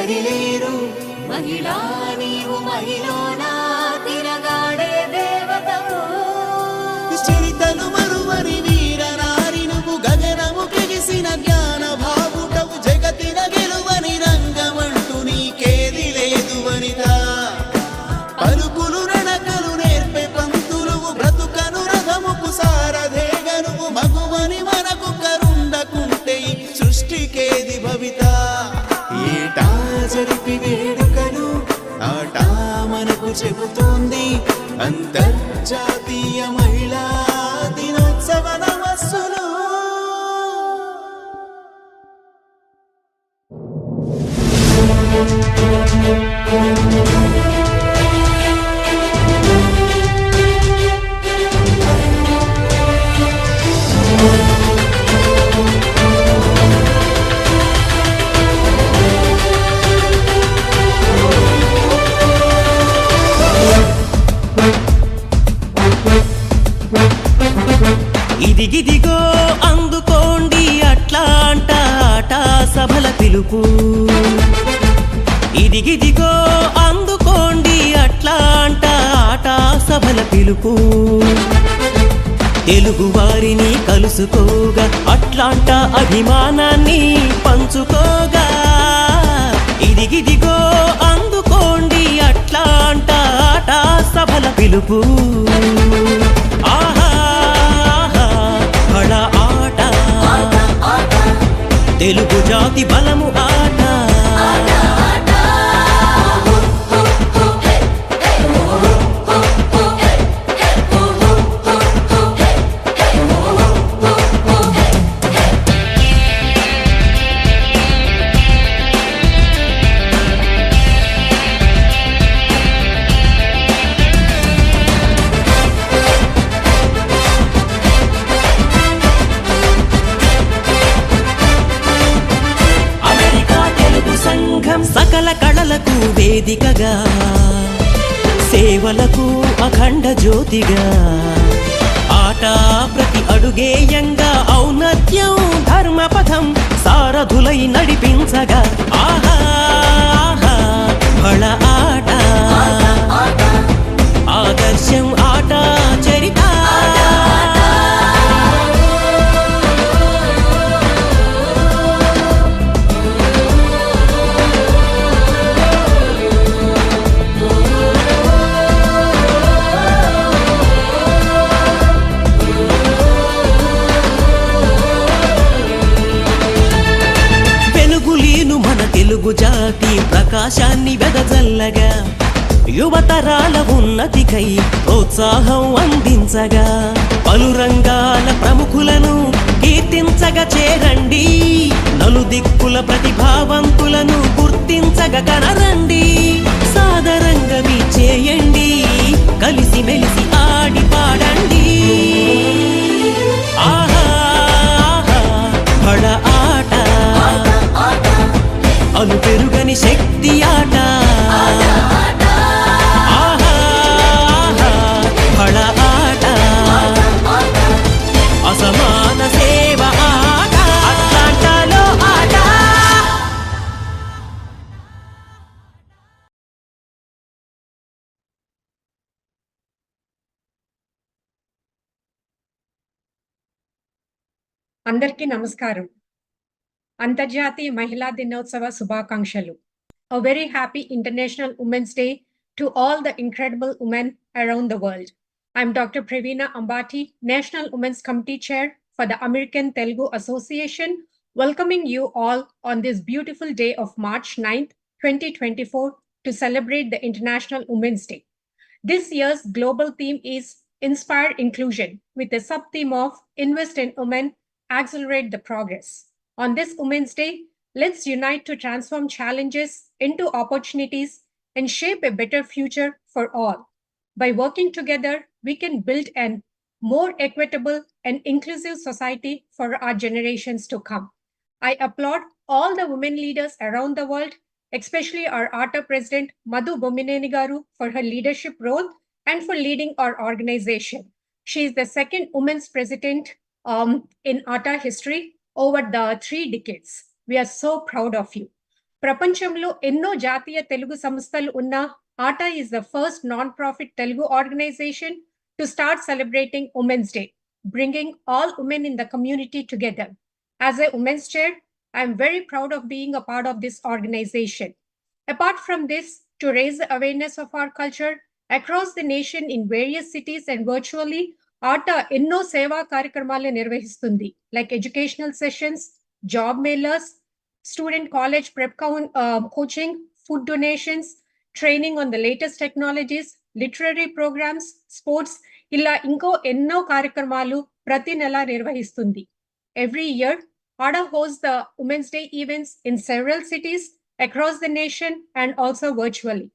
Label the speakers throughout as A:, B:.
A: ఎవరిలేరు మహిళా నీవు మహిళనా తిరగాడే దేవతవు చరితలు మరువని వీర నారి నువ్వు గగనము కెగిసిన జ్ఞాన భావుటవు జగతిన గెలువని రంగమంటూ నీకేది లేదు వనిత పలుకులు నడకలు నేర్పే పంతులువు బ్రతుకను రథముకు సారథేగనువు మగువని మనకు కరుండకుంటే సృష్టికేది భవిత ఏటా జరిపి వేడుకను ఆటా మనకు చెబుతోంది అంతర్జాతీయ మహిళా దినోత్సవ నమస్సులు
B: ఇదిగిదిగో అందుకోండి అట్లాంటా ఆటా సభల పిలుపు ఇదిగిదిగో అందుకోండి అట్లాంటా ఆటా సభల పిలుపు తెలుగు వారిని కలుసుకోగా అట్లాంటా అభిమానాన్ని పంచుకోగా ఇదిగిదిగో అందుకోండి అట్లాంటా ఆటా సభల పిలుపు తెలుగు జాతి బలము ఆట సకల కళలకు వేదికగా సేవలకు అఖండ జ్యోతిగా ఆట ప్రతి అడుగేయంగా ఔన్నత్యం ధర్మపథం సారథులై నడిపించగా ఆహా బళ ఆట ఆదర్శం ఆట చరిత తెలుగు జాతి ప్రకాశాన్ని వెదజల్లగా యువతరాల ఉన్నతికై ప్రోత్సాహం అందించగా పలు రంగాల ప్రముఖులను కీర్తించగా చేరండి నలుదిక్కుల ప్రతిభావంతులను గుర్తించగా కనరండి సాదరంగా చేయండి కలిసి మెలిసి ఆడి పాడండి ఆహా బడ ఆట అను పెరుగని శక్తి ఆట బళ ఆట అసమాన సేవ ఆట అట్లాంటాలో ఆట
C: అందరికీ నమస్కారం. అంతర్జాతీయ మహిళా దినోత్సవ శుభాకాంక్షలు. A very happy International Women's Day to all the incredible women around the world. I'm Dr. Pravina Ambati, National Women's Committee Chair for the American Telugu Association, welcoming you all on this beautiful day of March 9th, 2024 to celebrate the International Women's Day. This year's global theme is Inspire Inclusion with the sub-theme of Invest in Women, Accelerate the Progress. On this Women's Day, let's unite to transform challenges into opportunities and shape a better future for all. By working together, we can build a more equitable and inclusive society for our generations to come. I applaud all the women leaders around the world, especially our ATA President Madhu Bommineni Garu for her leadership role and for leading our organization. She is the second women's president in ATA history over the 3 decades. We are so proud of you. ప్రపంచంలో ఎన్నో జాతీయ తెలుగు సంస్థలు ఉన్న ఆటా is the first non-profit Telugu organization to start celebrating Women's Day, bringing all women in the community together. As a women's chair, I am very proud of being a part of this organization. Apart from this, to raise the awareness of our culture across the nation in various cities and virtually, ఆటా ఎన్నో సేవా కార్యక్రమాలు నిర్వహిస్తుంది, like educational sessions, job mailers, student college prep coaching, food donations, training on the latest technologies, literary programs, sports, ఇలా ఇంకో ఎన్నో కార్యక్రమాలు ప్రతి నెల నిర్వహిస్తుంది. Every year, ADA hosts the Women's Day events in several cities across the nation and also virtually.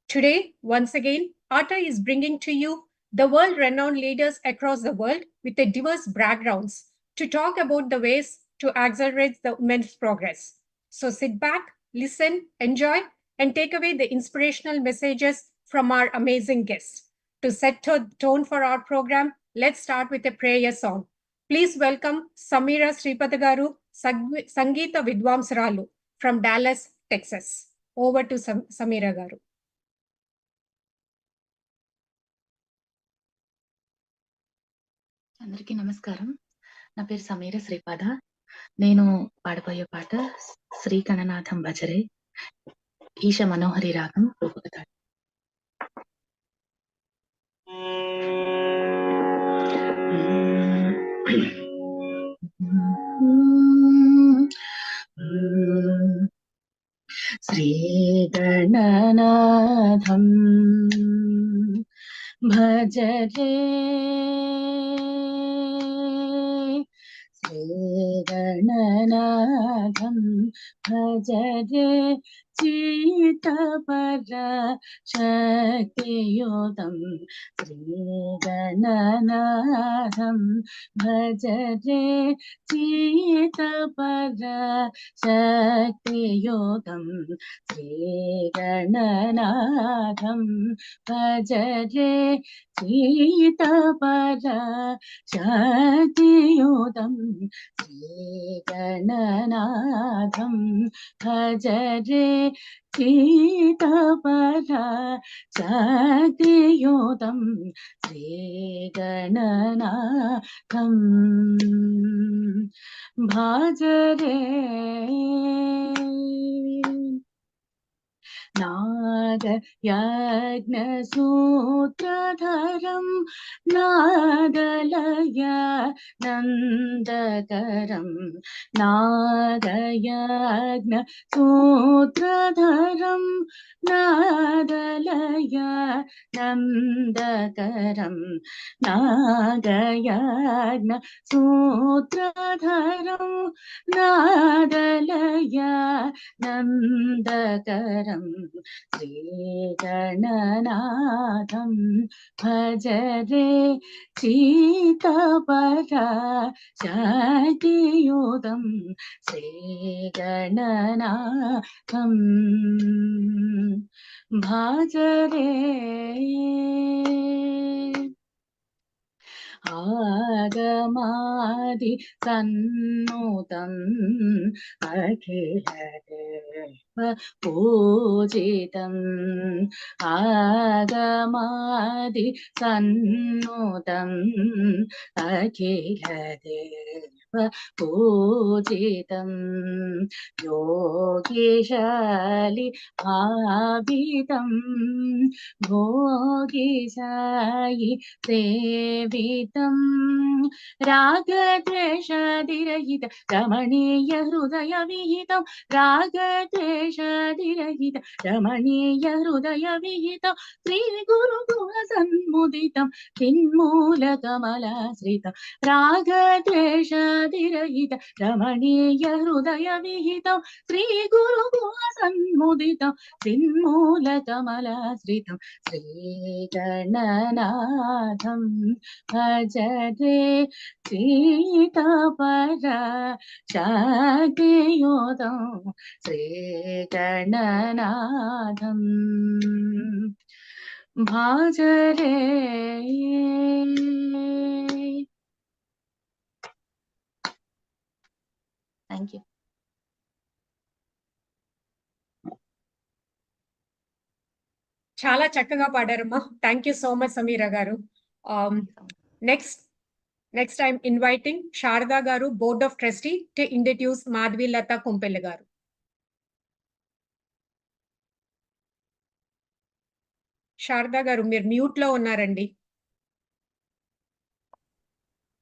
C: Today, once again, ATA is bringing to you the world-renowned leaders across the world with a diverse backgrounds to talk about the ways to accelerate the women's progress. So sit back, listen, enjoy, and take away the inspirational messages from our amazing guests. To set the tone for our program, let's start with a prayer song. Please welcome Samira Sripadagaru, Sangeeta Vidwamsaralu from Dallas, Texas. Over to Samira Garu.
D: అందరికీ నమస్కారం. నా పేరు సమీర శ్రీపాద. నేను పాడబోయే పాట శ్రీ గణనాథం భజరే, ఈశ మనోహరి రాగం రూపకథ. శ్రీ గణనాథం భజరే, శ్రీ గణనాథం భజరే, చిత్తపర శక్తియుతం. శ్రీ గణనాథం భజరే, చిత్తపర శక్తియుతం. శ్రీ గణనాథం భజరే, చిత్తపర శక్తియుతం. శ్రీ గణనాథం భజరే, చిత్తపర శక్తియుతం. శ్రీ గణనాథం భజరే. నాగయజ్ఞసూత్రధరం నాగలయ నందకరం. నాగయజ్ఞసూత్రధరం నాగలయ నందకరం. నాగయజ్ఞసూత్రధరం నాగలయ నందకరం. శ్రీ గణనాథం భజరే, చిత్తపర శక్తియుతం. శ్రీ గణనాథం భజరే. ఆగమాది సన్నుతం అఖిల దేవ పూజితం. ఆగమాది సన్నుతం అఖిల దేవ పూజితం. యోగిశాలి భావితం భోగిశాయి సేవితం. రాగద్వేషాదిరహిత రమణీయ హృదయ విహితం. రాగద్వేషాదిరహిత రమణీయ హృదయ విహితం. శ్రీ గురు గుణ సన్ముదితం చిన్మూల కమలాశ్రితం. రాగద్వేషాదిరహిత రమణీయ హృదయ విహితం. శ్రీ గురు గుణ సన్ముదితం చిన్మూల కమలాశ్రితం. శ్రీ గణనాథం భజరే, చిత్తపర శక్తియుతం. శ్రీ గణనాథం భజరే. Thank you.
C: చాలా చక్కగా పాడారమ్మా. Thank you so much Sameera గారు. నెక్స్ట్ ఐఎమ్ ఇన్వైటింగ్ శారదా గారు, board of trustee, to introduce Madhavi Latha Kumpella గారు. శారదా గారు మీరు మ్యూట్ లో ఉన్నారండి.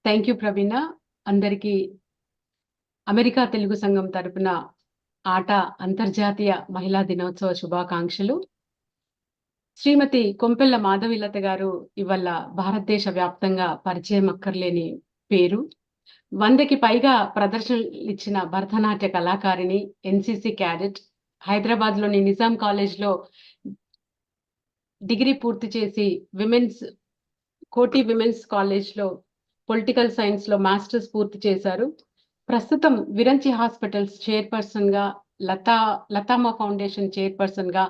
E: Thank you Praveena. అందరికీ అమెరికా తెలుగు సంఘం తరపున ఆట అంతర్జాతీయ మహిళా దినోత్సవ శుభాకాంక్షలు. శ్రీమతి కొంపెల్ల మాధవిలత గారు ఇవాళ భారతదేశ వ్యాప్తంగా పరిచయం అక్కర్లేని పేరు. 100కి పైగా ప్రదర్శనలు ఇచ్చిన భరతనాట్య కళాకారిణి, ఎన్సిసి క్యాడెట్, హైదరాబాద్లోని నిజాం కాలేజ్లో డిగ్రీ పూర్తి చేసి కోటి విమెన్స్ కాలేజ్లో పొలిటికల్ సైన్స్ లో మాస్టర్స్ పూర్తి చేశారు. ప్రస్తుతం విరంచి హాస్పిటల్స్ చైర్పర్సన్ గా, లతామా ఫౌండేషన్ చైర్పర్సన్ గా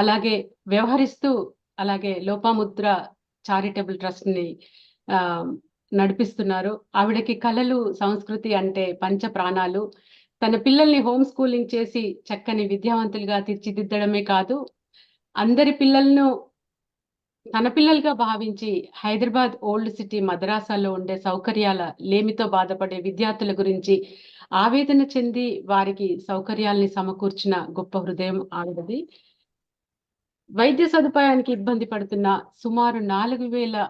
E: అలాగే వ్యవహరిస్తూ, అలాగే లోపాముద్ర చారిటబుల్ ట్రస్ట్ ని నడిపిస్తున్నారు. ఆవిడకి కళలు, సంస్కృతి అంటే పంచ ప్రాణాలు. తన పిల్లల్ని హోమ్ స్కూలింగ్ చేసి చక్కని విద్యావంతులుగా తీర్చిదిద్దడమే కాదు, అందరి పిల్లలను తన పిల్లలుగా భావించి హైదరాబాద్ ఓల్డ్ సిటీ మద్రాసాలో ఉండే సౌకర్యాల లేమితో బాధపడే విద్యార్థుల గురించి ఆవేదన చెంది వారికి సౌకర్యాల్ని సమకూర్చిన గొప్ప హృదయం ఆవిడది. వైద్య సదుపాయానికి ఇబ్బంది పడుతున్న సుమారు 4,000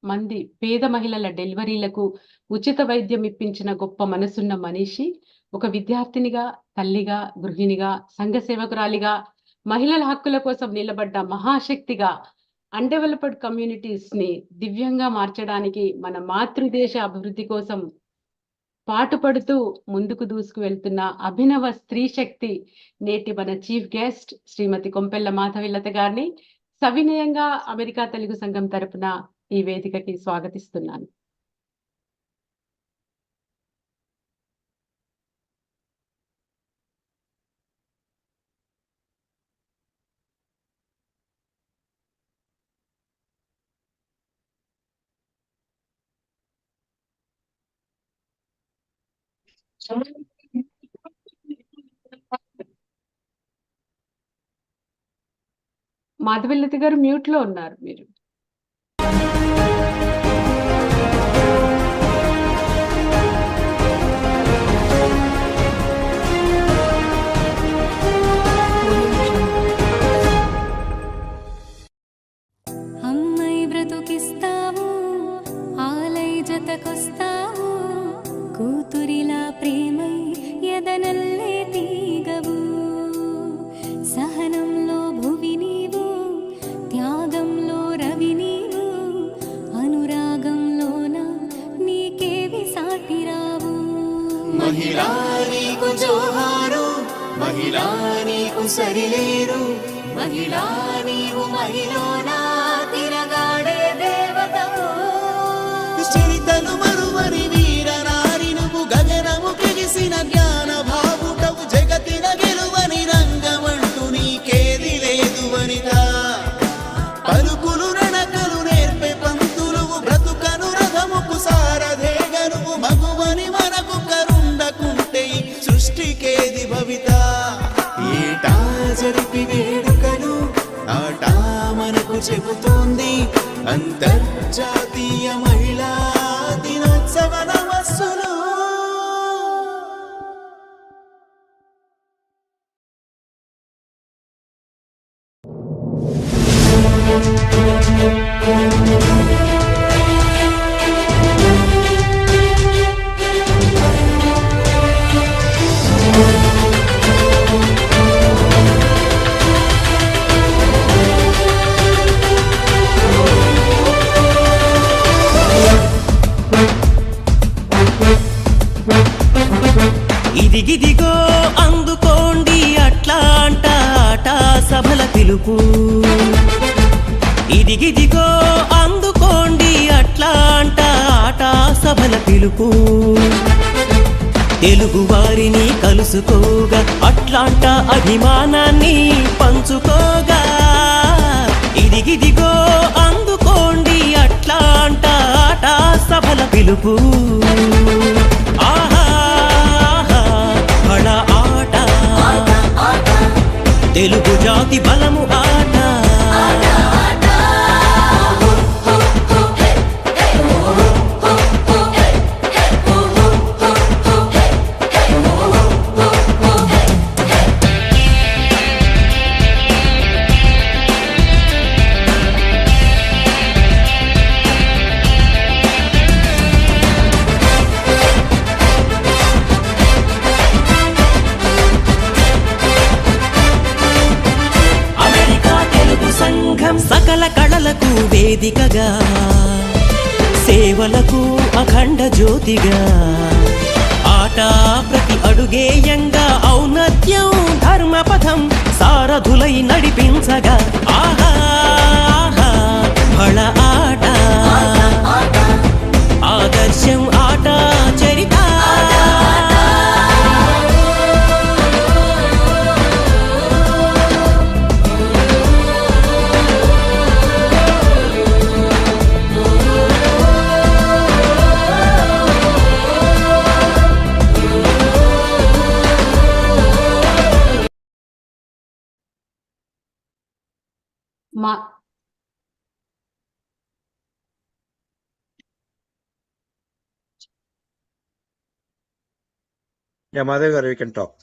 E: మంది పేద మహిళల డెలివరీలకు ఉచిత వైద్యం ఇప్పించిన గొప్ప మనసున్న మనిషి. ఒక విద్యార్థినిగా, తల్లిగా, గృహిణిగా, సంఘ సేవకురాలిగా, మహిళల హక్కుల కోసం నిలబడ్డ మహాశక్తిగా, అన్డెవలప్డ్ కమ్యూనిటీస్ ని దివ్యంగా మార్చడానికి, మన మాతృదేశ అభివృద్ధి కోసం పాటుపడుతూ ముందుకు దూసుకు వెళ్తున్న అభినవ స్త్రీ శక్తి నేటి మన చీఫ్ గెస్ట్ శ్రీమతి కొంపెల్ల మాధవిలత గారిని సవినయంగా అమెరికా తెలుగు సంఘం తరపున ఈ వేదికకి స్వాగతిస్తున్నాను. మాధవిలత గారు మ్యూట్ లో ఉన్నారు మీరు.
F: అమ్మై బ్రతుకిస్తావు, ఆలై జతకొస్తావు, కూతురిలా ప్రేమై ఎదనల్లే తీగవు, సహనంలో భువి నీవు, త్యాగంలో రవి నీవు, అనురాగంలోన నీకేవి సాటిరావు.
A: మహిళా నీకు జోహారు, మహిళా నీకు సరిలేరు, మహిళా నీవు మహిళనా తిరగాడే దేవతవు. చరితలు మరువని వీర నారి నువ్వు, గగనము కెగిసిన జ్ఞాన భావుటవు, జగతిన గెలువని రంగమంటూ నీకేది లేదు వనిత. పలుకులు నడకలు నేర్పే పంతులువు, బ్రతుకను రథముకు సారథేగనువు, మగువని మనకు కరుండకుంటే సృష్టికేది భవిత. ఏటా జరిపి వేడుకలు ఆటా మనకు చెబుతోంది అంతర్జాతీయ మహిళా దినోత్సవ నమస్సులు.
B: ఇదిగిదిగో అందుకోండి అట్లాంట ఆట సభల పిలుపు, ఇదిగిదిగో అందుకోండి అట్లాంట ఆట సభల పిలుపు. తెలుగు వారిని కలుసుకోగా, అట్లాంట అభిమానాన్ని పంచుకోగా, ఇదిగిదిగో అందుకోండి అట్లాంట ఆట సభల పిలుపు. తెలుగు జాతి బలము ఆట, సకల కళలకు వేదికగా, సేవలకు అఖండ జ్యోతిగా, ఆట ప్రతి అడుగేయంగా ఔన్నత్యం ధర్మపథం సారథులై నడిపించగా, ఆహా ఆహా ఫళ ఆట ఆదర్శం ఆట చరిత.
E: మా
G: మాధవ్ గారు యూ కెన్ టాక్.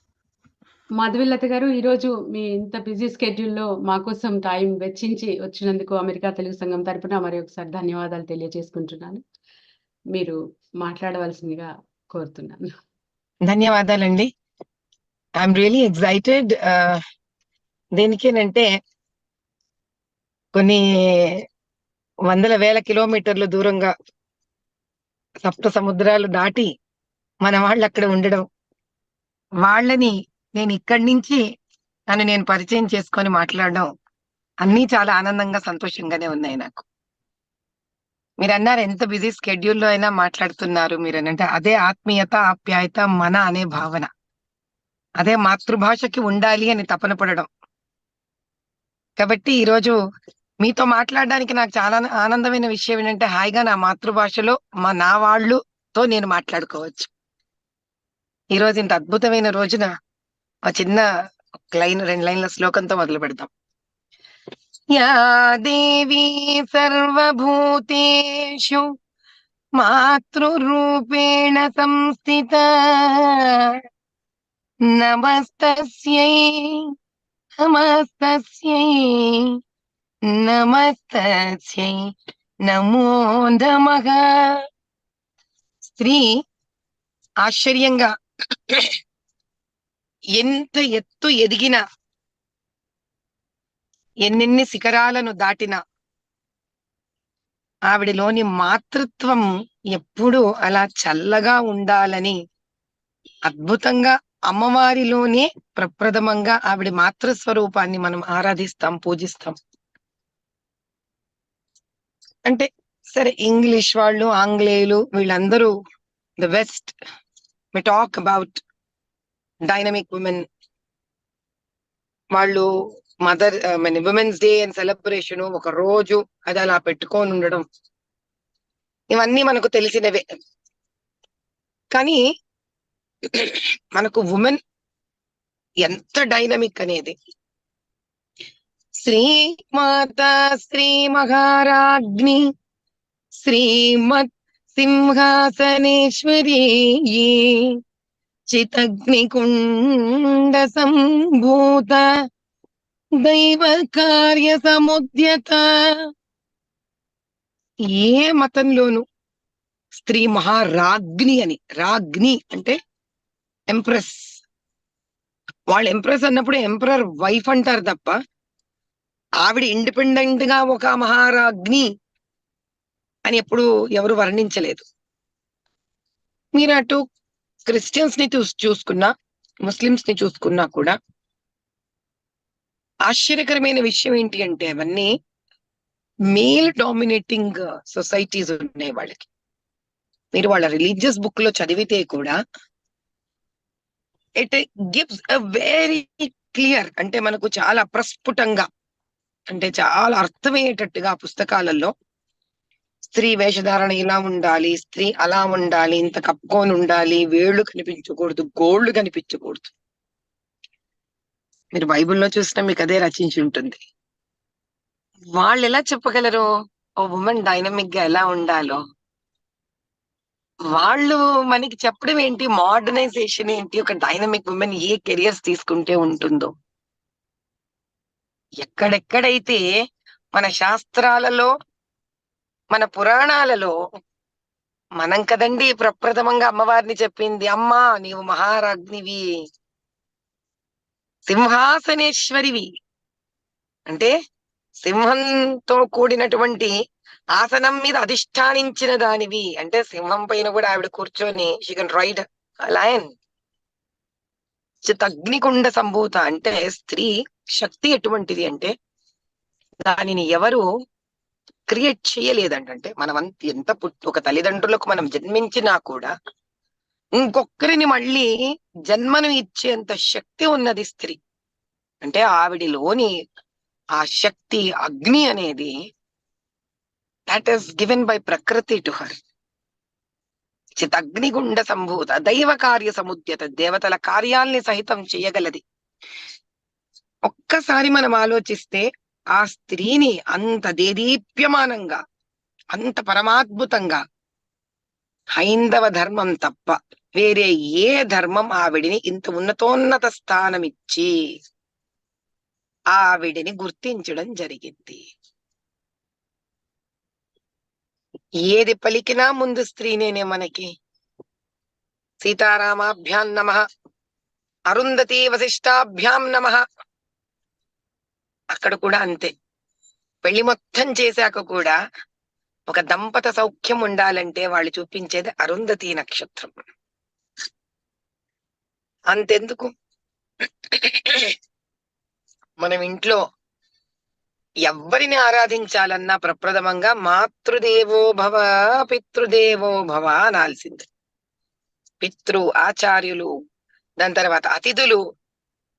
E: మాధవిలత గారు, ఈరోజు మీ ఇంత బిజీ స్కెడ్యూల్లో మా కోసం టైం వెచ్చించి వచ్చినందుకు అమెరికా తెలుగు సంఘం తరపున మరి ఒకసారి ధన్యవాదాలు తెలియజేసుకుంటున్నాను. మీరు మాట్లాడవలసిందిగా కోరుతున్నాను.
H: ధన్యవాదాలండి. I'm really excited. దేనికేనంటే కొన్ని వందల వేల కిలోమీటర్లు దూరంగా సప్త సముద్రాలు దాటి మన వాళ్ళు అక్కడ ఉండడం, వాళ్ళని నేను ఇక్కడి నుంచి నన్ను నేను పరిచయం చేసుకొని మాట్లాడడం అన్నీ చాలా ఆనందంగా సంతోషంగానే ఉన్నాయి నాకు. మీరు అన్నారు ఎంత బిజీ స్కెడ్యూల్లో అయినా మాట్లాడుతున్నారు మీరు అని. అంటే అదే ఆత్మీయత, ఆప్యాయత, మన అనే భావన, అదే మాతృభాషకి ఉండాలి అని తపన పడడం. కాబట్టి ఈరోజు మీతో మాట్లాడడానికి నాకు చాలా ఆనందమైన విషయం ఏంటంటే హాయిగా నా మాతృభాషలో నా వాళ్ళుతో నేను మాట్లాడుకోవచ్చు. ఈరోజు ఇంత అద్భుతమైన రోజున ఆ చిన్న లైన్ 2 లైన్ల శ్లోకంతో మొదలు పెడతాం. యా దేవీ సర్వభూతేషు మాతృరూపేణ సంస్థిత నమస్తస్యై నమస్తస్యై నమస్తస్యై నమో నమః. స్త్రీ ఆశ్చర్యంగా ఎంత ఎత్తు ఎదిగినా, ఎన్నెన్ని శిఖరాలను దాటినా ఆవిడలోని మాతృత్వం ఎప్పుడూ అలా చల్లగా ఉండాలని అద్భుతంగా అమ్మవారిలోనే ప్రప్రథమంగా ఆవిడ మాతృస్వరూపాన్ని మనం ఆరాధిస్తాం, పూజిస్తాం. అంటే సరే, ఇంగ్లీష్ వాళ్ళు, ఆంగ్లేయులు వీళ్ళందరూ the west we talk about dynamic women. వాళ్ళు mother women's day and celebration ఒక రోజు అది అలా పెట్టుకొని ఉండడం, ఇవన్నీ మనకు తెలిసినవే. కానీ మనకు ఉమెన్ ఎంత డైనమిక్ అనేది, శ్రీ మాతా శ్రీ మహారాజ్ఞి శ్రీమత్ సింహాసనేశ్వరీ చితగ్నికుండ సంభూత దైవ కార్య సముద్యత. ఏ మతంలోను స్త్రీ మహారాజ్ఞి అని, రాజ్ఞి అంటే ఎంప్రెస్. వాళ్ళు ఎంప్రెస్ అన్నప్పుడు ఎంపరర్ వైఫ్ అంటారు తప్ప ఆవిడ ఇండిపెండెంట్ గా ఒక మహారాజ్ఞి అని ఎప్పుడు ఎవరు వర్ణించలేదు. మీరు అటు క్రిస్టియన్స్ ని చూసుకున్నా, ముస్లిమ్స్ ని చూసుకున్నా కూడా ఆశ్చర్యకరమైన విషయం ఏంటి అంటే అవన్నీ మేల్ డామినేటింగ్ సొసైటీస్ ఉన్నాయి వాళ్ళకి. మీరు వాళ్ళ రిలీజియస్ బుక్ లో చదివితే కూడా it gives a very clear, అంటే మనకు చాలా ప్రస్ఫుటంగా, అంటే చాలా అర్థమయ్యేటట్టుగా పుస్తకాలలో స్త్రీ వేషధారణ ఇలా ఉండాలి, స్త్రీ అలా ఉండాలి, ఇంత కప్పుకొని ఉండాలి, వేళ్ళు కనిపించకూడదు, గోళ్ళు కనిపించకూడదు. మీరు బైబిల్లో చూసినా మీకు అదే రచించి ఉంటుంది. వాళ్ళు ఎలా చెప్పగలరు ఓ ఉమెన్ డైనమిక్ గా ఎలా ఉండాలో? వాళ్ళు మనకి చెప్పడం ఏంటి, మోడర్నైజేషన్ ఏంటి, ఒక డైనమిక్ ఉమెన్ ఏ కెరియర్స్ తీసుకుంటే ఉంటుందో. ఎక్కడెక్కడైతే మన శాస్త్రాలలో, మన పురాణాలలో మనం కదండి ప్రప్రథమంగా అమ్మవారిని చెప్పింది, అమ్మా నీవు మహారాజ్ఞివి, సింహాసనేశ్వరివి. అంటే సింహంతో కూడినటువంటి ఆసనం మీద అధిష్టానించిన దానివి అంటే సింహం పైన కూడా ఆవిడ కూర్చొని షీ కెన్ రైడ్ లయన్. చితగ్నికుండ సంభూత అంటే స్త్రీ శక్తి ఎటువంటిది అంటే దానిని ఎవరు క్రియేట్ చేయలేదంటే మనం ఎంత ఒక తల్లిదండ్రులకు మనం జన్మించినా కూడా ఇంకొకరిని మళ్ళీ జన్మను ఇచ్చేంత శక్తి ఉన్నది స్త్రీ. అంటే ఆవిడిలోని ఆ శక్తి అగ్ని అనేది దట్ ఈస్ గివెన్ బై ప్రకృతి టు హర్. చితగ్నిగుండ సంభూత దైవ కార్య సముద్యత, దేవతల కార్యాల్ని సహితం చేయగలది. ఒక్కసారి మనం ఆలోచిస్తే ఆ స్త్రీని అంత దేదీప్యమానంగా అంత పరమాద్భుతంగా హైందవ ధర్మం తప్ప వేరే ఏ ధర్మం ఆవిడిని ఇంత ఉన్నతోన్నత స్థానం ఇచ్చి ఆవిడిని గుర్తించడం జరిగింది. ఏది పలికినా ముందు స్త్రీనేనే మనకి. సీతారామాభ్యాం నమః, అరుంధతి వశిష్టాభ్యాం నమః. అక్కడ కూడా అంతే. పెళ్లి మొత్తం చేశాక కూడా ఒక దంపత సౌఖ్యం ఉండాలంటే వాళ్ళు చూపించేది అరుంధతి నక్షత్రం. అంతెందుకు, మనం ఇంట్లో ఎవ్వరిని ఆరాధించాలన్నా ప్రప్రథమంగా మాతృదేవో భవ పితృదేవో భవ అనాల్సింది. పితృ ఆచార్యులు, దాని తర్వాత అతిథులు,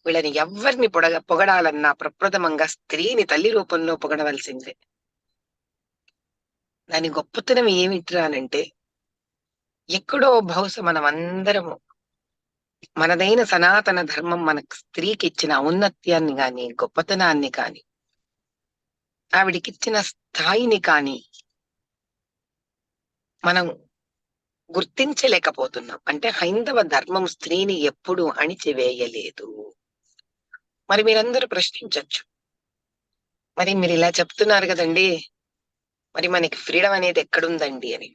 H: వీళ్ళని ఎవరిని పొగడాలన్నా ప్రప్రథమంగా స్త్రీని తల్లి రూపంలో పొగడవలసిందే. దాని గొప్పతనం ఏమిట్రానంటే ఎక్కడో బహుశా మనం అందరము మనదైన సనాతన ధర్మం మనకు స్త్రీకి ఇచ్చిన ఔన్నత్యాన్ని కాని గొప్పతనాన్ని కాని ఆవిడికిచ్చిన స్థాయిని కాని మనం గుర్తించలేకపోతున్నాం. అంటే హైందవ ధర్మం స్త్రీని ఎప్పుడు అణిచివేయలేదు. మరి మీరందరూ ప్రశ్నించవచ్చు, మరి మీరు ఇలా చెప్తున్నారు కదండి, మరి మనకి ఫ్రీడమ్ అనేది ఎక్కడుందండి అని.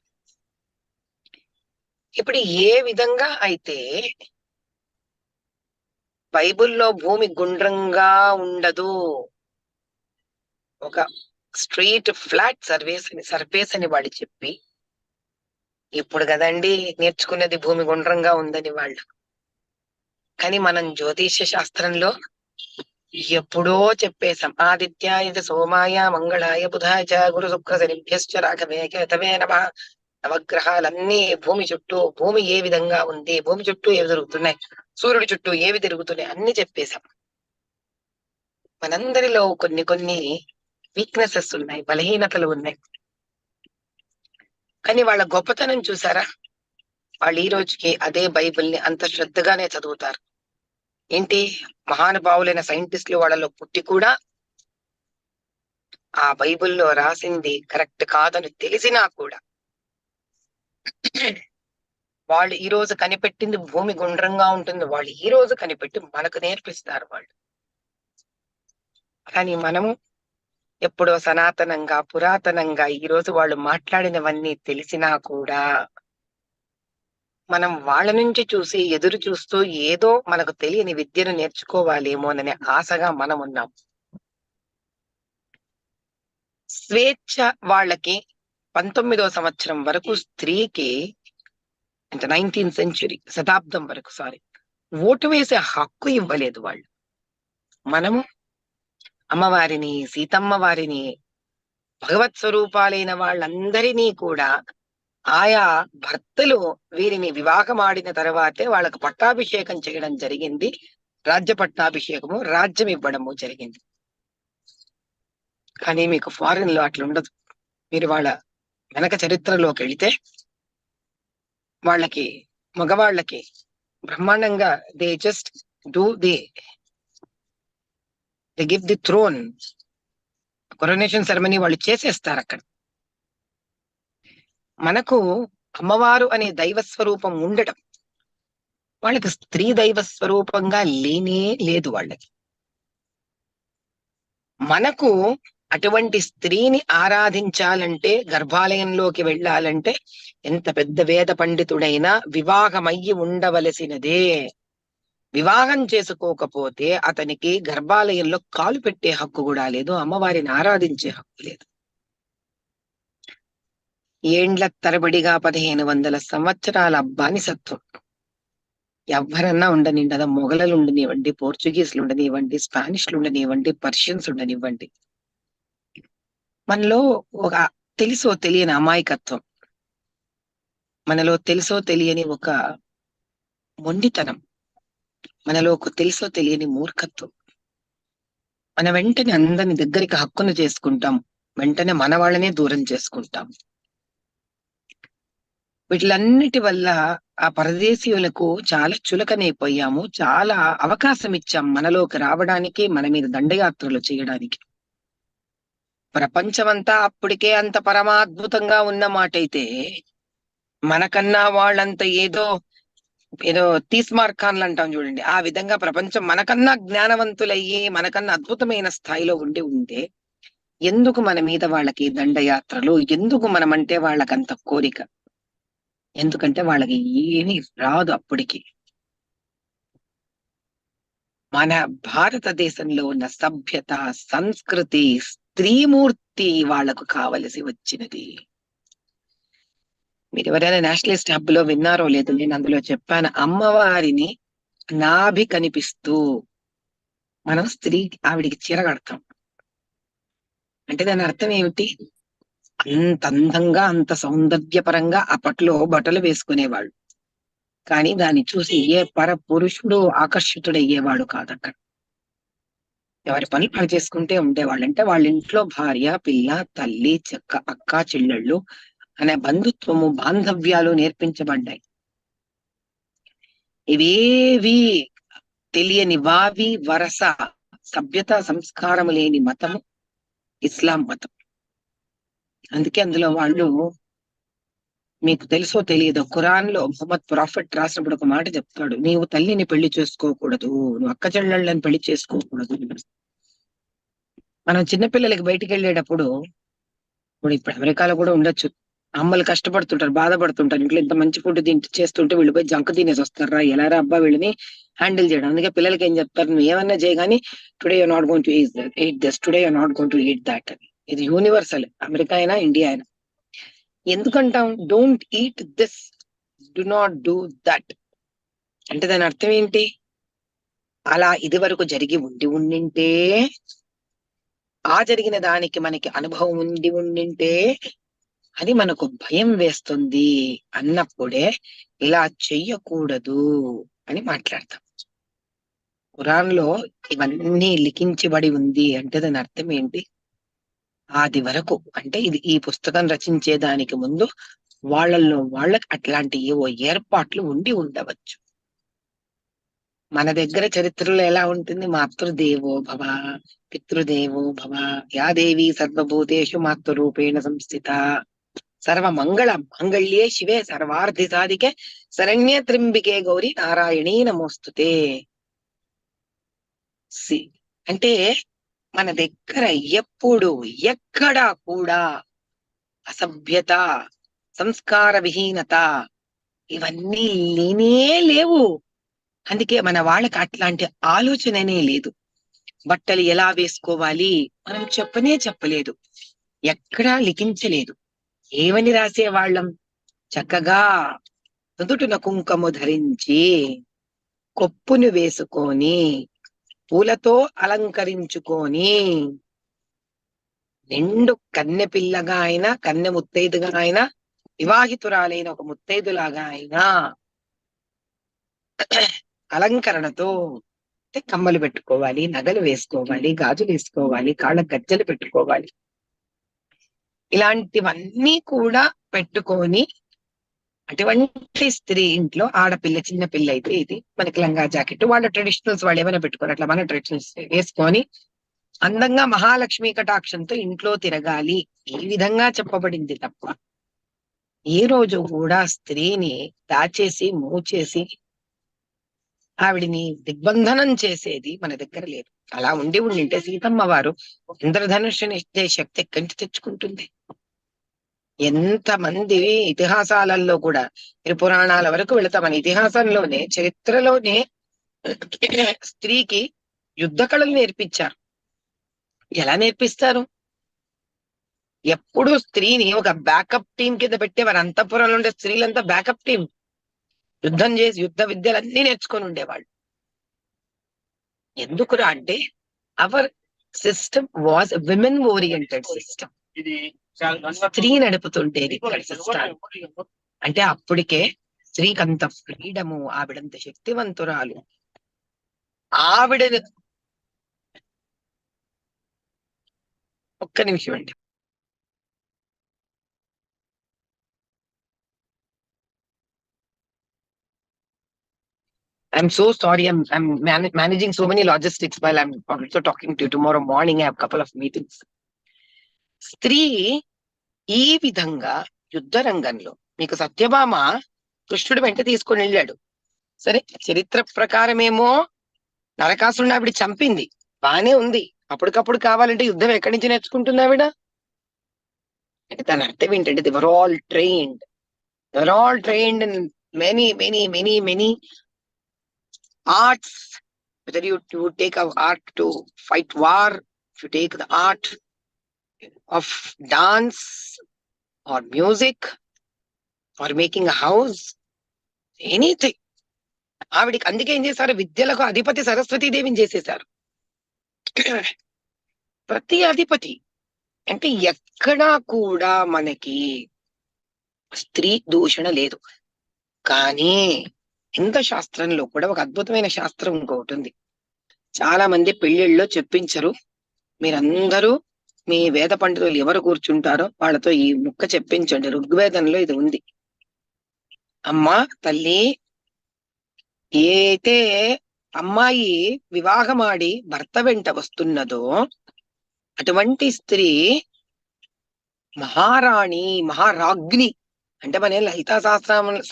H: ఇప్పుడు ఏ విధంగా అయితే బైబిల్లో భూమి గుండ్రంగా ఉండదు, ఒక స్ట్రీట్ ఫ్లాట్ సర్ఫేస్ అని వాడు చెప్పి, ఇప్పుడు కదండి నేర్చుకున్నది భూమి గుండ్రంగా ఉందని వాళ్ళు. కానీ మనం జ్యోతిష్య శాస్త్రంలో ఎప్పుడో చెప్పేశాం. ఆదిత్యాయ సోమాయ మంగళాయ బుధాయ గురు శుక్ర శనిభ్యశ్చ రాఘవే కేతవే నమః. నవగ్రహాలన్నీ భూమి చుట్టూ, భూమి ఏ విధంగా ఉంది, భూమి చుట్టూ ఏవి తిరుగుతున్నాయి, సూర్యుడి చుట్టూ ఏవి తిరుగుతున్నాయి అన్ని చెప్పేశాం. మనందరిలో కొన్ని వీక్నెసెస్ ఉన్నాయి, బలహీనతలు ఉన్నాయి. కానీ వాళ్ళ గొప్పతనం చూసారా, వాళ్ళు ఈ రోజుకి అదే బైబిల్ని అంత శ్రద్ధగానే చదువుతారు. ఏంటి, మహానుభావులైన సైంటిస్టులు వాళ్ళలో పుట్టి కూడా ఆ బైబిల్లో రాసింది కరెక్ట్ కాదని తెలిసినా కూడా వాళ్ళు ఈ రోజు కనిపెట్టింది భూమి గుండ్రంగా ఉంటుంది, వాళ్ళు ఈ రోజు కనిపెట్టి మనకు నేర్పిస్తారు వాళ్ళు. కానీ మనము ఎప్పుడో సనాతనంగా పురాతనంగా ఈ రోజు వాళ్ళు మాట్లాడినవన్నీ తెలిసినా కూడా మనం వాళ్ళ నుంచి చూసి ఎదురు చూస్తూ ఏదో మనకు తెలియని విద్యను నేర్చుకోవాలేమోననే ఆశగా మనం ఉన్నాం. స్వేచ్ఛ వాళ్ళకి 19వ సంవత్సరం వరకు స్త్రీకి, అంటే 19th సెంచురీ శతాబ్దం వరకు ఓటు వేసే హక్కు ఇవ్వలేదు వాళ్ళు. మనము అమ్మవారిని, సీతమ్మ వారిని, భగవత్ స్వరూపాలైన వాళ్ళందరినీ కూడా ఆయా భర్తలు వీరిని వివాహమాడిన తర్వాతే వాళ్ళకు పట్టాభిషేకం చేయడం జరిగింది. రాజ్య పట్టాభిషేకము, రాజ్యం ఇవ్వడము జరిగింది. కానీ మీకు ఫారిన్ లో అట్లా ఉండదు. మీరు వాళ్ళ వెనక చరిత్రలోకి వెళితే వాళ్ళకి, మగవాళ్ళకి బ్రహ్మాండంగా they just do they give the throne, coronation ceremony వాళ్ళు చేసేస్తారు అక్కడ. మనకు అమ్మవారు అనే దైవ స్వరూపం ఉండటం, వాళ్ళకి స్త్రీ దైవ స్వరూపంగా లేనే లేదు వాళ్ళకి. మనకు అటువంటి స్త్రీని ఆరాధించాలంటే, గర్భాలయంలోకి వెళ్ళాలంటే ఎంత పెద్ద వేద పండితుడైనా వివాహమయ్యి ఉండవలసినదే. వివాహం చేసుకోకపోతే అతనికి గర్భాలయంలో కాలు పెట్టే హక్కు కూడా లేదు, అమ్మవారిని ఆరాధించే హక్కు లేదు. ఏండ్ల తరబడిగా 1500 సంవత్సరాల బానిసత్వం. ఎవరన్నా ఉండనివ్వండి, అదా మొఘలులు ఉండనివ్వండి, పోర్చుగీస్లు ఉండనివ్వండి, స్పానిష్లు ఉండనివ్వండి, పర్షియన్స్ ఉండనివ్వండి, మనలో ఒక తెలుసో తెలియని అమాయకత్వం, మనలో తెలుసో తెలియని ఒక మొండితనం, మనలో ఒక తెలుసో తెలియని మూర్ఖత్వం. మన వెంటనే అందరిని దగ్గరికి హక్కును చేసుకుంటాం, వెంటనే మన వాళ్ళనే దూరం చేసుకుంటాం. వీటిలన్నిటి వల్ల ఆ పరదేశీయులకు చాలా చులకనైపోయాము, చాలా అవకాశం ఇచ్చాం మనలోకి రావడానికి, మన మీద దండయాత్రలు చేయడానికి. ప్రపంచమంతా అప్పటికే అంత పరమాద్భుతంగా ఉన్న మాటైతే మనకన్నా వాళ్ళంత ఏదో ఏదో తీస్మార్కాన్లు అంటాం చూడండి, ఆ విధంగా ప్రపంచం మనకన్నా జ్ఞానవంతులయ్యి మనకన్నా అద్భుతమైన స్థాయిలో ఉంటే ఎందుకు మన మీద వాళ్ళకి దండయాత్రలు, ఎందుకు మనమంటే వాళ్ళకంత కోరిక? ఎందుకంటే వాళ్ళకి ఏమీ రాదు అప్పటికి. మన భారతదేశంలో ఉన్న సభ్యత, సంస్కృతి, స్త్రీమూర్తి వాళ్లకు కావలసి వచ్చినది. మీరు ఎవరైనా నేషనలిస్ట్ హబ్ లో విన్నారో లేదు, నేను అందులో చెప్పాను, అమ్మవారిని నాభి కనిపిస్తూ మనం స్త్రీ ఆవిడికి చీర కడతాం అంటే దాని అర్థం ఏమిటి? అంత అందంగా, అంత సౌందర్యపరంగా అప్పట్లో బట్టలు వేసుకునేవాళ్ళు, కానీ దాన్ని చూసి ఏ పర పురుషుడు ఆకర్షితుడయ్యేవాడు కాదు. అక్కడ ఎవరి పనులు పని చేసుకుంటే ఉండేవాళ్ళు. అంటే వాళ్ళ ఇంట్లో భార్య, పిల్ల, తల్లి, చెక్క, అక్క, చెల్లెళ్ళు అనే బంధుత్వము, బాంధవ్యాలు నేర్పించబడ్డాయి. ఇవేవి తెలియని వావి వరస సభ్యత సంస్కారము లేని మతము ఇస్లాం మతం. అందుకే అందులో వాళ్ళు, మీకు తెలుసో తెలియదో, ఖురాన్ లో మొహమ్మద్ ప్రాఫిట్ రాసినప్పుడు ఒక మాట చెప్తాడు, నీవు తల్లిని పెళ్లి చేసుకోకూడదు, నువ్వు అక్క చెల్లెళ్ళని పెళ్లి చేసుకోకూడదు. మనం చిన్నపిల్లలకి బయటికి వెళ్ళేటప్పుడు, ఇప్పుడు అమెరికాలో కూడా ఉండొచ్చు, అమ్మలు కష్టపడుతుంటారు, బాధపడుతుంటారు, ఇంట్లో ఇంత మంచి ఫుడ్ చేస్తుంటే వీళ్ళు పోయి జంక్ తినేసి వస్తారా, ఎలారా అబ్బా వీళ్ళని హ్యాండిల్ చేయడం. అందుకే పిల్లలకి ఏం చెప్తారు, నువ్వు ఏమన్నా చేయగాని today you're not going to eat this, today you're not going to eat that అని. ఇది యూనివర్సల్, అమెరికా అయినా ఇండియా అయినా. ఎందుకంటాం don't eat this, do not do that అంటే దాని అర్థం ఏంటి? అలా ఇది వరకు జరిగి ఉండింటే, ఆ జరిగిన దానికి మనకి అనుభవం ఉండింటే అది మనకు భయం వేస్తుంది అన్నప్పుడే ఇలా చెయ్యకూడదు అని మాట్లాడతాం. ఖురాన్ లో ఇవన్నీ లిఖించబడి ఉంది అంటే దాని అర్థం ఏంటి? ఆది వరకు, అంటే ఇది ఈ పుస్తకం రచించేదానికి ముందు వాళ్ళకి అట్లాంటి ఏవో ఏర్పాట్లు ఉండి ఉండవచ్చు. మన దగ్గర చరిత్రలో ఎలా ఉంటుంది? మాతృదేవో భవ, పితృదేవో భవ, యా దేవి సర్వభూతేషు మాతృరూపేణ సంస్థిత, సర్వ మంగళ మంగళ్యే శివే సర్వార్థి సాధికే శరణ్య త్రింబికే గౌరీ నారాయణీ నమోస్తుతే. అంటే మన దగ్గర ఎప్పుడు ఎక్కడా కూడా అసభ్యత, సంస్కార విహీనత ఇవన్నీ లేనే లేవు. అందుకే మన వాళ్ళకి అట్లాంటి ఆలోచననే లేదు. బట్టలు ఎలా వేసుకోవాలి మనం చెప్పలేదు, ఎక్కడా లిఖించలేదు. ఏమని రాసేవాళ్ళం? చక్కగా నుదుటిన కుంకుమ ధరించి, కొప్పును వేసుకొని, పూలతో అలంకరించుకొని, నిండు కన్నె పిల్లగా అయినా, కన్నె ముత్తైదుగా అయినా, వివాహితురాలైన ఒక ముత్తైదులాగా అయినా అలంకరణతో, కమ్మలు పెట్టుకోవాలి, నగలు వేసుకోవాలి, గాజులు వేసుకోవాలి, కాళ్ళ గజ్జలు పెట్టుకోవాలి. ఇలాంటివన్నీ కూడా పెట్టుకొని, అటువంటి స్త్రీ ఇంట్లో ఆడపిల్ల, చిన్న పిల్ల అయితే ఇది మనకి లంగా జాకెట్, వాళ్ళ ట్రెడిషనల్స్ వాళ్ళు ఏమైనా పెట్టుకోరు, అట్లా మన ట్రెడిషనల్స్ వేసుకొని అందంగా మహాలక్ష్మి కటాక్షంతో ఇంట్లో తిరగాలి, ఈ విధంగా చెప్పబడింది తప్ప ఏ రోజు కూడా స్త్రీని దాచేసి మూచేసి ఆవిడిని దిగ్బంధనం చేసేది మన దగ్గర లేదు. అలా ఉండింటే సీతమ్మ వారు ఇంద్రధనుష్యుని ఇచ్చే శక్తి ఎక్కడి నుంచి తెచ్చుకుంటుంది? ఎంతమంది ఇతిహాసాలలో కూడా, పురాణాల వరకు వెళతాం, మన ఇతిహాసంలోనే, చరిత్రలోనే స్త్రీకి యుద్ధ కళలు నేర్పించారు. ఎలా నేర్పిస్తారు? ఎప్పుడు స్త్రీని ఒక బ్యాకప్ టీం కింద పెట్టేవారు. అంతఃపురంలో ఉండే స్త్రీలంతా బ్యాకప్ టీం. యుద్ధం చేసి యుద్ధ విద్యలన్నీ నేర్చుకొని ఉండేవాళ్ళు. ఎందుకురా అంటే hour system was women oriented system. స్త్రీ నడుపుతుంటేది ఇక్కడ సిస్టమ్. అంటే అప్పటికే స్త్రీకి అంత ఫ్రీడము, ఆవిడంత శక్తివంతురాలు. ఆవిడని ఒక్క నిమిషం అండి. I'm so sorry. I'm managing so many logistics while I'm also talking to you. Tomorrow morning I have a couple of meetings. స్త్రీ ఈ విధంగా యుద్ధ రంగంలో, మీకు సత్యభామ కృష్ణుడు వెంట తీసుకొని వెళ్ళాడు. సరే, చరిత్ర ప్రకారమేమో నరకాసురుని ఆవిడ చంపింది, బానే ఉంది. అప్పటికప్పుడు కావాలంటే యుద్ధం ఎక్కడి నుంచి నేర్చుకుంటుంది ఆవిడ? అంటే దాని అర్థం ఏంటంటే they were all trained. They were all trained in many arts. Whether you take an art to fight war, if you take the art of dance or music or making a house, anything. ఆవిడికి అందుకే ఏం చేశారు? విద్యలకు అధిపతి సరస్వతీదేవిని చేసేశారు. ప్రతి అధిపతి అంటే ఎక్కడా కూడా మనకి స్త్రీ దూషణ లేదు. కానీ హిందూ శాస్త్రంలో కూడా ఒక అద్భుతమైన శాస్త్రం ఇంకొకటి ఉంది. చాలా మంది పెళ్లిళ్ళలో చెప్పించరు. మీరందరూ మీ వేద పండితులు ఎవరు కూర్చుంటారో వాళ్ళతో ఈ ముక్క చెప్పించండి. ఋగ్వేదంలో ఇది ఉంది. అమ్మా తల్లి, ఏతే అమ్మాయి వివాహమాడి భర్త వెంట వస్తున్నదో అటువంటి స్త్రీ మహారాణి, మహారాజ్ఞి. అంటే మన లలితా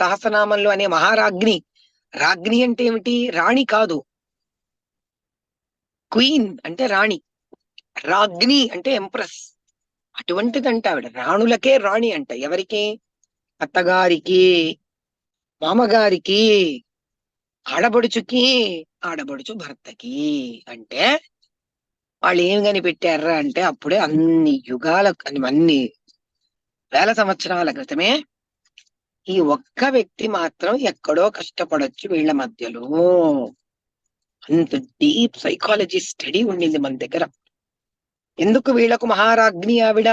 H: సహస్రనామంలో అనే మహారాజ్ఞి. రాజ్ఞి అంటే ఏమిటి? రాణి కాదు. క్వీన్ అంటే రాణి, రాజ్ఞి అంటే ఎంప్రెస్. అటువంటిదంట ఆవిడ. రాణులకే రాణి అంట. ఎవరికి? అత్తగారికి, మామగారికి, ఆడబడుచుకి, ఆడబడుచు భర్తకి. అంటే వాళ్ళు ఏం కనిపెట్టారా అంటే అప్పుడే అన్ని యుగాల, అన్ని వేల సంవత్సరాల క్రితమే ఈ ఒక్క వ్యక్తి మాత్రం ఎక్కడో కష్టపడొచ్చు వీళ్ళ మధ్యలో. అంత డీప్ సైకాలజీ స్టడీ ఉండింది మన దగ్గర. ఎందుకు వీళ్లకు మహారాజ్ఞి ఆవిడ?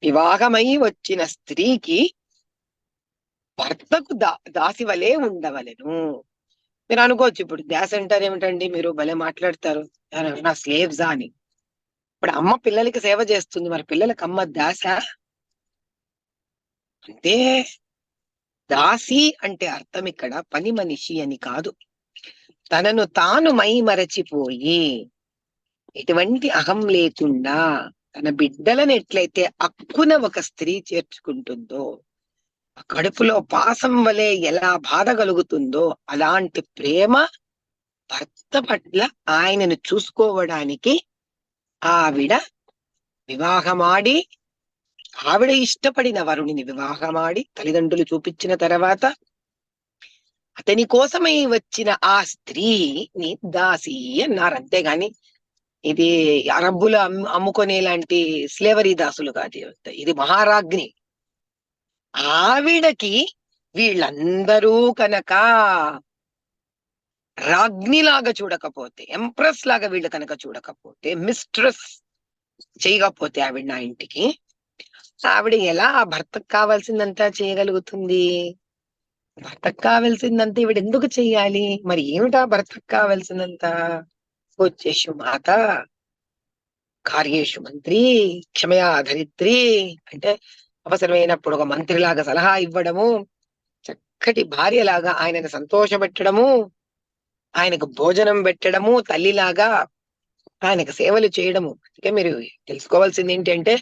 H: వివాహమై వచ్చిన స్త్రీకి భర్తకు దాసి వలె ఉండవలెను. మీరు అనుకోవచ్చు, ఇప్పుడు దాసి అంటారు ఏమిటండి మీరు, భలే మాట్లాడతారు, నా స్లేవ్సా అని. ఇప్పుడు అమ్మ పిల్లలకి సేవ చేస్తుంది, మరి పిల్లలకి అమ్మ దాస? అంటే దాసి అంటే అర్థం ఇక్కడ పని మనిషి అని కాదు. తనను తాను మై మరచిపోయి ఎటువంటి అహం లేకుండా తన బిడ్డలను ఎట్లయితే అక్కున ఒక స్త్రీ చేర్చుకుంటుందో, కడుపులో పాసం వలె ఎలా బాధ కలుగుతుందో అలాంటి ప్రేమ భర్త పట్ల ఆయనను చూసుకోవడానికి ఆవిడ వివాహమాడి, ఆవిడ ఇష్టపడిన వరుణిని వివాహమాడి తల్లిదండ్రులు చూపించిన తర్వాత అతని కోసమై వచ్చిన ఆ స్త్రీని దాసి అన్నారు. అంతేగాని ఇది అరబ్బులు అమ్ముకునేలాంటి స్లేవరీ దాసులు కాదు. ఇది మహారాజ్ఞి. ఆవిడకి వీళ్ళందరూ కనుక రాజ్ఞిలాగా చూడకపోతే, ఎంప్రెస్ లాగా వీళ్ళు కనుక చూడకపోతే, మిస్ట్రెస్ చేయకపోతే ఆవిడ నా ఇంటికి, ఆవిడ ఎలా ఆ భర్తకు కావాల్సిందంతా చేయగలుగుతుంది? భర్తకు కావాల్సిందంతా ఈవిడ ఎందుకు చెయ్యాలి? మరి ఏమిటా భర్తకు కావాల్సిందంతా? వచ్చేషు మాత, కార్యేషు మంత్రి, క్షమయా ధరిత్రి. అంటే అవసరమైనప్పుడు ఒక మంత్రిలాగా సలహా ఇవ్వడము, చక్కటి భార్యలాగా ఆయనను సంతోషపెట్టడము, ఆయనకు భోజనం పెట్టడము, తల్లిలాగా ఆయనకు సేవలు చేయడము. అందుకే మీరు తెలుసుకోవాల్సింది ఏంటంటే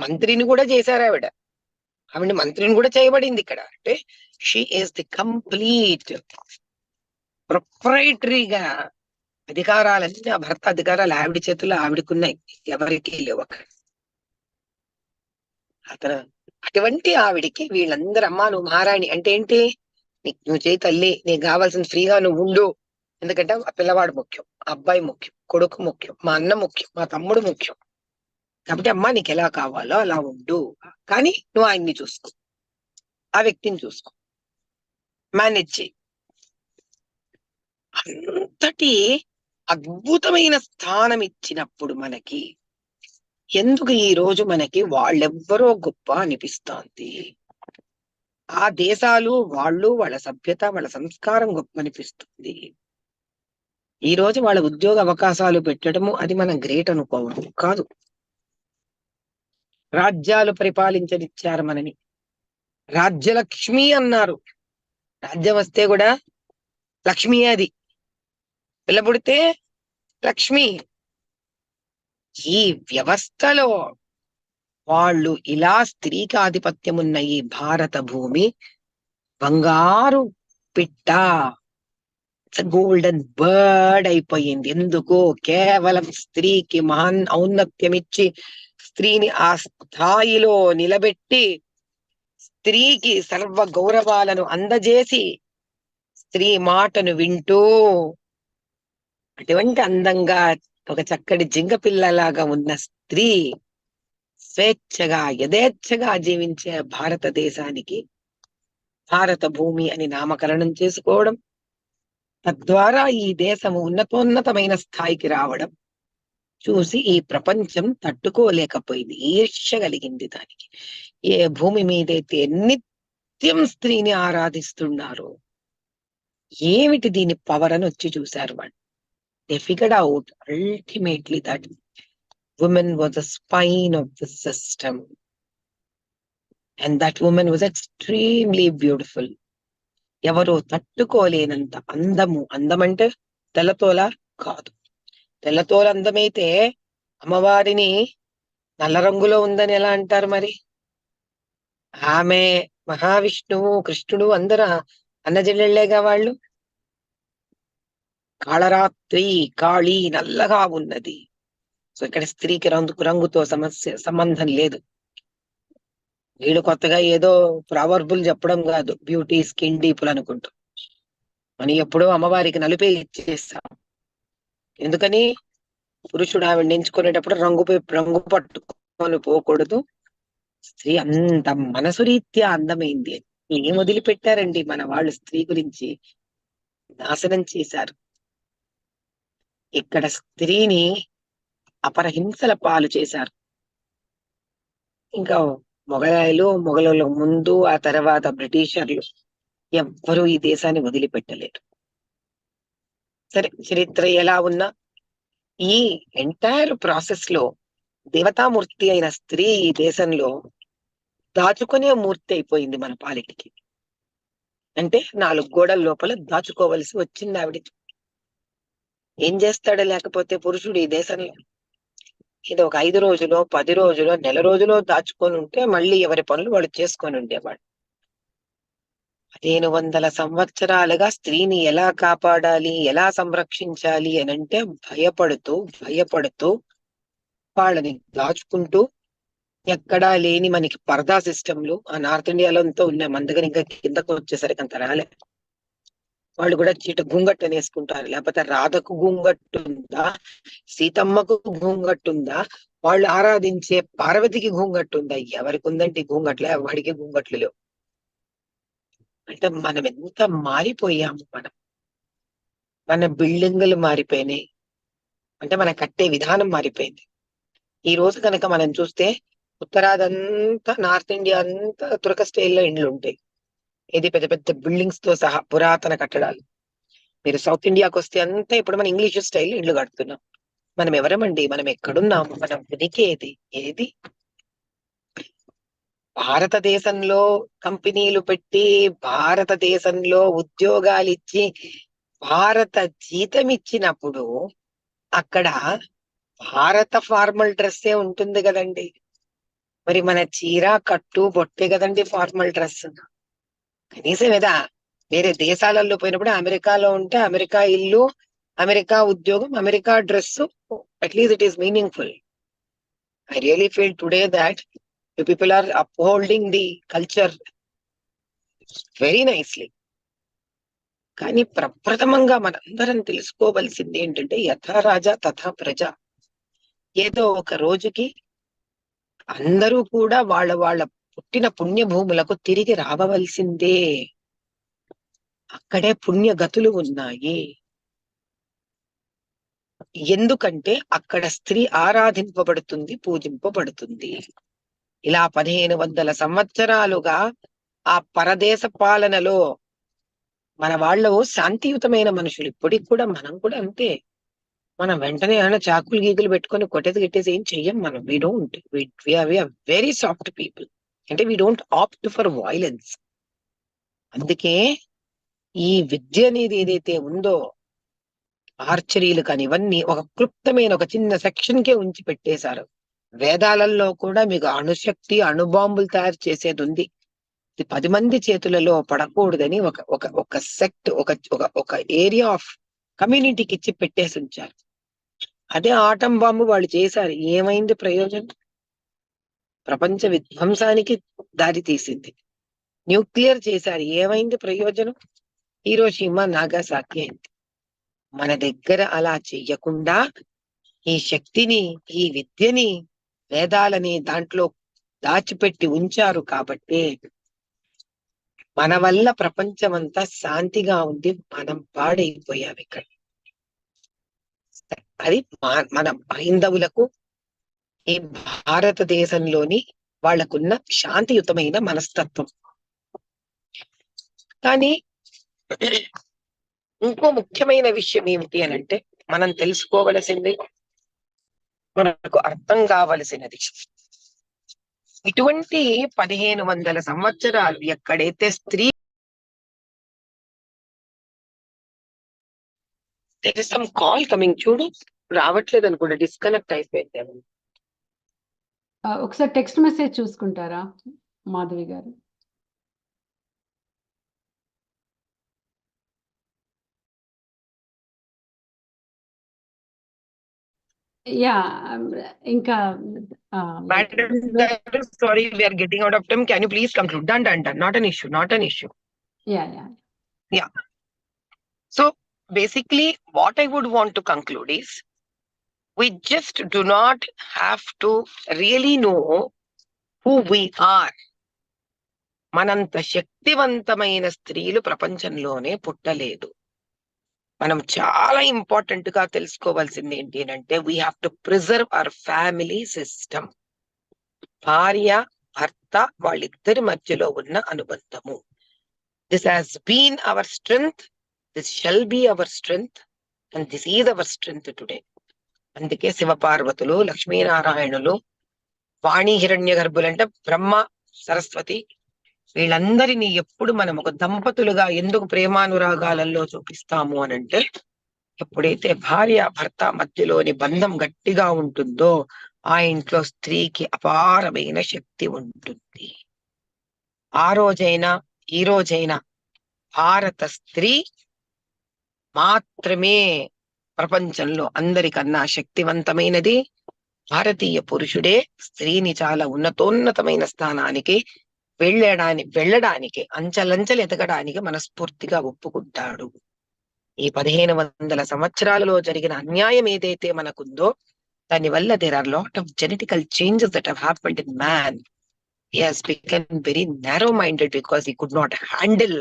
H: మంత్రిని కూడా చేశారు ఆవిడ. ఆవిడ మంత్రిని కూడా చేయబడింది ఇక్కడ. అంటే షీ ఈస్ ది కంప్లీట్ ప్రొప్రైటరీగా అధికారాలన్నీ, ఆ భర్త అధికారాలు ఆవిడ చేతుల్లో ఆవిడకున్నాయి, ఎవరికి లేవు అక్కడ. అతను అటువంటి ఆవిడికి వీళ్ళందరూ అమ్మా నువ్వు మహారాణి అంటే ఏంటి? నువ్వు చేయి తల్లి, నీకు కావాల్సిన ఫ్రీగా నువ్వు ఉండు. ఎందుకంటే ఆ పిల్లవాడు ముఖ్యం, ఆ అబ్బాయి ముఖ్యం, కొడుకు ముఖ్యం, మా అన్న ముఖ్యం, మా తమ్ముడు ముఖ్యం. కాబట్టి అమ్మా నీకు ఎలా కావాలో అలా ఉండు, కానీ నువ్వు ఆయన్ని చూసుకో, ఆ వ్యక్తిని చూసుకో, మేనేజ్ చేయి. అంతటి అద్భుతమైన స్థానం ఇచ్చినప్పుడు మనకి ఎందుకు ఈ రోజు మనకి వాళ్ళెవ్వరో గొప్ప అనిపిస్తోంది? ఆ దేశాలు, వాళ్ళ సభ్యత, వాళ్ళ సంస్కారం గొప్ప అనిపిస్తుంది. ఈ రోజు వాళ్ళ ఉద్యోగ అవకాశాలు పెట్టడము అది మనం గ్రేట్ అనుకోవడం కాదు. రాజ్యాలు పరిపాలించనిచ్చారు మనని, రాజ్యలక్ష్మి అన్నారు. రాజ్యం వస్తే కూడా లక్ష్మి, అది పిల్ల పుడితే లక్ష్మి. ఈ వ్యవస్థలో వాళ్ళు ఇలా స్త్రీకి ఆధిపత్యం ఉన్న ఈ భారత భూమి బంగారు పిట్ట, గోల్డెన్ బర్డ్ అయిపోయింది. ఎందుకు? కేవలం స్త్రీకి మహాన్ ఔన్నత్యం ఇచ్చి, స్త్రీని ఆ స్థాయిలో నిలబెట్టి, స్త్రీకి సర్వ గౌరవాలను అందజేసి, స్త్రీ మాటను వింటూ అటువంటి అందంగా ఒక చక్కటి జింక పిల్లలాగా ఉన్న స్త్రీ స్వేచ్ఛగా యథేచ్ఛగా జీవించే భారతదేశానికి భారత భూమి అని నామకరణం చేసుకోవడం, తద్వారా ఈ దేశము ఉన్నతోన్నతమైన స్థాయికి రావడం చూసి ఈ ప్రపంచం తట్టుకోలేకపోయింది, ఈర్ష్య కలిగింది దానికి. ఏ భూమి మీదైతే నిత్యం స్త్రీని ఆరాధిస్తున్నారో, ఏమిటి దీని పవర్ అని వచ్చి చూశారు వాళ్ళు. They figured out ultimately that woman was the spine of the system, and that woman was extremely beautiful. ఎవరు తట్టుకోలేనంత అందము. అందమంటే తెల్లతోల కాదు. తెల్లతోల అందమైతే అమ్మవారిని నల్ల రంగులో ఉందని ఎలా అంటారు మరి? ఆమె మహావిష్ణువు, కృష్ణుడు అందరూ అన్నజల్లెళ్లేగా వాళ్ళు. కాళరాత్రి కాళీ నల్లగా ఉన్నది. సో ఇక్కడ స్త్రీకి రంగుతో సంబంధం లేదు. వీళ్ళు కొత్తగా ఏదో ప్రావర్బుల్ చెప్పడం కాదు, బ్యూటీ స్కిన్ డీపుల్ అనుకుంటూ. మనం ఎప్పుడో అమ్మవారికి నలుపే ఇచ్చేస్తాం. ఎందుకని? పురుషుడు ఆవిడ ఎంచుకునేటప్పుడు రంగు పట్టుకొని పోకూడదు. స్త్రీ అంత మనసు రీత్యా అందమైంది. ఏం వదిలిపెట్టారండి మన వాళ్ళు? స్త్రీ గురించి నాశనం చేశారు. ఇక్కడ స్త్రీని అపరహింసల పాలు చేశారు. ఇంకా మొఘలుల ముందు, ఆ తర్వాత బ్రిటిషర్లు ఎవ్వరూ ఈ దేశాన్ని వదిలిపెట్టలేరు. సరే, చరిత్ర ఎలా ఉన్నా ఈ ఎంటైర్ ప్రాసెస్ లో దేవతామూర్తి అయిన స్త్రీ ఈ దేశంలో దాచుకునే మూర్తి అయిపోయింది మన పాలిటికి. అంటే 4 గోడల లోపల దాచుకోవలసి వచ్చింది ఆవిడ. ఏం చేస్తాడో లేకపోతే పురుషుడు ఈ దేశంలో? ఇది ఒక 5 రోజులో, 10 రోజులో, నెల రోజులో దాచుకొని ఉంటే మళ్ళీ ఎవరి పనులు వాళ్ళు చేసుకొని ఉండేవాడు. 1500 సంవత్సరాలుగా స్త్రీని ఎలా కాపాడాలి, ఎలా సంరక్షించాలి అని అంటే భయపడుతూ వాళ్ళని దాచుకుంటూ, ఎక్కడా లేని మనకి పరదా సిస్టంలు ఆ నార్త్ ఇండియాలో అంతా ఉన్నాయి. మన దగ్గర ఇంకా కిందకు వచ్చేసరికి అంత రాలే. వాళ్ళు కూడా చీట గుంగట్టు వేసుకుంటారు. లేకపోతే రాధకు గుంగట్టుందా, సీతమ్మకు గుంగట్టుందా, వాళ్ళు ఆరాధించే పార్వతికి గుంగట్టుందా? ఎవరికి ఉందంటే గుంగట్లే, వాడికి గుంగట్లు లేవు. అంటే మనం ఎంత మారిపోయాము. మన బిల్డింగులు మారిపోయినాయి. అంటే మన కట్టే విధానం మారిపోయింది. ఈ రోజు కనుక మనం చూస్తే ఉత్తరాదంతా, నార్త్ ఇండియా అంతా తురక స్టైల్లో ఇండ్లు ఉంటాయి. ఇది పెద్ద పెద్ద బిల్డింగ్స్ తో సహా పురాతన కట్టడాలు. మీరు సౌత్ ఇండియాకి వస్తే అంతా ఇప్పుడు మన ఇంగ్లీష్ స్టైల్ ఇండ్లు కడుతున్నాం. మనం ఎవరమండి? మనం ఎక్కడున్నాము? మనం వెతికేది ఏది? భారతదేశంలో కంపెనీలు పెట్టి, భారతదేశంలో ఉద్యోగాలు ఇచ్చి, భారత జీతం ఇచ్చినప్పుడు అక్కడ భారత ఫార్మల్ డ్రెస్సే ఉంటుంది కదండి. మరి మన చీర కట్టు బొట్టే కదండి ఫార్మల్ డ్రెస్. కనీసం ఏదా వేరే దేశాలలో పోయినప్పుడు అమెరికాలో ఉంటే అమెరికా ఇల్లు, అమెరికా ఉద్యోగం, America dress, at least it is meaningful. I really feel today that you people are upholding the culture very nicely. కానీ ప్రప్రథమంగా మనందరం తెలుసుకోవలసింది ఏంటంటే యథా రాజా తథా ప్రజ. ఏదో ఒక రోజుకి అందరూ కూడా వాళ్ళ వాళ్ళ పుట్టిన పుణ్యభూములకు తిరిగి రావవలసిందే. అక్కడే పుణ్యగతులు ఉన్నాయి. ఎందుకంటే అక్కడ స్త్రీ ఆరాధింపబడుతుంది, పూజింపబడుతుంది. ఇలా 1500 సంవత్సరాలుగా ఆ పరదేశ పాలనలో మన వాళ్ళు శాంతియుతమైన మనుషులు. ఇప్పటికి కూడా మనం కూడా అంతే. మనం వెంటనే ఏమైనా చాకులు గీకులు పెట్టుకొని కొట్టేది గిట్టేసి ఏం చెయ్యం మనం. We don't very soft people. అంటే we don't opt for violence. అందుకే ఈ విద్య అనేది ఏదైతే ఉందో, ఆర్చరీలు కానీ ఇవన్నీ ఒక క్లుప్తమైన ఒక చిన్న సెక్షన్ కే ఉంచి పెట్టేశారు. వేదాలలో కూడా మీకు అణుశక్తి, అణుబాంబులు తయారు చేసేది ఉంది. ఇది 10 మంది చేతులలో పడకూడదని ఒక ఒక ఒక సెక్ట్, ఒక ఒక ఏరియా ఆఫ్ కమ్యూనిటీకి ఇచ్చి పెట్టేసి ఉంచారు. అదే ఆటం బాంబు వాళ్ళు చేశారు. ఏమైంది ప్రయోజనం? ప్రపంచ విధ్వంసానికి దారి తీసింది. న్యూక్లియర్ చేశారు. ఏమైంది ప్రయోజనం? హీరోషిమా, నాగాసాకి అయింది. మన దగ్గర అలా చెయ్యకుండా ఈ శక్తిని, ఈ విద్యని, వేదాలని దాంట్లో దాచిపెట్టి ఉంచారు కాబట్టి మన వల్ల ప్రపంచమంతా శాంతిగా ఉంది. మనం పాడైపోయాం ఇక్కడ. అది మన హైందవులకు ఈ భారతదేశంలోని వాళ్లకున్న శాంతియుతమైన మనస్తత్వం. కానీ ఇంకో ముఖ్యమైన విషయం ఏమిటి అని అంటే, మనం తెలుసుకోవలసింది, మనకు అర్థం కావలసినది, ఇటువంటి 1500 సంవత్సరాలు ఎక్కడైతే స్త్రీ సమ్ కాల్ కమింగ్, చూడు రావట్లేదు అనుకుంటా, డిస్కనెక్ట్ అయిపోయింది.
E: ఒకసారి టెక్స్ట్ మెసేజ్ చూసుకుంటారా మాధవి గారు? యా, ఇంకా
H: sorry, we are getting out of time. Can you please conclude? Done. Not an issue. Yeah. So basically what I would want to conclude is, we just do not have to really know who we are. మనంత శక్తివంతమైన స్త్రీలు ప్రపంచంలోనే పుట్టలేదు. మనం చాలా important గా తెలుసుకోవాల్సింది ఏంటి అంటే, we have to preserve our family system. భార్య భర్త వాళ్ళిద్దరి మధ్యలో ఉన్న అనుబంధము. This has been our strength, this shall be our strength, and this is our strength today. అందుకే శివపార్వతులు, లక్ష్మీనారాయణులు, వాణి హిరణ్య గర్భులంటే బ్రహ్మ సరస్వతి, వీళ్ళందరినీ ఎప్పుడు మనం ఒక దంపతులుగా ఎందుకు ప్రేమానురాగాలలో చూపిస్తాము అనంటే, ఎప్పుడైతే భార్య భర్త మధ్యలోని బంధం గట్టిగా ఉంటుందో ఆ ఇంట్లో స్త్రీకి అపారమైన శక్తి ఉంటుంది. ఆ రోజైనా ఈ రోజైనా భారత స్త్రీ మాత్రమే ప్రపంచంలో అందరికన్నా శక్తివంతమైనది. భారతీయ పురుషుడే స్త్రీని చాలా ఉన్నతోన్నతమైన స్థానానికి వెళ్ళడానికి అంచెలంచెలు ఎదగడానికి మనస్ఫూర్తిగా ఒప్పుకుంటాడు. ఈ 1500 సంవత్సరాలలో జరిగిన అన్యాయం ఏదైతే మనకుందో, దానివల్ల there are lot of genetical changes that have happened in man. He has become very narrow-minded because he could not handle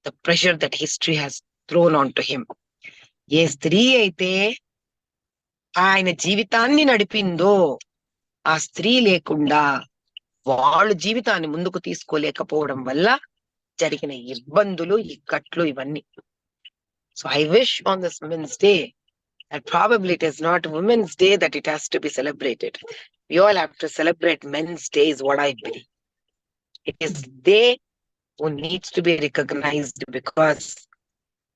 H: the pressure that history has thrown onto him. ఏ స్త్రీ అయితే ఆయన జీవితాన్ని నడిపిందో, ఆ స్త్రీ లేకుండా వాళ్ళు జీవితాన్ని ముందుకు తీసుకోలేకపోవడం వల్ల జరిగిన ఇబ్బందులు, ఇక్కట్లు ఇవన్నీ. So I wish on this Women's Day that probably it is not Women's Day that it has to be celebrated. We all have to celebrate Men's Day is what I believe. It is they who needs to be recognized, because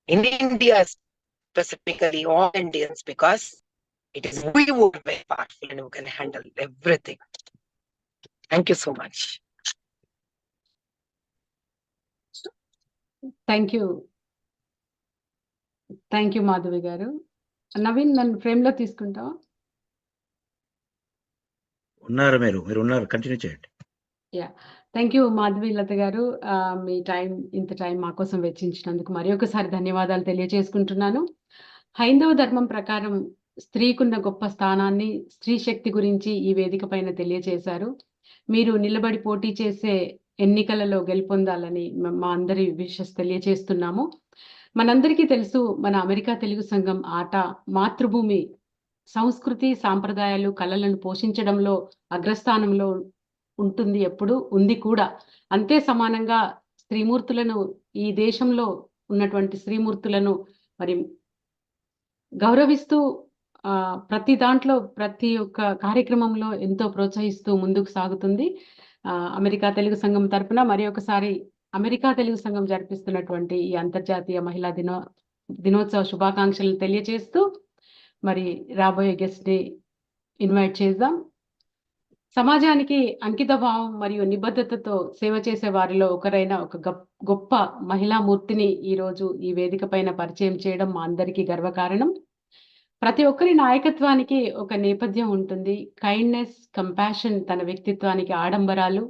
H: in India specifically, all Indians, because it is we who are very powerful and who can handle everything. Thank you so much.
E: Thank you Madhavi గారు. నవీన్, నన్ను frame లో తీసుకుంటావా?
G: ఉన్నారు, మీరు ఉన్నారు, continue చేయండి.
E: Yeah, thank you Madhavilatha గారు. మీ ఇంత టైం మా కోసం వెచ్చించినందుకు మరి ఒకసారి ధన్యవాదాలు తెలియజేసుకుంటున్నాను. హైందవ ధర్మం ప్రకారం స్త్రీకున్న గొప్ప స్థానాన్ని, స్త్రీ శక్తి గురించి ఈ వేదిక పైన తెలియజేశారు. మీరు నిలబడి పోటీ చేసే ఎన్నికలలో గెలుపొందాలని మా అందరి విషెస్ తెలియజేస్తున్నాము. మనందరికీ తెలుసు, మన అమెరికా తెలుగు సంఘం ఆట మాతృభూమి సంస్కృతి, సాంప్రదాయాలు, కళలను పోషించడంలో అగ్రస్థానంలో ఉంటుంది, ఎప్పుడు ఉంది కూడా. అంతే సమానంగా స్త్రీమూర్తులను, ఈ దేశంలో ఉన్నటువంటి స్త్రీమూర్తులను మరి గౌరవిస్తూ ప్రతి దాంట్లో, ప్రతి ఒక్క కార్యక్రమంలో ఎంతో ప్రోత్సహిస్తూ ముందుకు సాగుతుంది. అమెరికా తెలుగు సంఘం తరపున మరి ఒకసారి అమెరికా తెలుగు సంఘం జరిపిస్తున్నటువంటి ఈ అంతర్జాతీయ మహిళా దినోత్సవ శుభాకాంక్షలను తెలియజేస్తూ మరి రాబోయే గెస్ట్ ని ఇన్వైట్ చేద్దాం. సమాజానికి అంకిత భావం మరియు నిబద్ధతతో సేవ చేసే వారిలో ఒకరైన ఒక గొప్ప మహిళా మూర్తిని ఈరోజు ఈ వేదిక పైన పరిచయం చేయడం మా అందరికీ గర్వకారణం. ప్రతి ఒక్కరి నాయకత్వానికి ఒక నేపథ్యం ఉంటుంది. కైండ్నెస్, కంపాషన్ తన వ్యక్తిత్వానికి ఆడంబరాలు.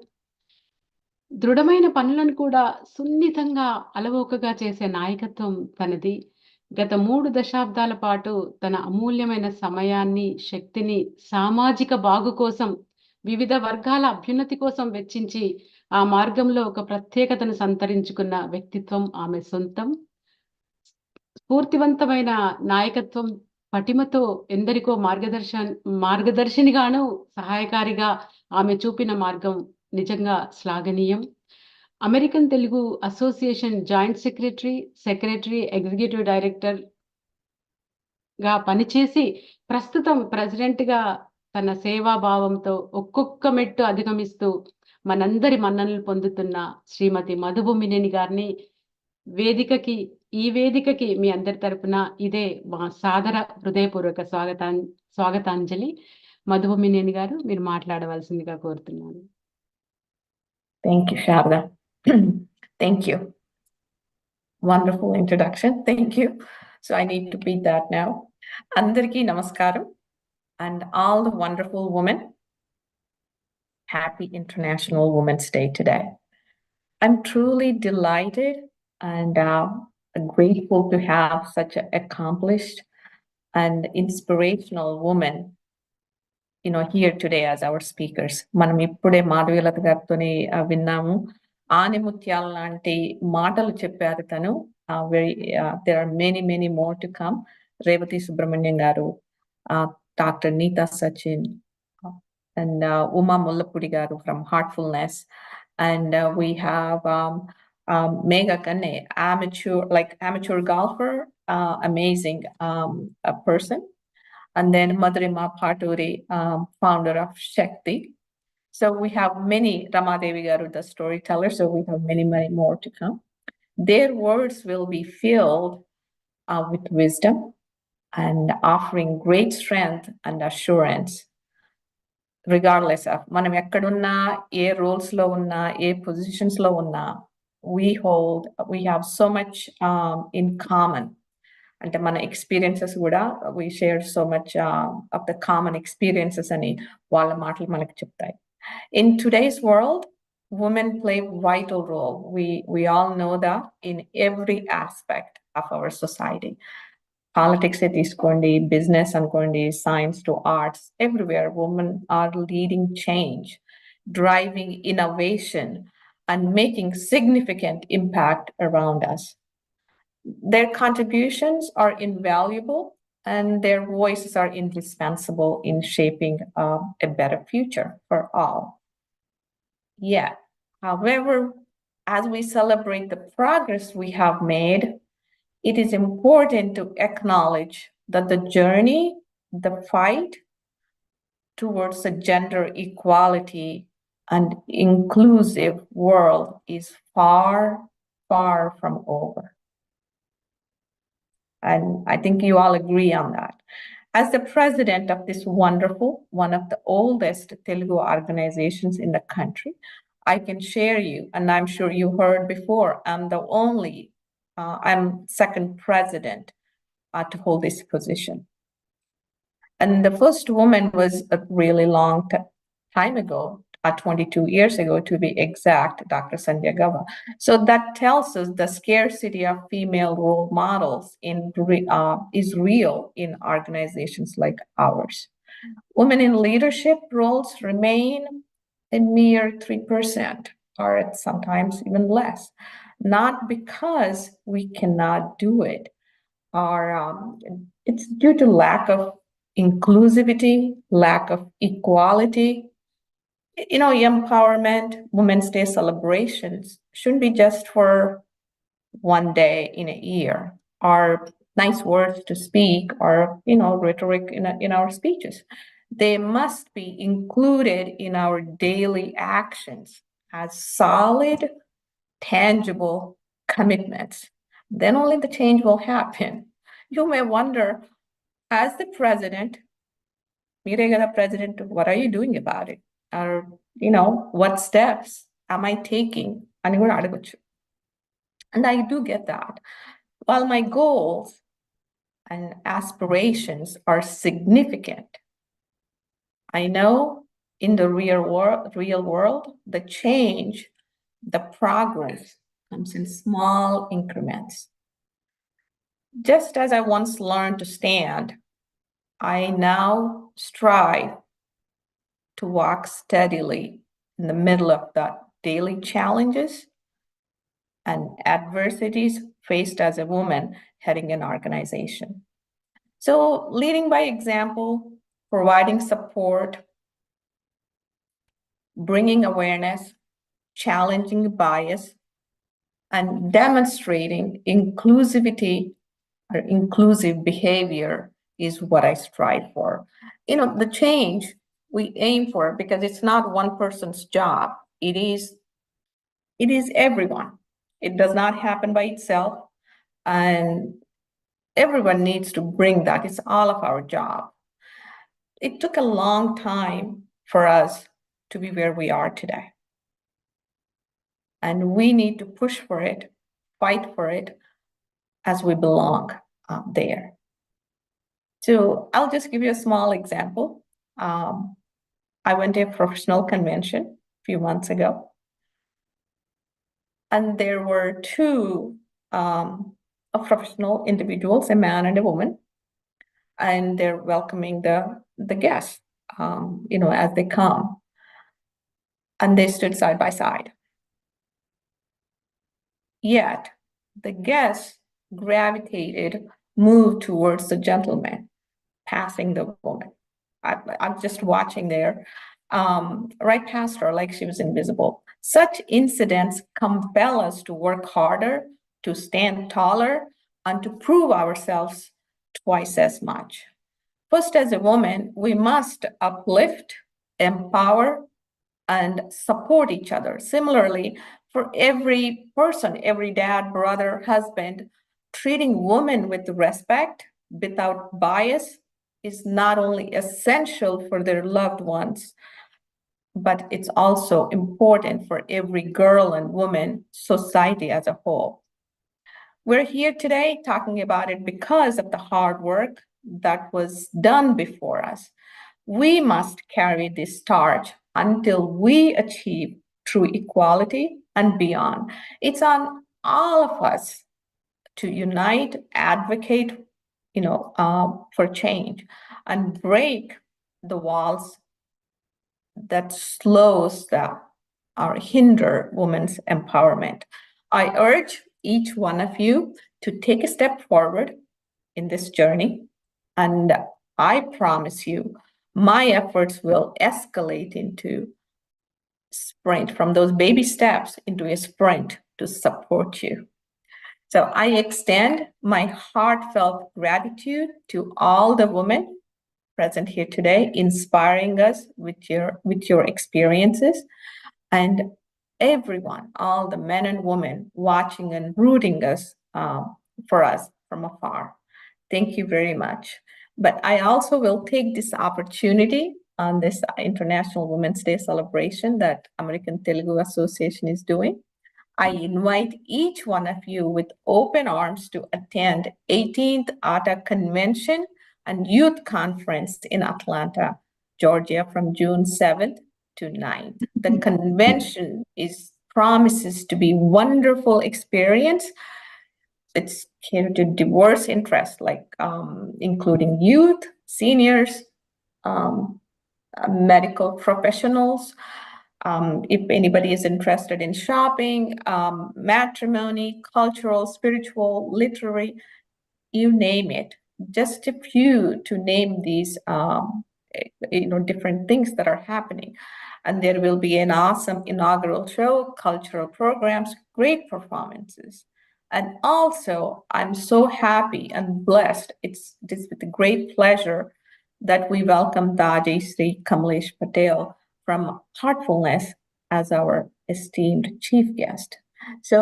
E: దృఢమైన పనులను కూడా సున్నితంగా అలవోకగా చేసే నాయకత్వం తనది. గత 3 దశాబ్దాల పాటు తన అమూల్యమైన సమయాన్ని, శక్తిని సామాజిక బాగు కోసం, వివిధ వర్గాల అభ్యున్నతి కోసం వెచ్చించి ఆ మార్గంలో ఒక ప్రత్యేకతను సంతరించుకున్న వ్యక్తిత్వం ఆమె సొంతం. స్ఫూర్తివంతమైన నాయకత్వం పటిమతో ఎందరికో మార్గదర్శినిగాను, సహాయకారిగా ఆమె చూపిన మార్గం నిజంగా శ్లాఘనీయం. American Telugu association joint secretary, executive director గా పనిచేసి ప్రస్తుతం ప్రెసిడెంట్ గా తన సేవాభావంతో ఒక్కొక్క మెట్టు అధిగమిస్తూ మనందరి మన్ననలు పొందుతున్న శ్రీమతి మధుభూమినేని గారిని ఈ వేదికకి మీ అందరి తరపున ఇదే మా సాదర హృదయపూర్వక స్వాగతాంజలి. మధుభూమినేని గారు, మీరు మాట్లాడవలసిందిగా కోరుతున్నాను.
I: Thank you, Sharda. Thank you. Wonderful introduction. Thank you. So I need to repeat that now. Andarki namaskaram and all the wonderful women. Happy International Women's Day today. I'm truly delighted and grateful to have such an accomplished and inspirational woman here today as our speakers. మనం ఇప్పుడే మాధవీలత గారితోని విన్నాము. ఆనిముత్యాల లాంటి మాటలు చెప్పారు తను. there are many more to come. Revathi Subramanian garu, Dr. Nita Sain, and Uma Mullapudi garu from Heartfulness, and we have Megha Kanne, amateur golfer, amazing a person. And then Madhurima Paturi, founder of Shakti. So we have many, Ramadevi Garu, the storyteller, so we have many more to come. Their words will be filled with wisdom and offering great strength and assurance, regardless of manam ekkadunna, A roles లో ఉన్నా, ఏ positions లో ఉన్నా, we have so much in common. అంటే మన experiences కూడా we share so much of the common experiences అని వాళ్ళ మాటలు మనకు చెప్తాయి. In today's world, women play vital role. We all know that in every aspect of our society. Politics తీసుకోండి, business అనుకోండి, science to arts, everywhere women are leading change, driving innovation, and making significant impact around us. Their contributions are invaluable and their voices are indispensable in shaping a better future for all. Yet, however, as we celebrate the progress we have made, it is important to acknowledge that the journey, the fight towards a gender equality and inclusive world is far from over. And I think you all agree on that. As the president of this wonderful, one of the oldest Telugu organizations in the country, I can share you, and I'm sure you heard before, I'm second president to hold this position. And the first woman was a really long time ago 22 years ago, to be exact, Dr. Sandhya Gava. So that tells us the scarcity of female role models is real in organizations like ours. Women in leadership roles remain a mere 3%, or sometimes even less, not because we cannot do it, or it's due to lack of inclusivity, lack of equality. Empowerment, Women's Day celebrations shouldn't be just for one day in a year, or nice words to speak, or rhetoric in our speeches. They must be included in our daily actions as solid, tangible commitments. Then only the change will happen. You may wonder, as the president, president, what are you doing about it? Or, what steps am I taking? And I do get that. While my goals and aspirations are significant, I know in the real world, the change, the progress comes in small increments. Just as I once learned to stand, I now strive to walk steadily in the middle of the daily challenges and adversities faced as a woman heading an organization. So leading by example, providing support, bringing awareness, challenging bias, and demonstrating inclusivity or inclusive behavior is what I strive for. The change we aim for, because it's not one person's job, it is everyone. It does not happen by itself, and everyone needs to bring that. It's all of our job. It took a long time for us to be where we are today. And we need to push for it, fight for it, as we belong there. So I'll just give you a small example. I went to a professional convention a few months ago, and there were two professional individuals, a man and a woman, and they're welcoming the guests, as they come. And they stood side by side. Yet the guests moved towards the gentleman, passing the woman. I'm just watching there, right past her like she was invisible. Such incidents compel us to work harder, to stand taller, and to prove ourselves twice as much. First, as a woman, we must uplift, empower, and support each other. Similarly, for every person, every dad, brother, husband, treating women with respect, without bias, is not only essential for their loved ones, but it's also important for every girl and woman, society as a whole. We're here today talking about it because of the hard work that was done before us. We must carry this torch until we achieve true equality and beyond. It's on all of us to unite, advocate, for change, and break the walls that slows or hinder women's empowerment. I urge each one of you to take a step forward in this journey, and I promise you, my efforts will escalate into sprint, from those baby steps into a sprint to support you. So I extend my heartfelt gratitude to all the women present here today, inspiring us with your experiences, and everyone, all the men and women watching and rooting us for us from afar. Thank you very much. But I also will take this opportunity on this International Women's Day celebration that American Telugu Association is doing. I invite each one of you with open arms to attend 18th ATA Convention and Youth Conference in Atlanta, Georgia from June 7th to 9th. The convention promises to be wonderful experience. It's catered to diverse interests, like including youth, seniors, medical professionals. If anybody is interested in shopping, matrimony, cultural, spiritual, literary, you name it. Just a few to name these, different things that are happening. And there will be an awesome inaugural show, cultural programs, great performances. And also, I'm so happy and blessed. It's with great pleasure that we welcome Daji Sri Kamlesh Patel from Heartfulness as our esteemed chief guest. So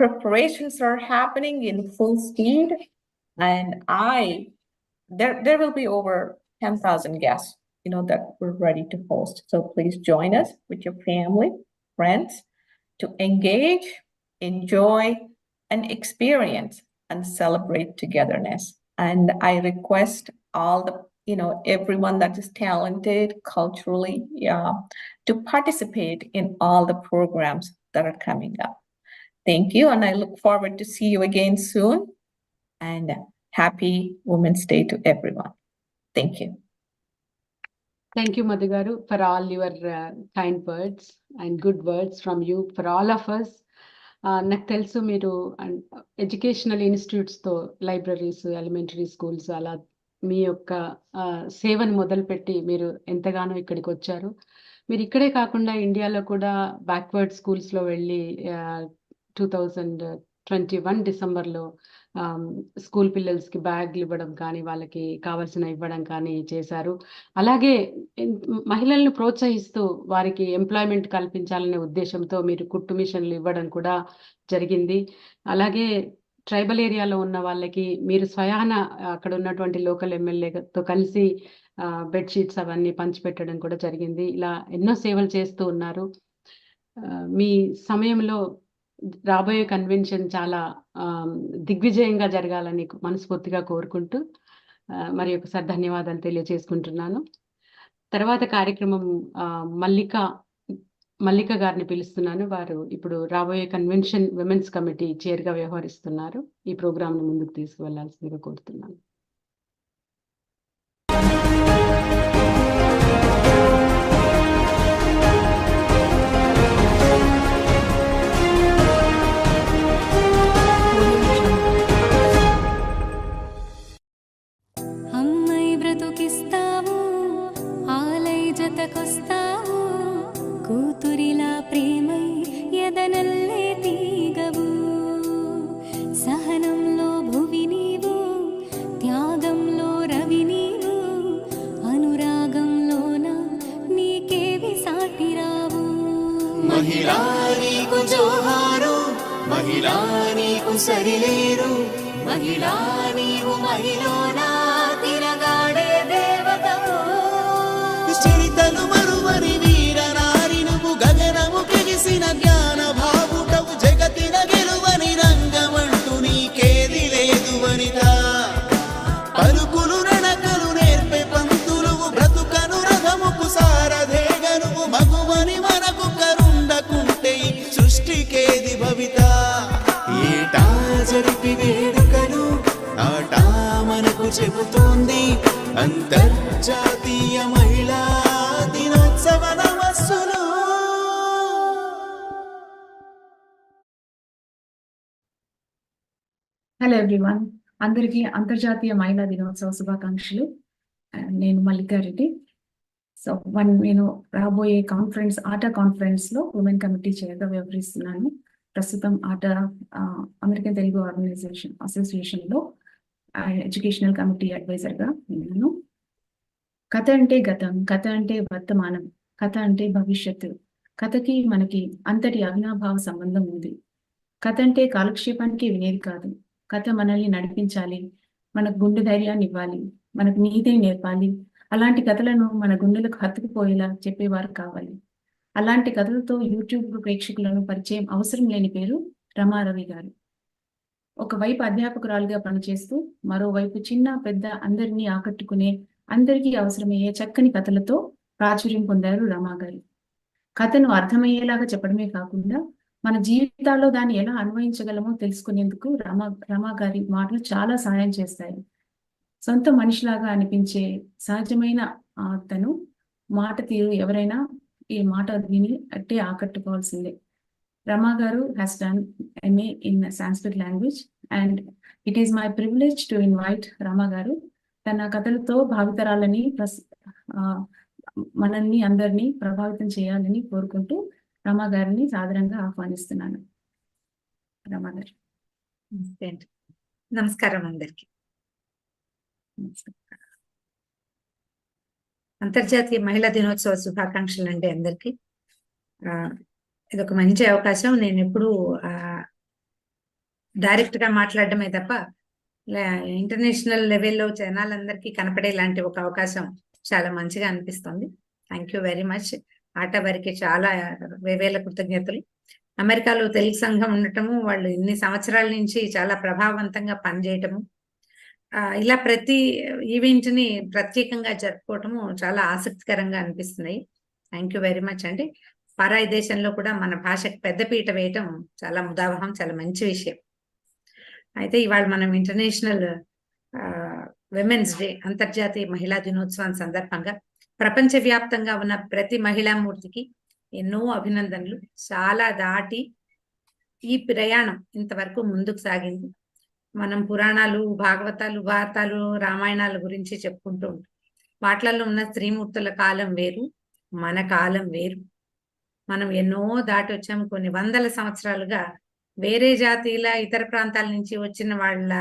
I: preparations are happening in full speed, and there will be over 10,000 guests, that we're ready to host. So please join us with your family, friends, to engage, enjoy, and experience and celebrate togetherness. And I request all the, everyone that is talented culturally, to participate in all the programs that are coming up. Thank you, and I look forward to see you again soon. And happy Women's Day to everyone. Thank you.
E: Thank you, Madhu garu, for all your kind words and good words from you for all of us. నాకు తెలుసు మీరు educational ఇన్స్టిట్యూట్స్తో libraries, elementary schools అలా మీ యొక్క సేవను మొదలుపెట్టి మీరు ఎంతగానో ఇక్కడికి వచ్చారు. మీరు ఇక్కడే కాకుండా ఇండియాలో కూడా బ్యాక్వర్డ్ స్కూల్స్లో వెళ్ళి 2021 డిసెంబర్లో స్కూల్ పిల్లలకి బ్యాగ్లు ఇవ్వడం కానీ, వాళ్ళకి కావాల్సిన ఇవ్వడం కానీ చేశారు. అలాగే మహిళలను ప్రోత్సహిస్తూ వారికి ఎంప్లాయ్మెంట్ కల్పించాలనే ఉద్దేశంతో మీరు కుట్టు మిషన్లు ఇవ్వడం కూడా జరిగింది. అలాగే ట్రైబల్ ఏరియాలో ఉన్న వాళ్ళకి మీరు స్వయాన అక్కడ ఉన్నటువంటి లోకల్ ఎమ్మెల్యేతో కలిసి బెడ్షీట్స్ అవన్నీ పంచిపెట్టడం కూడా జరిగింది. ఇలా ఎన్నో సేవలు చేస్తూ ఉన్నారు. మీ సమయంలో రాబోయే కన్వెన్షన్ చాలా దిగ్విజయంగా జరగాలని మనస్ఫూర్తిగా కోరుకుంటూ మరి ఒకసారి ధన్యవాదాలు తెలియజేసుకుంటున్నాను. తర్వాత కార్యక్రమం మల్లిక గారిని పిలుస్తున్నాను. వారు ఇప్పుడు రాబోయే కన్వెన్షన్ విమెన్స్ కమిటీ చైర్గా వ్యవహరిస్తున్నారు. ఈ ప్రోగ్రాంను ముందుకు తీసుకువెళ్లాల్సిందిగా కోరుతున్నాను.
F: జతకొస్తావు కూతురిలా ప్రేమై ఎదనల్లే తీగవు సహనంలో భువి నీవు త్యాగంలో రవి నీవు అనురాగంలోన నీకేవి సాటిరావు
A: మహిళా నీకు జోహారు మహిళా నీకు సరిలేరు మహిళా నీవు మహిళనా తిరగాడే దేవతవు చరితలు మరువని వీర నారి నువ్వు గగనము కెగిసిన జ్ఞాన భావుటవు జగతిన గెలువని రంగమంటూ నీకేది లేదు వనిత పలుకులు నడకలు నేర్పే పంతులువు బ్రతుకను రథముకు సారథేగనువు మగువని మనకు కరుండకుంటే సృష్టికేది భవిత ఏటా జరిపి వేడుకలు ఆటా మనకు చెబుతోంది అంతర్జాతీయ మహిళా దినోత్సవ నమస్సులు.
J: హలో ఎవ్రీవన్, అందరికీ అంతర్జాతీయ మహిళా దినోత్సవ శుభాకాంక్షలు. నేను మల్లికారెడ్డి. సో నేను రాబోయే ఆటా కాన్ఫరెన్స్ లో ఉమెన్ కమిటీ చైర్గా వ్యవహరిస్తున్నాను. ప్రస్తుతం అమెరికన్ తెలుగు అసోసియేషన్ లో ఎడ్యుకేషనల్ కమిటీ అడ్వైజర్ గా ఉన్నాను. కథ అంటే గతం, కథ అంటే వర్తమానం, కథ అంటే భవిష్యత్తు. కథకి మనకి అంతటి అవినాభావ సంబంధం ఉంది. కథ అంటే కాలక్షేపానికి వినేది కాదు. కథ మనల్ని నడిపించాలి, మనకు గుండె ధైర్యాన్ని ఇవ్వాలి, మనకు నీతిని నేర్పాలి. అలాంటి కథలను మన గుండెలకు హత్తుకుపోయేలా చెప్పేవారు కావాలి. అలాంటి కథలతో యూట్యూబ్ ప్రేక్షకులను పరిచయం అవసరం లేని పేరు రమారవి గారు. ఒకవైపు అధ్యాపకురాలుగా పనిచేస్తూ మరోవైపు చిన్న పెద్ద అందరినీ ఆకట్టుకునే, అందరికీ అవసరమయ్యే చక్కని కథలతో ప్రాచుర్యం పొందారు రమా గారు. కథను అర్థమయ్యేలాగా చెప్పడమే కాకుండా మన జీవితాల్లో దాన్ని ఎలా అన్వయించగలమో తెలుసుకునేందుకు రమా గారి మాటలు చాలా సహాయం చేస్తాయి. సొంత మనిషిలాగా అనిపించే సహజమైన తను మాట తీరు ఎవరైనా ఈ మాట విని అట్టే ఆకట్టుకోవాల్సిందే. Rama Garu has done MA in Sanskrit language, and it is my privilege to invite Rama Garu. తన కథలతో భావితరాలని మనల్ని అందరినీ ప్రభావితం చేయాలని కోరుకుంటూ రమా గారిని సాదరంగా ఆహ్వానిస్తున్నాను. రమా గారు.
K: నమస్కారం అందరికి. అంతర్జాతీయ మహిళా దినోత్సవ శుభాకాంక్షలు అండి అందరికి. ఇది ఒక మంచి అవకాశం. నేను ఎప్పుడు డైరెక్ట్ గా మాట్లాడడమే తప్ప ఇంటర్నేషనల్ లెవెల్లో జనాలందరికీ కనపడే లాంటి ఒక అవకాశం చాలా మంచిగా అనిపిస్తుంది. Thank you very much. ఆట వారికి చాలా వేవేల కృతజ్ఞతలు. అమెరికాలో తెలుగు సంఘం ఉండటము, వాళ్ళు ఇన్ని సంవత్సరాల నుంచి చాలా ప్రభావవంతంగా పనిచేయటము, ఇలా ప్రతి ఈవెంట్ ని ప్రత్యేకంగా జరుపుకోవటము చాలా ఆసక్తికరంగా అనిపిస్తున్నాయి. థ్యాంక్ యూ వెరీ మచ్ అండి. పరాయి దేశంలో కూడా మన భాషకు పెద్దపీట వేయటం చాలా ముదావహం, చాలా మంచి విషయం. అయితే ఇవాళ మనం ఇంటర్నేషనల్ విమెన్స్ డే, అంతర్జాతీయ మహిళా దినోత్సవం సందర్భంగా ప్రపంచవ్యాప్తంగా ఉన్న ప్రతి మహిళామూర్తికి ఎన్నో అభినందనలు. చాలా దాటి ఈ ప్రయాణం ఇంతవరకు ముందుకు సాగింది. మనం పురాణాలు, భాగవతాలు, భారతాలు, రామాయణాల గురించి చెప్పుకుంటూ ఉంటాం. వాటిలలో ఉన్న స్త్రీమూర్తుల కాలం వేరు, మన కాలం వేరు. మనం ఎన్నో దాటి వచ్చాము. కొన్ని వందల సంవత్సరాలుగా వేరే జాతీయుల, ఇతర ప్రాంతాల నుంచి వచ్చిన వాళ్ళ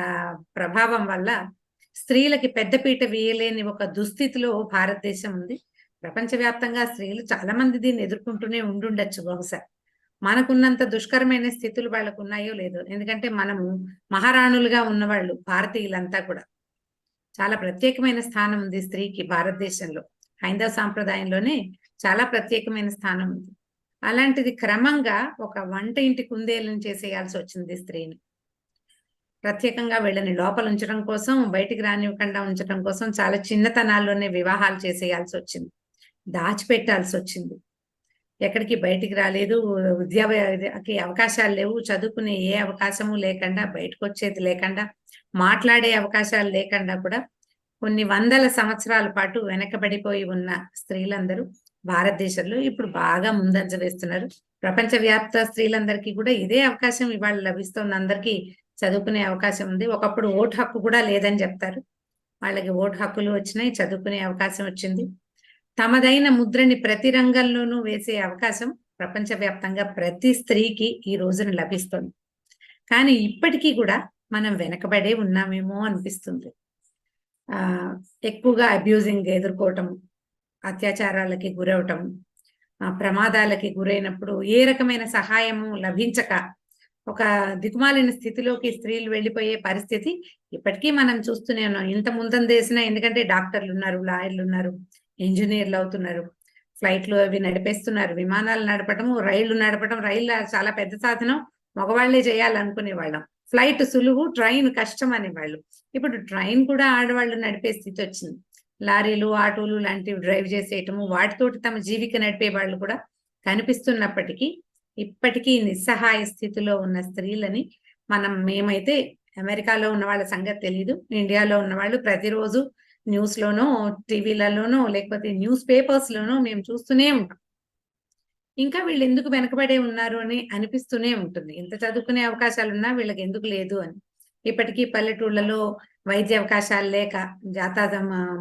K: ప్రభావం వల్ల స్త్రీలకి పెద్దపీట వేయలేని ఒక దుస్థితిలో భారతదేశం ఉంది. ప్రపంచవ్యాప్తంగా స్త్రీలు చాలా మంది దీన్ని ఎదుర్కొంటూనే ఉండుండొచ్చు బహుశా. మనకున్నంత దుష్కరమైన స్థితులు వాళ్ళకు ఉన్నాయో లేదో. ఎందుకంటే మనము మహారాణులుగా ఉన్నవాళ్ళు భారతీయులంతా కూడా. చాలా ప్రత్యేకమైన స్థానం ఉంది స్త్రీకి భారతదేశంలో. హైందవ సాంప్రదాయంలోనే చాలా ప్రత్యేకమైన స్థానం ఉంది. అలాంటిది క్రమంగా ఒక వంట ఇంటి కుందేలను చేసేయాల్సి వచ్చింది స్త్రీని. ప్రత్యేకంగా వీళ్ళని లోపల ఉంచడం కోసం, బయటికి రానివ్వకుండా ఉంచడం కోసం చాలా చిన్నతనాల్లోనే వివాహాలు చేసేయాల్సి వచ్చింది, దాచిపెట్టాల్సి వచ్చింది. ఎక్కడికి బయటికి రాలేదు, విద్యాకి అవకాశాలు లేవు, చదువుకునే ఏ అవకాశము లేకుండా, బయటకు వచ్చేది లేకుండా, మాట్లాడే అవకాశాలు లేకుండా కూడా కొన్ని వందల సంవత్సరాల పాటు వెనకబడిపోయి ఉన్న స్త్రీలందరూ భారతదేశంలో ఇప్పుడు బాగా ముందంజ వేస్తున్నారు. ప్రపంచవ్యాప్త స్త్రీలందరికీ కూడా ఇదే అవకాశం ఇవాళ లభిస్తుంది. అందరికీ చదువుకునే అవకాశం ఉంది. ఒకప్పుడు ఓటు హక్కు కూడా లేదని చెప్తారు, వాళ్ళకి ఓటు హక్కులు వచ్చినాయి, చదువుకునే అవకాశం వచ్చింది. తమదైన ముద్రని ప్రతి రంగంలోనూ వేసే అవకాశం ప్రపంచవ్యాప్తంగా ప్రతి స్త్రీకి ఈ రోజున లభిస్తుంది. కానీ ఇప్పటికీ కూడా మనం వెనకబడే ఉన్నామేమో అనిపిస్తుంది. ఎక్కువగా అబ్యూజింగ్ ఎదుర్కోవటం, అత్యాచారాలకి గురవటం, ప్రమాదాలకి గురైనప్పుడు ఏ రకమైన సహాయము లభించక ఒక దిక్కుమాలిన స్థితిలోకి స్త్రీలు వెళ్ళిపోయే పరిస్థితి ఇప్పటికీ మనం చూస్తూనే ఉన్నాం. ఇంత ముందందేసినా, ఎందుకంటే డాక్టర్లు ఉన్నారు, లాయర్లు ఉన్నారు, ఇంజనీర్లు అవుతున్నారు, ఫ్లైట్లు అవి నడిపేస్తున్నారు, విమానాలు నడపటము, రైళ్లు నడపటం. రైళ్ళు చాలా పెద్ద సాధనం, మగవాళ్లే చేయాలనుకునే వాళ్ళం. ఫ్లైట్ సులువు, ట్రైన్ కష్టం అనేవాళ్ళు. ఇప్పుడు ట్రైన్ కూడా ఆడవాళ్ళు నడిపే స్థితి వచ్చింది. లారీలు, ఆటోలు లాంటివి డ్రైవ్ చేసేయటము, వాటితోటి తమ జీవిక నడిపే వాళ్ళు కూడా కనిపిస్తున్నప్పటికీ ఇప్పటికీ నిస్సహాయ స్థితిలో ఉన్న స్త్రీలని మేమైతే అమెరికాలో ఉన్న వాళ్ళ సంగతి తెలీదు, ఇండియాలో ఉన్న వాళ్ళు ప్రతిరోజు న్యూస్ లోనో, టీవీలలోనో, లేకపోతే న్యూస్ పేపర్స్ లోనో మేము చూస్తూనే ఉంటాం. ఇంకా వీళ్ళు ఎందుకు వెనకబడే ఉన్నారు అని అనిపిస్తూనే ఉంటుంది. ఇంత చదువుకునే అవకాశాలున్నా వీళ్ళకి ఎందుకు లేదు అని. ఇప్పటికీ పల్లెటూళ్ళలో వైద్య అవకాశాలు లేక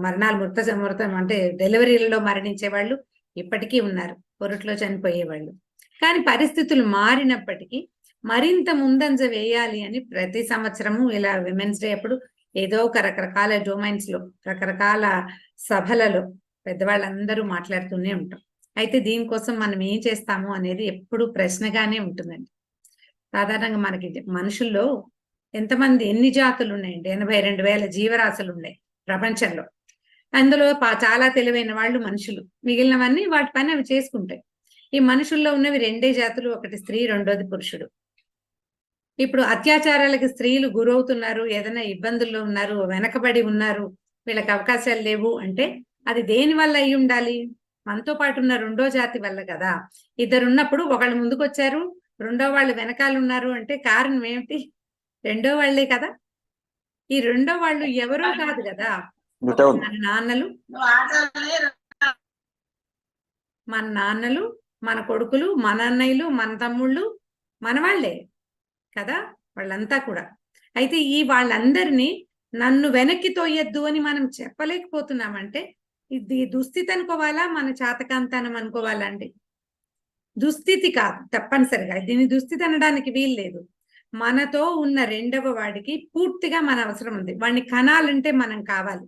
K: మరణాలు మృతం అంటే డెలివరీలలో మరణించే వాళ్ళు ఇప్పటికీ ఉన్నారు, పొరుట్లో చనిపోయేవాళ్ళు. కానీ పరిస్థితులు మారినప్పటికీ మరింత ముందంజ వేయాలి అని ప్రతి సంవత్సరము ఇలా విమెన్స్ డే అప్పుడు ఏదో ఒక రకరకాల డొమైన్స్ లో, రకరకాల సభలలో పెద్దవాళ్ళందరూ మాట్లాడుతూనే ఉంటాం. అయితే దీనికోసం మనం ఏం చేస్తాము అనేది ఎప్పుడు ప్రశ్నగానే ఉంటుందండి. సాధారణంగా మనకి మనుషుల్లో ఎంతమంది, ఎన్ని జాతులు ఉన్నాయండి? 82,000 జీవరాశులు ఉన్నాయి ప్రపంచంలో. అందులో చాలా తెలివైన వాళ్ళు మనుషులు, మిగిలినవన్నీ వాటి పని అవి చేసుకుంటాయి. ఈ మనుషుల్లో ఉన్నవి రెండే జాతులు, ఒకటి స్త్రీ, రెండోది పురుషుడు. ఇప్పుడు అత్యాచారాలకి స్త్రీలు గురవుతున్నారు, ఏదైనా ఇబ్బందుల్లో ఉన్నారు, వెనకబడి ఉన్నారు, వీళ్ళకి అవకాశాలు లేవు అంటే అది దేని వల్ల అయి ఉండాలి? మనతో పాటు ఉన్న రెండో జాతి వల్ల కదా. ఇద్దరు ఉన్నప్పుడు ఒకళ్ళు ముందుకు వచ్చారు, రెండో వాళ్ళు వెనకాల ఉన్నారు అంటే కారణం ఏమిటి? రెండో వాళ్ళే కదా. ఈ రెండో వాళ్ళు ఎవరో కాదు కదా, మన నాన్నలు, మన కొడుకులు, మన అన్నయ్యలు, మన తమ్ముళ్ళు, మన వాళ్ళే కదా వాళ్ళంతా కూడా. అయితే ఈ వాళ్ళందరినీ నన్ను వెనక్కి తోయొద్దు అని మనం చెప్పలేకపోతున్నామంటే ఇది దుస్థితి అనుకోవాలా, మన చాతకాంతనం అనుకోవాలండి? దుస్థితి కాదు తప్పనిసరిగా, దీన్ని దుస్థితి అనడానికి వీలు లేదు. మనతో ఉన్న రెండవ వాడికి పూర్తిగా మన అవసరం ఉంది. వాడిని కనాలంటే మనం కావాలి,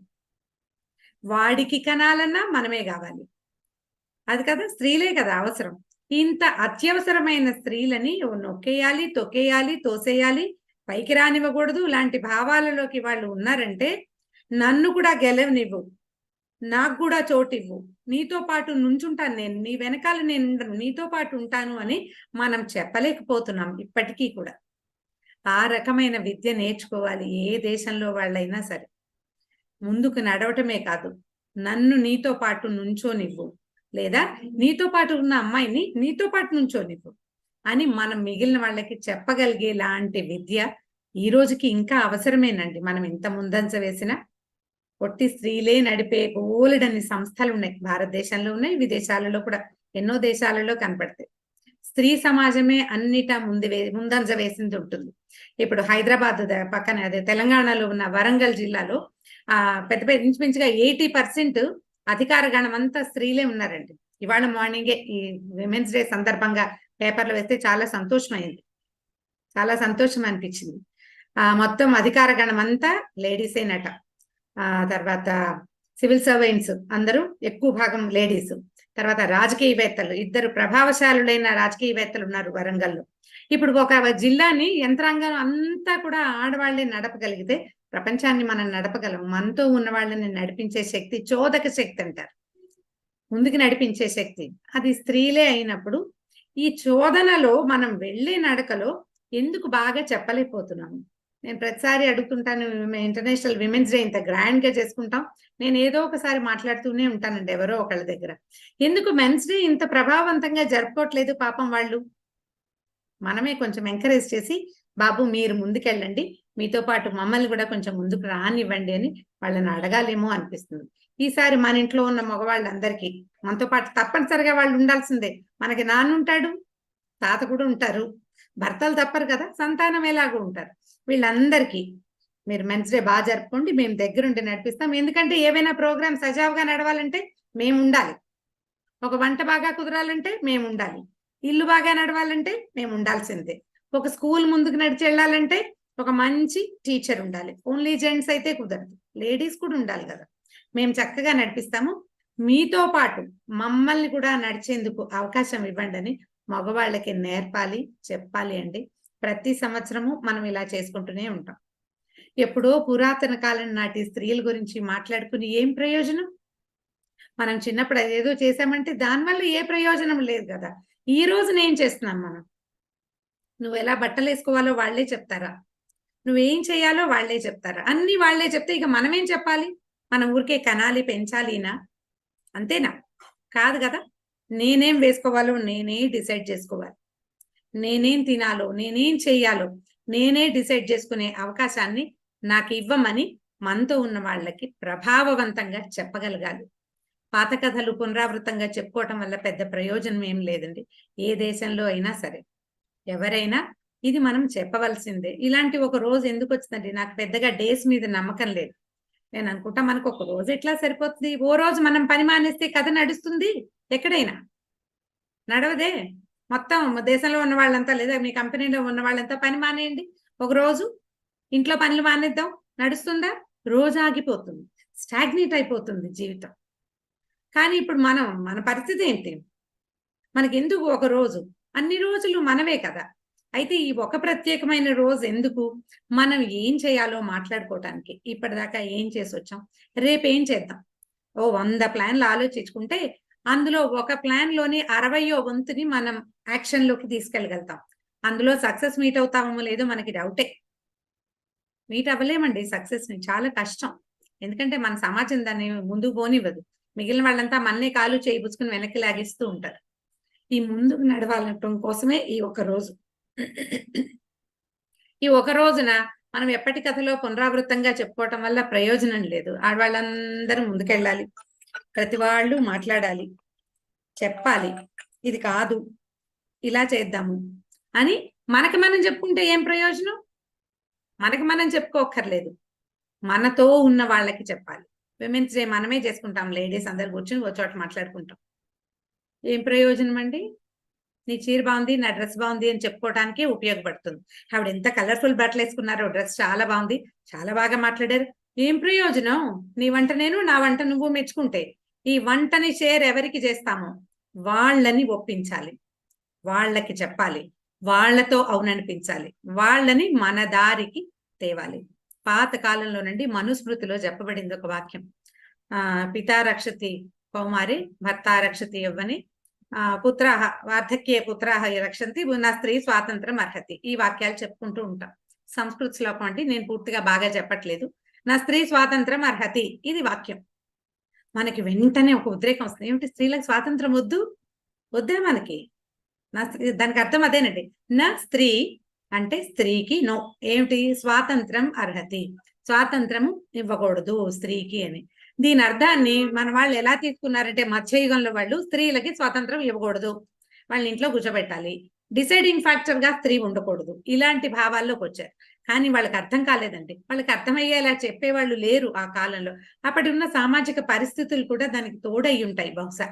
K: వాడికి కనాలన్నా మనమే కావాలి. అది కదా, స్త్రీలే కదా అవసరం. ఇంత అత్యవసరమైన స్త్రీలని నొక్కేయాలి, తొక్కేయాలి, తోసేయాలి, పైకి రానివ్వకూడదు లాంటి భావాలలోకి వాళ్ళు ఉన్నారంటే నన్ను కూడా గెలవనివ్వు, నాకు కూడా చోటివ్వు, నీతో పాటు నుంచుంటాను, నేను నీ వెనకాల నేను ఉండను, నీతో పాటు ఉంటాను అని మనం చెప్పలేకపోతున్నాం ఇప్పటికీ కూడా. ఆ రకమైన విద్య నేర్చుకోవాలి ఏ దేశంలో వాళ్ళైనా సరే. ముందుకు నడవటమే కాదు, నన్ను నీతో పాటు నుంచోనివ్వు, లేదా నీతో పాటు ఉన్న అమ్మాయిని నీతో పాటు నుంచోనివ్వు అని మనం మిగిలిన వాళ్ళకి చెప్పగలిగే లాంటి విద్య ఈ రోజుకి ఇంకా అవసరమేనండి. మనం ఇంత ముందంజ వేసినా పొట్టి స్త్రీలే నడిపే బోలెడన్ని సంస్థలు ఉన్నాయి, భారతదేశంలో ఉన్నాయి, విదేశాలలో కూడా ఎన్నో దేశాలలో కనపడతాయి. స్త్రీ సమాజమే అన్నిటా ముందంజ వేసింది ఉంటుంది. ఇప్పుడు హైదరాబాద్ పక్కన అదే తెలంగాణలో ఉన్న వరంగల్ జిల్లాలో పెద్ద పెద్ద ఇంచుమించుగా 80% అధికార గణం అంతా స్త్రీలే ఉన్నారండి. ఇవాళ మార్నింగే ఈ విమెన్స్ డే సందర్భంగా పేపర్లో వేస్తే చాలా సంతోషమైంది, చాలా సంతోషం అనిపించింది. మొత్తం అధికార గణం అంతా లేడీసేనట. తర్వాత సివిల్ సర్వెంట్స్ అందరూ ఎక్కువ భాగం లేడీస్. తర్వాత రాజకీయవేత్తలు, ఇద్దరు ప్రభావశాలులైన రాజకీయవేత్తలు ఉన్నారు వరంగల్లో. ఇప్పుడు ఒక జిల్లాని యంత్రాంగం అంతా కూడా ఆడవాళ్లే నడపగలిగితే ప్రపంచాన్ని మనం నడపగలం. మనతో ఉన్న వాళ్ళని నడిపించే శక్తి చోదక శక్తి అంటారు, ముందుకు నడిపించే శక్తి అది స్త్రీలే అయినప్పుడు ఈ చోదనలో మనం వెళ్ళే నడకలో ఎందుకు బాగా చెప్పలేకపోతున్నాము? నేను ప్రతిసారి అడుగుతుంటాను, ఇంటర్నేషనల్ విమెన్స్ డే ఇంత గ్రాండ్ గా చేసుకుంటాం, నేను ఏదో ఒకసారి మాట్లాడుతూనే ఉంటానండి ఎవరో ఒకళ్ళ దగ్గర, ఎందుకు మెన్స్ డే ఇంత ప్రభావవంతంగా జరుపుకోవట్లేదు పాపం వాళ్ళు? మనమే కొంచెం ఎంకరేజ్ చేసి, బాబు మీరు ముందుకెళ్ళండి, మీతో పాటు మమ్మల్ని కూడా కొంచెం ముందుకు రానివ్వండి అని వాళ్ళని అడగాలేమో అనిపిస్తుంది. ఈసారి మన ఇంట్లో ఉన్న మగవాళ్ళందరికీ మనతో పాటు తప్పనిసరిగా వాళ్ళు ఉండాల్సిందే. మనకి నాన్న ఉంటాడు, తాత కూడా ఉంటారు, భర్తలు తప్పరు కదా, సంతానం ఎలాగో ఉంటారు. వీళ్ళందరికీ మీరు మెన్స్ డే బాగా జరుపుకోండి, మేము దగ్గరుండి నడిపిస్తాం. ఎందుకంటే ఏవైనా ప్రోగ్రామ్ సజావుగా నడవాలంటే మేము ఉండాలి, ఒక వంట బాగా కుదరాలంటే మేము ఉండాలి, ఇల్లు బాగా నడవాలంటే మేము ఉండాల్సిందే, ఒక స్కూల్ ముందుకు నడిచి వెళ్ళాలంటే ఒక మంచి టీచర్ ఉండాలి. ఓన్లీ జెంట్స్ అయితే కుదరదు, లేడీస్ కూడా ఉండాలి కదా. మేము చక్కగా నడిపిస్తాము, మీతో పాటు మమ్మల్ని కూడా నడిచేందుకు అవకాశం ఇవ్వండి అని మగవాళ్ళకి నేర్పాలి, చెప్పాలి అండి. ప్రతి సంవత్సరము మనం ఇలా చేసుకుంటూనే ఉంటాం. ఎప్పుడో పురాతన కాలం నాటి స్త్రీల గురించి మాట్లాడుకుని ఏం ప్రయోజనం? మనం చిన్నప్పుడు అదేదో చేసామంటే దానివల్ల ఏ ప్రయోజనం లేదు కదా. ఈ రోజు నేను చేస్తున్నాం మనం, నువ్వు ఎలా బట్టలు వేసుకోవాలో వాళ్ళే చెప్తారా, నువ్వేం చేయాలో వాళ్ళే చెప్తారా, అన్ని వాళ్ళే చెప్తే ఇక మనమేం చెప్పాలి? మన ఊరికే కనాలి పెంచాలినా? అంతేనా? కాదు కదా. నేనేం వేసుకోవాలో నేనే డిసైడ్ చేసుకోవాలి, నేనేం తినాలో నేనేం చెయ్యాలో నేనే డిసైడ్ చేసుకునే అవకాశాన్ని నాకు ఇవ్వమని మనతో ఉన్న వాళ్ళకి ప్రభావవంతంగా చెప్పగలగాలి. పాత కథలు పునరావృతంగా చెప్పుకోవటం వల్ల పెద్ద ప్రయోజనం ఏం లేదండి. ఏ దేశంలో అయినా సరే ఎవరైనా ఇది మనం చెప్పవలసిందే. ఇలాంటి ఒక రోజు ఎందుకు వచ్చిందండి? నాకు పెద్దగా డేస్ మీద నమ్మకం లేదు. నేను అనుకుంటా మనకు ఒక రోజు ఎట్లా సరిపోతుంది? ఓ రోజు మనం పని మానేస్తే కథ నడుస్తుంది? ఎక్కడైనా నడవదే. మొత్తం దేశంలో ఉన్న వాళ్ళంతా లేదా మీ కంపెనీలో ఉన్న వాళ్ళంతా పని మానేయండి, ఒక రోజు ఇంట్లో పనులు మానేద్దాం, నడుస్తుందా? రోజు ఆగిపోతుంది, స్టాగ్నేట్ అయిపోతుంది జీవితం. కానీ ఇప్పుడు మన పరిస్థితి ఏంటి? మనకి ఎందుకు ఒక రోజు? అన్ని రోజులు మనవే కదా. అయితే ఈ ఒక ప్రత్యేకమైన రోజు ఎందుకు? మనం ఏం చేయాలో మాట్లాడుకోవటానికి. ఇప్పటిదాకా ఏం చేసి వచ్చాం, రేపు ఏం చేద్దాం? 100 ప్లాన్లు ఆలోచించుకుంటే అందులో ఒక ప్లాన్ లోని 60వ వంతుని మనం యాక్షన్ లోకి తీసుకెళ్ళగలుగుతాం. అందులో సక్సెస్ మీట్ అవుతామో లేదో మనకి డౌటే. మీట్ అవ్వలేమండి సక్సెస్ ని, చాలా కష్టం. ఎందుకంటే మన సమాజం దాన్ని ముందుకు పోనివ్వదు. మిగిలిన వాళ్ళంతా మన్నే కాలు చేయి పుచ్చుకుని వెనక్కి లాగిస్తూ ఉంటారు. ఈ ముందుకు నడవాలటం కోసమే ఈ ఒక రోజు. ఈ ఒక రోజున మనం ఎప్పటి కథలో పునరావృతంగా చెప్పుకోవటం వల్ల ప్రయోజనం లేదు. ఆడవాళ్ళందరూ ముందుకెళ్ళాలి, ప్రతి వాళ్ళు మాట్లాడాలి, చెప్పాలి, ఇది కాదు ఇలా చేద్దాము అని మనకి మనం చెప్పుకుంటే ఏం ప్రయోజనం? మనకి మనం చెప్పుకోక్కర్లేదు, మనతో ఉన్న వాళ్ళకి చెప్పాలి. విమెన్స్ డే మనమే చేసుకుంటాం, లేడీస్ అందరు కూర్చుని ఒక చోట మాట్లాడుకుంటాం. ఏం ప్రయోజనం అండి? నీ చీర బాగుంది, నా డ్రెస్ బాగుంది అని చెప్పుకోవడానికి ఉపయోగపడుతుంది. ఆవిడ ఎంత కలర్ఫుల్ బట్టలు వేసుకున్నారో, డ్రెస్ చాలా బాగుంది, చాలా బాగా మాట్లాడారు. ఏం ప్రయోజనం? నీ వంట నేను, నా వంట నువ్వు మెచ్చుకుంటే ఈ వంటని షేర్ ఎవరికి చేస్తామో వాళ్ళని ఒప్పించాలి, వాళ్ళకి చెప్పాలి, వాళ్ళతో అవుననిపించాలి, వాళ్ళని మన దారికి తేవాలి. పాత కాలంలో నుండి మనుస్మృతిలో చెప్పబడింది ఒక వాక్యం. పితా రక్షతి కౌమారి భర్త రక్షతి యవ్వని పుత్రాహ వార్ధక్యే పుత్రాహ రక్షంతి నా స్త్రీ స్వాతంత్రం అర్హతి. ఈ వాక్యాలు చెప్పుకుంటూ ఉంటాం. సంస్కృత శ్లోకం అంటే నేను పూర్తిగా బాగా చెప్పట్లేదు. నా స్త్రీ స్వాతంత్రం అర్హతి, ఇది వాక్యం. మనకి వెంటనే ఒక ఉద్రేకం వస్తుంది. ఏమిటి, స్త్రీలకు స్వాతంత్రం వద్దు? వద్దా మనకి? నా స్త్రీ, దానికి అర్థం అదేనండి. నా స్త్రీ అంటే స్త్రీకి నో. ఏమిటి? స్వాతంత్రం అర్హతి, స్వాతంత్రము ఇవ్వకూడదు స్త్రీకి అని. దీని అర్థాన్ని మన వాళ్ళు ఎలా తీసుకున్నారంటే, మధ్యయుగంలో వాళ్ళు స్త్రీలకి స్వాతంత్రం ఇవ్వకూడదు, వాళ్ళని ఇంట్లో కూర్చోబెట్టాలి, డిసైడింగ్ ఫ్యాక్టర్ గా స్త్రీ ఉండకూడదు, ఇలాంటి భావాల్లోకి వచ్చారు. కానీ వాళ్ళకి అర్థం కాలేదండి. వాళ్ళకి అర్థమయ్యేలా చెప్పేవాళ్ళు లేరు ఆ కాలంలో. అప్పటి ఉన్న సామాజిక పరిస్థితులు కూడా దానికి తోడై ఉంటాయి బహుశా.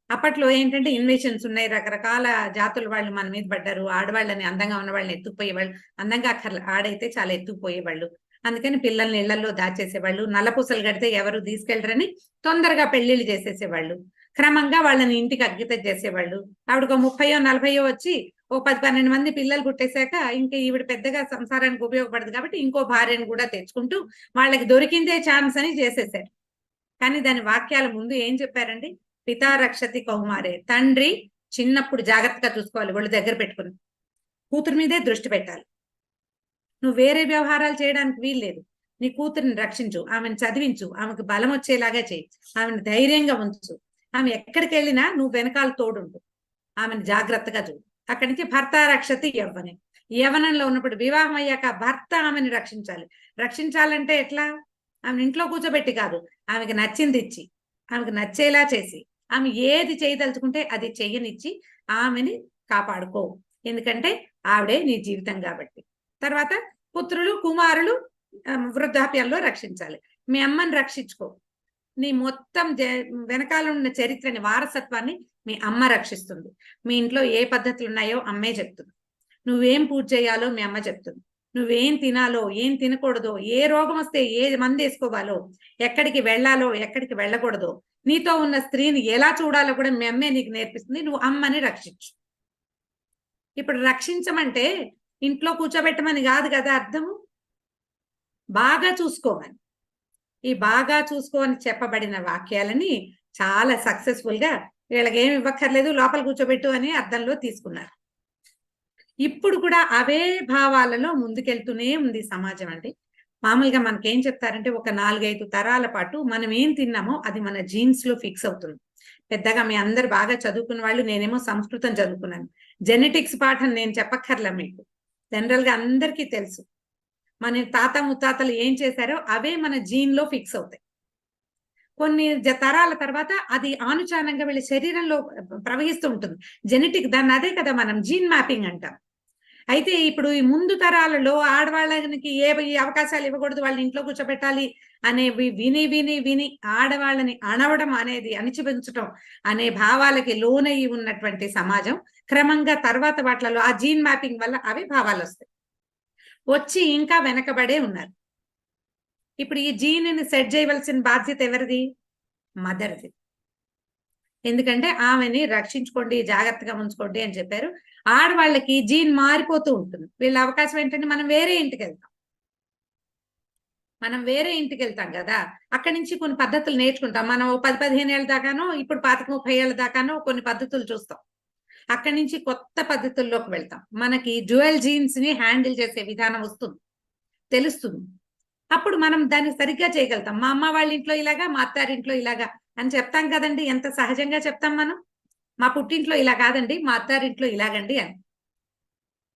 K: అప్పట్లో ఏంటంటే ఇన్వేషన్స్ ఉన్నాయి, రకరకాల జాతుల వాళ్ళు మన మీద పడ్డారు. ఆడవాళ్ళని, అందంగా ఉన్న వాళ్ళని ఎత్తుకుపోయేవాళ్ళు. అందంగా అక్కర్లే, ఆడైతే చాలా ఎత్తుకుపోయేవాళ్ళు. అందుకని పిల్లల్ని ఇళ్లలో దాచేసేవాళ్ళు. నల్లపూసలు కడితే ఎవరు తీసుకెళ్లరని తొందరగా పెళ్లిళ్ళు చేసేసేవాళ్ళు. క్రమంగా వాళ్ళని ఇంటికి అగ్గిత చేసేవాళ్ళు. ఆవిడకు 30-40 వచ్చి ఓ 10-12 మంది పిల్లలు పుట్టేశాక ఇంకా ఈవిడ పెద్దగా సంసారానికి ఉపయోగపడదు కాబట్టి ఇంకో భార్యను కూడా తెచ్చుకుంటూ వాళ్ళకి దొరికిందే ఛాన్స్ అని చేసేసారు. కానీ దాని వాక్యాల ముందు ఏం చెప్పారండి? పితా రక్షతి కౌమారే, తండ్రి చిన్నప్పుడు జాగ్రత్తగా చూసుకోవాలి, వాళ్ళు దగ్గర పెట్టుకుని కూతురు మీదే దృష్టి పెట్టాలి. నువ్వు వేరే వ్యవహారాలు చేయడానికి వీల్లేదు. నీ కూతురిని రక్షించు, ఆమెను చదివించు, ఆమెకు బలం వచ్చేలాగా చేయి, ఆమెను ధైర్యంగా ఉంచు, ఆమె ఎక్కడికి వెళ్ళినా నువ్వు వెనకాల తోడుండు, ఆమెను జాగ్రత్తగా చూడు. అక్కడి నుంచి భర్త రక్షతి యవ్వని, యవ్వనంలో ఉన్నప్పుడు వివాహం అయ్యాక భర్త ఆమెను రక్షించాలి. రక్షించాలంటే ఎట్లా? ఆమెను ఇంట్లో కూర్చోబెట్టి కాదు, ఆమెకి నచ్చింది ఇచ్చి, ఆమెకు నచ్చేలా చేసి, ఆమె ఏది చేయదలుచుకుంటే అది చెయ్యనిచ్చి ఆమెని కాపాడుకో, ఎందుకంటే ఆవిడే నీ జీవితం కాబట్టి. తర్వాత పుత్రులు కుమారులు వృద్ధాప్యంలో రక్షించాలి. మీ అమ్మని రక్షించుకో, నీ మొత్తం వెనకాల ఉన్న చరిత్రని, వారసత్వాన్ని మీ అమ్మ రక్షిస్తుంది. మీ ఇంట్లో ఏ పద్ధతులు ఉన్నాయో అమ్మే చెప్తుంది. నువ్వేం పూజ చేయాలో మీ అమ్మ చెప్తుంది. నువ్వేం తినాలో, ఏం తినకూడదో, ఏ రోగం వస్తే ఏ మందు వేసుకోవాలో, ఎక్కడికి వెళ్ళాలో, ఎక్కడికి వెళ్ళకూడదో, నీతో ఉన్న స్త్రీని ఎలా చూడాలో కూడా మీ అమ్మే నీకు నేర్పిస్తుంది. నువ్వు అమ్మని రక్షించు. ఇప్పుడు రక్షించమంటే ఇంట్లో కూర్చోబెట్టమని కాదు కదా అర్థము, బాగా చూసుకోమని. ఈ బాగా చూసుకోని చెప్పబడిన వాక్యాలని చాలా సక్సెస్ఫుల్ గా వీళ్ళకి ఏమి ఇవ్వక్కర్లేదు, లోపల కూర్చోబెట్టు అని అర్థంలో తీసుకున్నారు. ఇప్పుడు కూడా అవే భావాలలో ముందుకెళ్తూనే ఉంది సమాజం అండి. మామూలుగా మనకేం చెప్తారంటే, ఒక 4-5 తరాల పాటు మనం ఏం తిన్నామో అది మన జీన్స్ లో ఫిక్స్ అవుతుంది. పెద్దగా మీ అందరు బాగా చదువుకున్న వాళ్ళు, నేనేమో సంస్కృతం చదువుకున్నాను, జెనెటిక్స్ పాఠం నేను చెప్పక్కర్లా మీకు, జనరల్ గా అందరికీ తెలుసు. మన తాత ముత్తాతలు ఏం చేశారో అవే మన జీన్ లో ఫిక్స్ అవుతాయి. కొన్ని తరాల తర్వాత అది ఆనుచానంగా వీళ్ళ శరీరంలో ప్రవహిస్తూ ఉంటుంది జెనెటిక్. దాన్ని అదే కదా మనం జీన్ మ్యాపింగ్ అంటాం. అయితే ఇప్పుడు ఈ ముందు తరాలలో ఆడవాళ్ళకి ఏ అవకాశాలు ఇవ్వకూడదు, వాళ్ళని ఇంట్లో కూర్చోబెట్టాలి అనేవి విని విని విని ఆడవాళ్ళని అణవడం అనేది, అణిచిపెంచడం అనే భావాలకి లోనయ్యి ఉన్నటువంటి సమాజం క్రమంగా తర్వాత వాటిలలో ఆ జీన్ మ్యాపింగ్ వల్ల అవి భావాలు వస్తాయి, వచ్చి ఇంకా వెనకబడే ఉన్నారు. ఇప్పుడు ఈ జీన్ని సెట్ చేయవలసిన బాధ్యత ఎవరిది? మదర్ది. ఎందుకంటే ఆమెని రక్షించుకోండి, జాగ్రత్తగా ఉంచుకోండి అని చెప్పారు. ఆడవాళ్ళకి జీన్ మారిపోతూ ఉంటుంది. వీళ్ళ అవకాశం ఏంటంటే మనం వేరే ఇంటికి వెళ్తాం కదా, అక్కడి నుంచి కొన్ని పద్ధతులు నేర్చుకుంటాం. మనం 10-15 ఏళ్ళ దాకానో, ఇప్పుడు 25-30 ఏళ్ళ దాకానో కొన్ని పద్ధతులు చూస్తాం. అక్కడి నుంచి కొత్త పద్ధతుల్లోకి వెళ్తాం. మనకి డ్యూయల్ జీన్స్ ని హ్యాండిల్ చేసే విధానం వస్తుంది, తెలుస్తుంది. అప్పుడు మనం దాన్ని సరిగ్గా చేయగలుగుతాం. మా అమ్మ వాళ్ళ ఇంట్లో ఇలాగా, మా అత్తారింట్లో ఇలాగా అని చెప్తాం కదండి, ఎంత సహజంగా చెప్తాం మనం. మా పుట్టింట్లో ఇలా కాదండి, మా అత్తారింట్లో ఇలాగండి అని.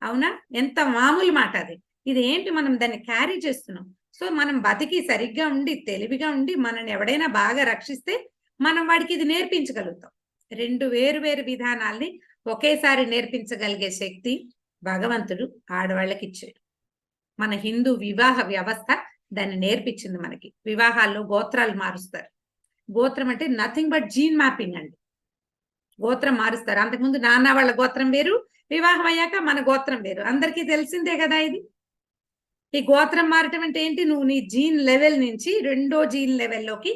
K: అవునా? ఎంత మామూలు మాట అది. ఇది ఏంటి, మనం దాన్ని క్యారీ చేస్తున్నాం. సో మనం బతికి సరిగ్గా ఉండి తెలివిగా ఉండి మనల్ని ఎవడైనా బాగా రక్షిస్తే మనం వాడికి ఇది నేర్పించగలుగుతాం. రెండు వేరు వేరు విధానాల్ని ఒకేసారి నేర్పించగలిగే శక్తి భగవంతుడు ఆడవాళ్ళకి ఇచ్చాడు. మన హిందూ వివాహ వ్యవస్థ దాన్ని నేర్పించింది మనకి. వివాహాల్లో గోత్రాలు మారుస్తారు. గోత్రం అంటే నథింగ్ బట్ జీన్ మ్యాపింగ్ అండి. గోత్రం మారుస్తారు. అంతకుముందు నాన్న వాళ్ళ గోత్రం వేరు, వివాహం అయ్యాక మన గోత్రం వేరు. అందరికీ తెలిసిందే కదా ఇది. ఈ గోత్రం మారటం అంటే ఏంటి, నువ్వు నీ జీన్ లెవెల్ నుంచి రెండో జీన్ లెవెల్లోకి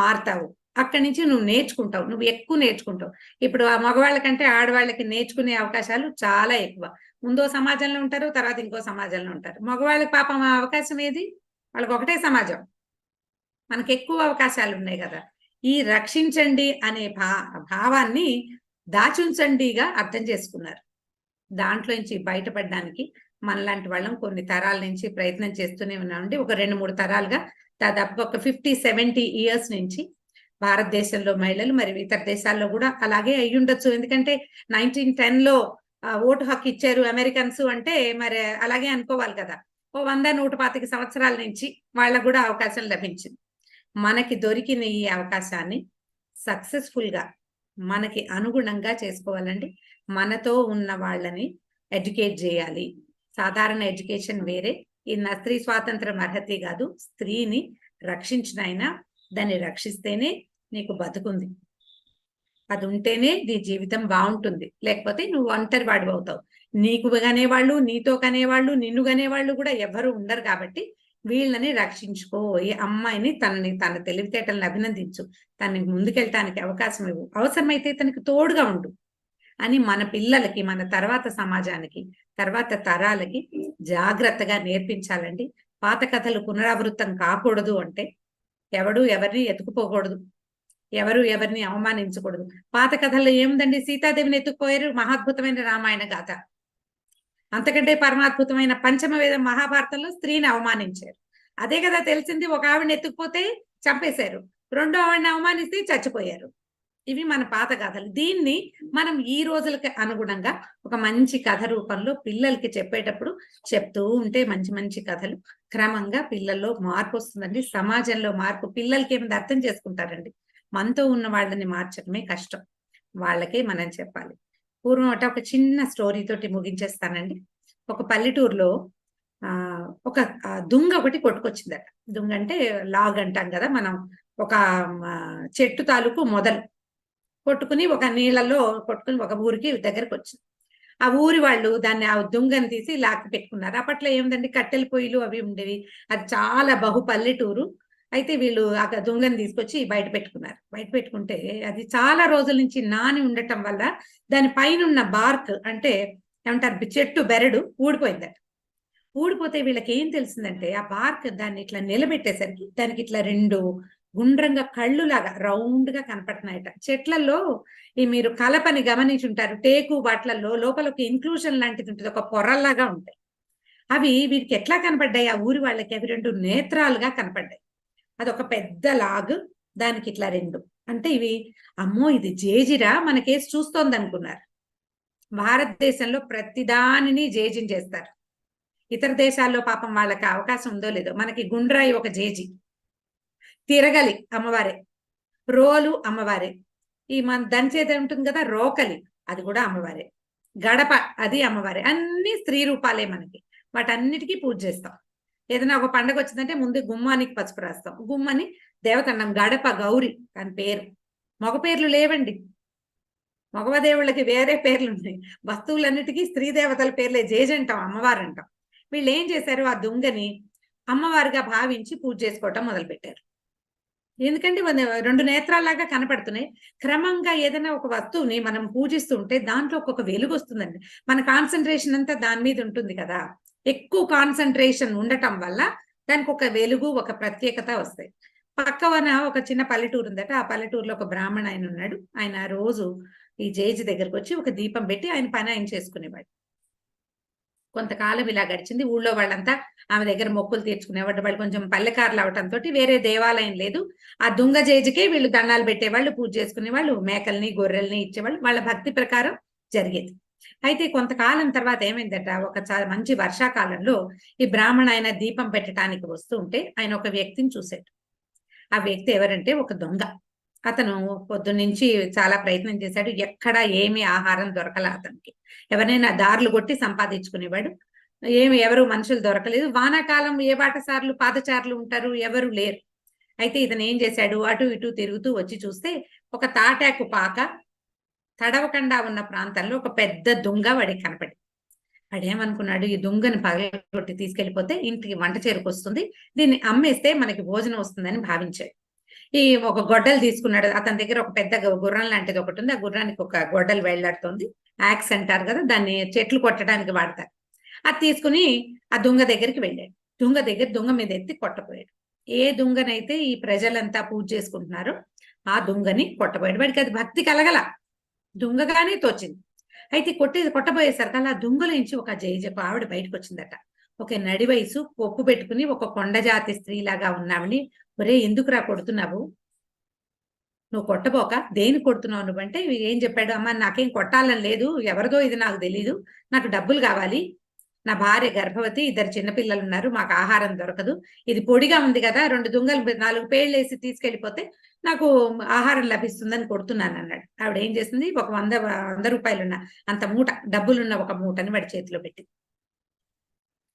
K: మారుతావు. అక్కడి నుంచి నువ్వు నేర్చుకుంటావు, నువ్వు ఎక్కువ నేర్చుకుంటావు. ఇప్పుడు ఆ మగవాళ్ళ కంటే ఆడవాళ్ళకి నేర్చుకునే అవకాశాలు చాలా ఎక్కువ. ముందో సమాజంలో ఉంటారు, తర్వాత ఇంకో సమాజంలో ఉంటారు. మగవాళ్ళకి పాపం ఆ అవకాశం ఏది, వాళ్ళకి ఒకటే సమాజం. మనకి ఎక్కువ అవకాశాలు ఉన్నాయి కదా. ఈ రక్షించండి అనే భావాన్ని దాచుంచండిగా అర్థం చేసుకున్నారు. దాంట్లో నుంచి బయటపడడానికి మనలాంటి వాళ్ళం కొన్ని తరాల నుంచి ప్రయత్నం చేస్తూనే ఉన్నామండి. ఒక 2-3 తరాలుగా దాదాపు ఒక 50-70 ఇయర్స్ నుంచి భారతదేశంలో మహిళలు, మరి ఇతర దేశాల్లో కూడా అలాగే అయ్యి ఉండొచ్చు. ఎందుకంటే 1910లో ఓటు హక్కు ఇచ్చారు అమెరికన్స్ అంటే మరి అలాగే అనుకోవాలి కదా. ఓ 100-125 సంవత్సరాల నుంచి వాళ్ళకు కూడా అవకాశం లభించింది. మనకి దొరికిన ఈ అవకాశాన్ని సక్సెస్ఫుల్ గా మనకి అనుగుణంగా చేసుకోవాలండి. మనతో ఉన్న వాళ్ళని ఎడ్యుకేట్ చేయాలి. సాధారణ ఎడ్యుకేషన్ వేరే, ఈ స్త్రీ స్వాతంత్రం అర్హతే కాదు. స్త్రీని రక్షించినైనా దాన్ని రక్షిస్తేనే నీకు బతుకుంది. అది ఉంటేనే నీ జీవితం బాగుంటుంది. లేకపోతే నువ్వు ఒంటరి వాడివి అవుతావు. నీకు కనేవాళ్ళు, నీతో కనేవాళ్ళు, నిన్ను కనేవాళ్ళు కూడా ఎవరు ఉండరు. కాబట్టి వీళ్ళని రక్షించుకో. ఈ అమ్మాయిని తన తెలివితేటలను అభినందించు, తనని ముందుకెళ్ళటానికి అవకాశం ఇవ్వు, అవసరమైతే తనకి తోడుగా ఉండు అని మన పిల్లలకి, మన తర్వాత సమాజానికి, తర్వాత తరాలకి జాగ్రత్తగా నేర్పించాలండి. పాత కథలు పునరావృతం కాకూడదు అంటే ఎవడు ఎవరిని ఎత్తుకుపోకూడదు, ఎవరు ఎవరిని అవమానించకూడదు. పాత కథల్లో ఏముందండి, సీతాదేవిని ఎత్తుకుపోయారు, మహాద్భుతమైన రామాయణ గాథ. అంతకంటే పరమాద్భుతమైన పంచమ వేదం మహాభారతంలో స్త్రీని అవమానించారు. అదే కదా తెలిసింది. ఒక ఆవిడని ఎత్తుకుపోతే చంపేశారు, రెండో ఆవిడని అవమానిస్తే చచ్చిపోయారు. ఇవి మన పాత కథలు. దీన్ని మనం ఈ రోజులకి అనుగుణంగా ఒక మంచి కథ రూపంలో పిల్లలకి చెప్పేటప్పుడు చెప్తూ ఉంటే మంచి మంచి కథలు క్రమంగా పిల్లల్లో మార్పు వస్తుందండి. సమాజంలో మార్పు. పిల్లలకి ఏమైనా అర్థం చేసుకుంటారండి. మనతో ఉన్న వాళ్ళని మార్చడమే కష్టం. వాళ్ళకే మనం చెప్పాలి. పూర్వం ఒక చిన్న స్టోరీ తోటి ముగించేస్తానండి. ఒక పల్లెటూరులో ఒక దుంగ ఒకటి కొట్టుకొచ్చిందట. దుంగ అంటే లాగ్ అంటాం కదా మనం. ఒక చెట్టు తాలూకు మొదలు కొట్టుకుని ఒక నీళ్ళలో కొట్టుకుని ఒక ఊరికి దగ్గరకు వచ్చింది. ఆ ఊరి వాళ్ళు దాన్ని, ఆ దుంగని తీసి లాక్కి పెట్టుకున్నారు. అప్పట్లో ఏముందండి, కట్టెల పొయ్యిలు అవి ఉండేవి. అది చాలా బహు పల్లెటూరు. అయితే వీళ్ళు ఆ దుంగని తీసుకొచ్చి బయట పెట్టుకున్నారు. బయట పెట్టుకుంటే అది చాలా రోజుల నుంచి నాని ఉండటం వల్ల దాని పైన ఉన్న బార్క్ అంటే ఏమంటారు, చెట్టు బెరడు ఊడిపోయిందట. ఊడిపోతే వీళ్ళకి ఏం తెలిసిందంటే, ఆ బార్క్ దాన్ని ఇట్లా నిలబెట్టేసరికి దానికి ఇట్లా 2 గుండ్రంగా కళ్ళు లాగా రౌండ్ గా కనపడుతున్నాయట. చెట్లలో ఈ మీరు కలపని గమనించుంటారు, టేకు వాట్లలో లోపల ఒక ఇంక్లూషన్ లాంటిది ఉంటుంది, ఒక పొరల్లాగా ఉంటాయి. అవి వీరికి ఎట్లా కనపడ్డాయి, ఆ ఊరి వాళ్ళకి అవి 2 నేత్రాలుగా కనపడ్డాయి. అదొక పెద్ద లాగు, దానికి ఇట్లా 2 అంటే ఇవి, అమ్మో ఇది జేజిరా మనకేసి చూస్తోంది అనుకున్నారు. భారతదేశంలో ప్రతిదానిని జేజిని చేస్తారు. ఇతర దేశాల్లో పాపం వాళ్ళకి అవకాశం ఉందో లేదో. మనకి గుండ్రాయి ఒక జేజి, తిరగలి అమ్మవారే, రోలు అమ్మవారే, ఈ మన దంచేది ఉంటుంది కదా రోకలి, అది కూడా అమ్మవారే, గడప అది అమ్మవారే. అన్ని స్త్రీ రూపాలే మనకి. వాటన్నిటికీ పూజ చేస్తాం. ఏదైనా ఒక పండగ వచ్చిందంటే ముందు గుమ్మానికి పసుపు రాస్తాం. గుమ్మని దేవత అన్నాం, గడప గౌరి అని పేరు. మగ పేర్లు లేవండి. మగవ దేవుళ్ళకి వేరే పేర్లు ఉన్నాయి. వస్తువులన్నిటికీ స్త్రీ దేవతల పేర్లే. జేజి అంటాం, అమ్మవారు అంటాం. వీళ్ళు ఏం చేశారు, ఆ దుంగని అమ్మవారిగా భావించి పూజ చేసుకోవటం మొదలుపెట్టారు. ఎందుకంటే 2 నేత్రాల్లాగా కనపడుతున్నాయి. క్రమంగా ఏదైనా ఒక వస్తువుని మనం పూజిస్తుంటే దాంట్లో ఒక్కొక్క వెలుగు వస్తుందండి. మన కాన్సన్ట్రేషన్ అంతా దాని మీద ఉంటుంది కదా. ఎక్కువ కాన్సన్ట్రేషన్ ఉండటం వల్ల దానికి ఒక వెలుగు, ఒక ప్రత్యేకత వస్తాయి. పక్కన ఒక చిన్న పల్లెటూరు ఉందట. ఆ పల్లెటూరులో ఒక బ్రాహ్మణ ఆయన ఉన్నాడు. ఆయన రోజు ఈ జేజి దగ్గరకు వచ్చి ఒక దీపం పెట్టి ఆయన పని ఆయన చేసుకునేవాడు. కొంతకాలం ఇలా గడిచింది. ఊళ్ళో వాళ్ళంతా ఆమె దగ్గర మొక్కులు తీర్చుకునేవాళ్ళు. వాళ్ళు కొంచెం పల్లెకారులు అవటంతో వేరే దేవాలయం లేదు. ఆ దుంగ జేజికే వీళ్ళు దండాలు పెట్టేవాళ్ళు, పూజ చేసుకునేవాళ్ళు, మేకల్ని గొర్రెల్ని ఇచ్చేవాళ్ళు. వాళ్ళ భక్తి ప్రకారం జరిగేది. అయితే కొంతకాలం తర్వాత ఏమైందట, ఒక చాలా మంచి వర్షాకాలంలో ఈ బ్రాహ్మణ ఆయన దీపం పెట్టడానికి వస్తూ ఉంటే ఆయన ఒక వ్యక్తిని చూశాడు. ఆ వ్యక్తి ఎవరంటే ఒక దొంగ. అతను పొద్దున్నుంచి చాలా ప్రయత్నం చేశాడు. ఎక్కడ ఏమి ఆహారం దొరకల అతనికి. ఎవరైనా దారులు కొట్టి సంపాదించుకునేవాడు. ఎవరు మనుషులు దొరకలేదు. వానాకాలం ఏ బాటసారులు పాదచారులు ఉంటారు, ఎవరు లేరు. అయితే ఇతను ఏం చేశాడు, అటు ఇటు తిరుగుతూ వచ్చి చూస్తే ఒక తాటాకు పాక తడవకుండా ఉన్న ప్రాంతంలో ఒక పెద్ద దుంగ వాడికి కనపడి, వాడేమనుకున్నాడు, ఈ దుంగని పగలగొట్టి తీసుకెళ్లిపోతే ఇంటికి వంట చేరుకొస్తుంది, దీన్ని అమ్మేస్తే మనకి భోజనం వస్తుందని భావించాడు. ఈ ఒక గొడ్డలు తీసుకున్నాడు. అతని దగ్గర ఒక పెద్ద గుర్రం లాంటిది ఒకటి ఉంది. ఆ గుర్రానికి ఒక గొడ్డలు వేళ్లాడుతోంది. యాక్స్ అంటారు కదా, దాన్ని చెట్లు కొట్టడానికి వాడతారు. అది తీసుకుని ఆ దుంగ దగ్గరికి వెళ్ళాడు. దుంగ మీద ఎత్తి కొట్టపోయాడు. ఏ దుంగనైతే ఈ ప్రజలంతా పూజ చేసుకుంటున్నారో ఆ దుంగని కొట్టబోయాడు. వాడికి అది భక్తి కలగల, దుంగగానే తోచింది. అయితే కొట్టబోయేసరికి అలా దుంగలోంచి ఒక జయజప ఆవిడ బయటకు వచ్చిందట. ఒక నడి వయసు కొప్పు పెట్టుకుని ఒక కొండ జాతి స్త్రీలాగా ఉన్నావని, ఒరే ఎందుకురా కొడుతున్నావు, నువ్వు కొట్టబోక, దేని కొడుతున్నావు నువ్వంటే ఏం చెప్పాడు, అమ్మ నాకేం కొట్టాలని లేదు, ఎవరిదో ఇది నాకు తెలీదు, నాకు డబ్బులు కావాలి, నా భార్య గర్భవతి, 2 చిన్నపిల్లలు ఉన్నారు, మాకు ఆహారం దొరకదు, ఇది పొడిగా ఉంది కదా, 2 దుంగలు 4 పేర్లేసి తీసుకెళ్లిపోతే నాకు ఆహారం లభిస్తుందని కొడుతున్నాను అన్నాడు. ఆవిడ ఏం చేసింది, ఒక 100 రూపాయలున్న అంత మూట డబ్బులున్న ఒక మూటని వాడి చేతిలో పెట్టి,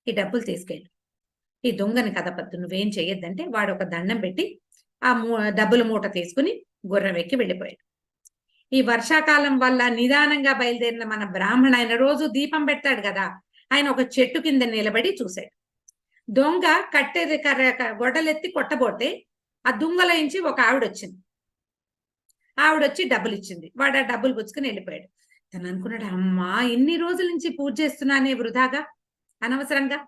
K: ఈ డబ్బులు తీసుకెళ్ళి ఈ దొంగని కదపద్దు, నువ్వేం చెయ్యొద్దంటే వాడు ఒక దండం పెట్టి ఆ డబ్బుల మూట తీసుకుని గుర్రం ఎక్కి వెళ్ళిపోయాడు. ఈ వర్షాకాలం వల్ల నిదానంగా బయలుదేరిన మన బ్రాహ్మణ ఆయన రోజు దీపం పెడతాడు కదా, ఆయన ఒక చెట్టు కింద నిలబడి చూశాడు. దొంగ కట్టెది గొడ్డలెత్తి కొట్టబోతే ఆ దుంగలోంచి ఒక ఆవిడ వచ్చింది. ఆవిడొచ్చి డబ్బులు ఇచ్చింది. వాడు ఆ డబ్బులు పుచ్చుకుని వెళ్ళిపోయాడు. తను అనుకున్నాడు, అమ్మా ఇన్ని రోజుల నుంచి పూజ చేస్తున్నానే వృధాగా, అనవసరంగా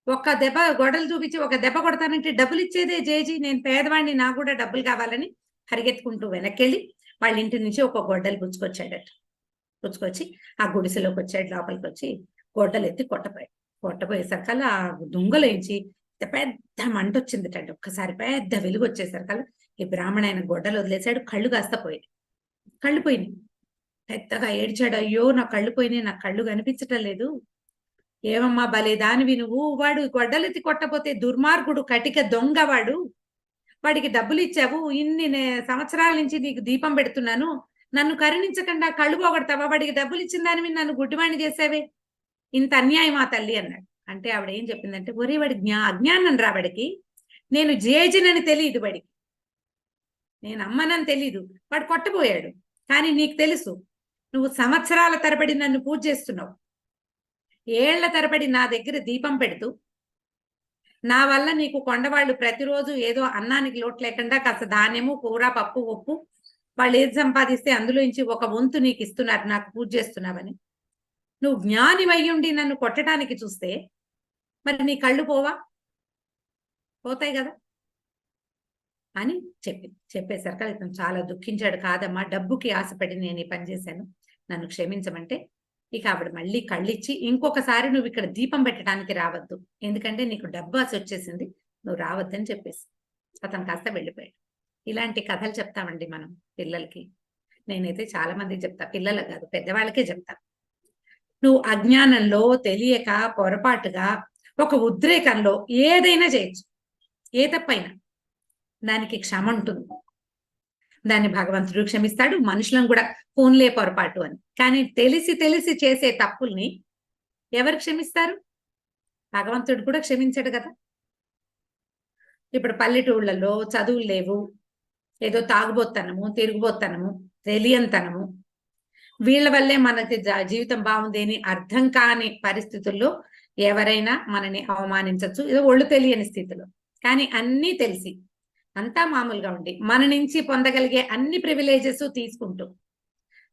K: ఒక్క దెబ్బ గొడవలు చూపించి ఒక దెబ్బ కొడతానంటే డబ్బులు ఇచ్చేదే జేజీ, నేను పేదవాడిని, నాకు కూడా డబ్బులు కావాలని పరిగెత్తుకుంటూ వెనక్కెళ్ళి వాళ్ళ ఇంటి నుంచి ఒక గొడ్డలు పుచ్చుకొచ్చాడట. పుచ్చుకొచ్చి ఆ గుడిసెలోకి వచ్చాడు. లోపలికి వచ్చి గొడ్డలు ఎత్తి కొట్టబోయేసరికల్లా ఆ దుంగలోంచి పెద్ద మంట వచ్చిందిటండి. ఒక్కసారి పెద్ద వెలుగు వచ్చేసరికల్లా ఈ బ్రాహ్మణ ఆయన గొడ్డలు వదిలేశాడు. కళ్ళు కాస్త పోయాయి. కళ్ళు పోయినాయి. పెద్దగా ఏడ్చాడు, అయ్యో నా కళ్ళు పోయినాయి, నా కళ్ళు కనిపించటం లేదు, ఏమమ్మా భలే దానివి నువ్వు, వాడు గొడ్డలెత్తి కొట్టపోతే దుర్మార్గుడు, కటిక దొంగ, వాడికి డబ్బులు ఇచ్చావు, ఇన్ని సంవత్సరాల నుంచి నీకు దీపం పెడుతున్నాను, నన్ను కరుణించకుండా కళ్ళు పోగొడతావా, వాడికి డబ్బులు ఇచ్చిన దానివి నన్ను గుడ్డివాణ్ణి చేసావే, ఇంత అన్యాయమా తల్లి అన్నాడు. అంటే ఆవిడ ఏం చెప్పిందంటే, ఒరే వాడి అజ్ఞానం రా, వాడికి నేను జేజినని తెలియదు, వాడికి నేను అమ్మనని తెలీదు, వాడు కొట్టబోయాడు, కానీ నీకు తెలుసు, నువ్వు సంవత్సరాల తరబడి నన్ను పూజ చేస్తున్నావు, ఏళ్ల తరబడి నా దగ్గర దీపం పెడుతూ, నా వల్ల నీకు కొండవాళ్ళు ప్రతిరోజు ఏదో అన్నానికి లోటు లేకుండా కాస్త ధాన్యము, కూర, పప్పు, ఉప్పు వాళ్ళు ఏది సంపాదిస్తే అందులోంచి ఒక వంతు నీకు ఇస్తున్నారు, నాకు పూజ చేస్తున్నావని. నువ్వు జ్ఞాని అయ్యుండి నన్ను కొట్టడానికి చూస్తే మరి నీ కళ్ళు పోవా, పోతాయి కదా అని చెప్పేసరికి ఇతను చాలా దుఃఖించాడు. కాదమ్మా, డబ్బుకి ఆశపడి నేను ఈ పని చేశాను, నన్ను క్షమించమంటే ఇక ఆవిడ మళ్ళీ కళ్ళిచ్చి, ఇంకొకసారి నువ్వు ఇక్కడ దీపం పెట్టడానికి రావద్దు, ఎందుకంటే నీకు డబ్బు ఆశ వచ్చేసింది, నువ్వు రావద్దని చెప్పేసి అతను కాస్త వెళ్ళిపోయాడు. ఇలాంటి కథలు చెప్తామండి మనం పిల్లలకి. నేనైతే చాలా మందికి చెప్తా, పిల్లలకు కాదు పెద్దవాళ్ళకే చెప్తా. నువ్వు అజ్ఞానంలో తెలియక పొరపాటుగా ఒక ఉద్రేకంలో ఏదైనా చేయొచ్చు, ఏ తప్పైనా దానికి క్షమ ఉంటుంది, దాన్ని భగవంతుడు క్షమిస్తాడు, మనుషులను కూడా ఫోన్లే పొరపాటు అని. కానీ తెలిసి చేసే తప్పుల్ని ఎవరు క్షమిస్తారు? భగవంతుడు కూడా క్షమించాడు కదా. ఇప్పుడు పల్లెటూళ్ళలో చదువులు లేవు, ఏదో తాగుబోత్తనము, తిరుగుబోత్తనము, తెలియంతనము, వీళ్ళ వల్లే మనకి జీవితం బాగుంది అని అర్థం కాని పరిస్థితుల్లో ఎవరైనా మనని అవమానించవచ్చు, ఏదో ఒళ్ళు తెలియని స్థితిలో. కానీ అన్నీ తెలిసి అంతా మామూలుగా ఉండి మన నుంచి పొందగలిగే అన్ని ప్రివిలేజెస్ తీసుకుంటూ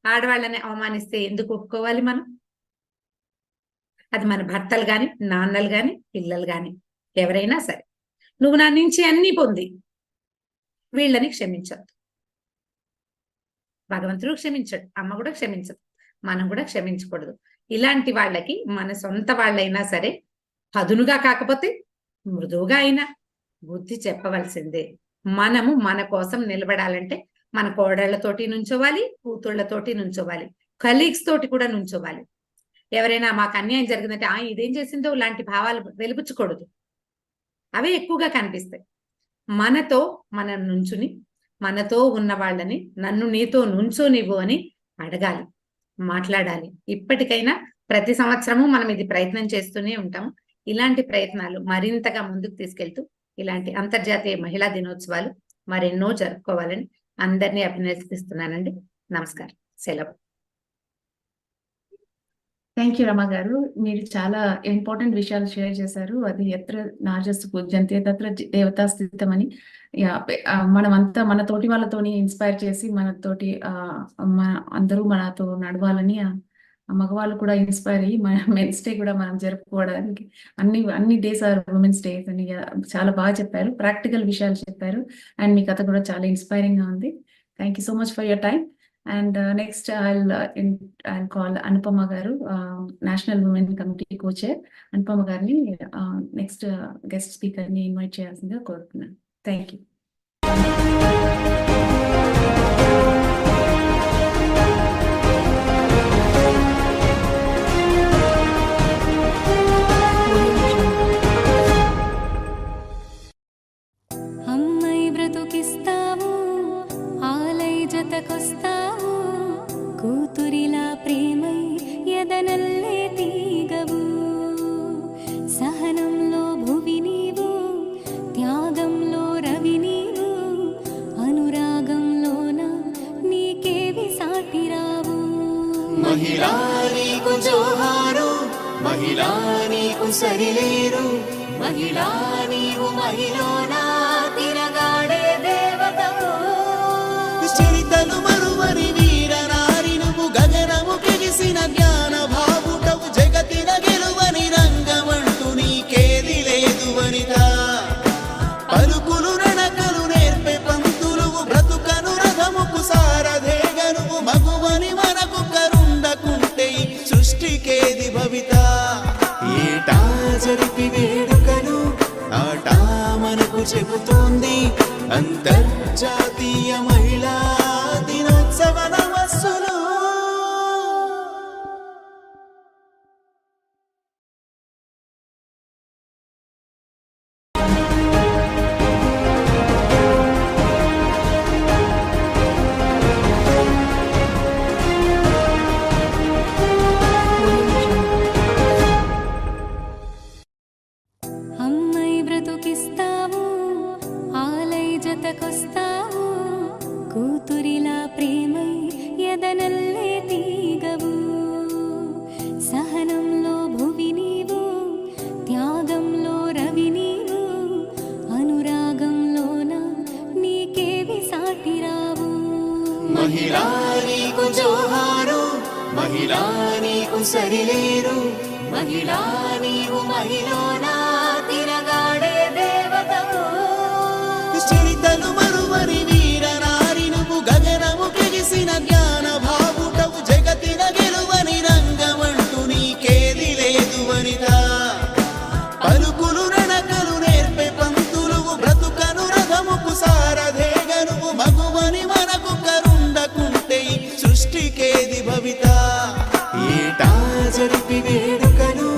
K: ఆడవాళ్ళని అవమానిస్తే ఎందుకు ఒప్పుకోవాలి మనం? అది మన భర్తలు గాని, నాన్నలు గాని, పిల్లలు గాని, ఎవరైనా సరే, నువ్వు నా నుంచి అన్ని పొంది వీళ్ళని క్షమించద్దు. భగవంతుడు క్షమించడు, అమ్మ కూడా క్షమించదు, మనం కూడా క్షమించకూడదు. ఇలాంటి వాళ్ళకి మన సొంత వాళ్ళైనా సరే పదునుగా కాకపోతే మృదువుగా అయినా బుద్ధి చెప్పవలసిందే. మనము మన కోసం నిలబడాలంటే మన కోడళ్లతోటి నుంచోవాలి, కూతుళ్లతోటి నుంచోవాలి, కలీగ్స్ తోటి కూడా నుంచోవాలి. ఎవరైనా మాకు అన్యాయం జరిగిందంటే ఇదేం చేసిందో లాంటి భావాలు వెలిబుచ్చకూడదు. అవే ఎక్కువగా కనిపిస్తాయి. మనతో మనం నుంచుని మనతో ఉన్న వాళ్ళని నన్ను నీతో నుంచోనివ్వు అని అడగాలి, మాట్లాడాలి. ఇప్పటికైనా ప్రతి సంవత్సరము మనం ఇది ప్రయత్నం చేస్తూనే ఉంటాము. ఇలాంటి ప్రయత్నాలు మరింతగా ముందుకు తీసుకెళ్తూ ఇలాంటి అంతర్జాతీయ మహిళా దినోత్సవాలు మరెన్నో జరుపుకోవాలని అందరినీ అభినందిస్తున్నానండి. నమస్కారం. సెలవు.
J: థ్యాంక్ యూ రమ గారు. మీరు చాలా ఇంపార్టెంట్ విషయాలు షేర్ చేశారు. అది ఎత్ర నార్యస్తు పూజ్యంతే తత్ర దేవతా స్థితమని. మనమంతా మన తోటి వాళ్ళతోని ఇన్స్పైర్ చేసి మనతోటి అందరూ మనతో నడవాలని మగవాళ్ళు కూడా ఇన్స్పైర్ అయ్యి మన మెన్స్ డే కూడా మనం జరుపుకోవడానికి అన్ని డేస్ ఆర్ ఉమెన్స్ డేస్ అని చాలా బాగా చెప్పారు. ప్రాక్టికల్ విషయాలు చెప్పారు. అండ్ మీ కథ కూడా చాలా ఇన్స్పైరింగ్ గా ఉంది. Thank you so much for your time. And next, I'll call Anupama Garu, National Women Committee Co-Chair. Anupama Garni, next guest speaker ni invite cheyasinదిగా కోరుతున్నాను. Thank you.
F: అమ్మై బ్రతుకిస్తావు, ఆలై జతకొస్తావు, కూతురిలా ప్రేమై ఎదనల్లే తీగవు. సహనంలో భువి నీవు, త్యాగంలో రవి నీవు, అనురాగంలోన నీకేవి సాటిరావు.
A: మహిళా నీకు జోహారు, మహిళా నీకు సరిలేరు, మహిళా నీవు మహిళనా తిరగాడే దేవతవు. చరితను మరువని వీర నారి నువ్వు, గగనము కెగిసిన జ్ఞాన భావుటవు, జగతిన గెలువని రంగమంటూ నీకేది లేదు వనిత. పలుకులు నడకలు నేర్పే పంతులువు, బ్రతుకను రథముకు సారథేగనువు, మగువని మనకు కరుండకుంటే సృష్టికేది భవిత. ఏటా జరిపి వేడుకను ఆటా మనకు చెబుతోంది అంతర్జాతీయ మహిళా దినోత్సవ నమస్సులు.
F: అమ్మై బ్రతుకిస్తావు, ఆలై జతకొస్తావు, కూతురిలా ప్రేమై ఎదనల్లే తీగవు. సహనంలో భువి నీవు, త్యాగంలో రవి నీవు, అనురాగంలోన నీకేవి సాటిరావు.
A: మహిళా నీకు జోహారు, మహిళా నీకు సరిలేరు, మహిళా నీవు మహిళనా తిరగాడే దేవతవు. చరితను మరువని వీర నారి నువ్వు, గగనము కెగిసిన జ్ఞాన భావుటవు, జగతిన గెలువని రంగమంటూ నీకేది లేదు వనిత. పలుకులు నడకలు నేర్పే పంతులువు, బ్రతుకను రథముకు సారథేగనువు, మగువని మనకు కరుండకుంటే సృష్టికేది భవిత. ఏటా జరిపి వేడుకను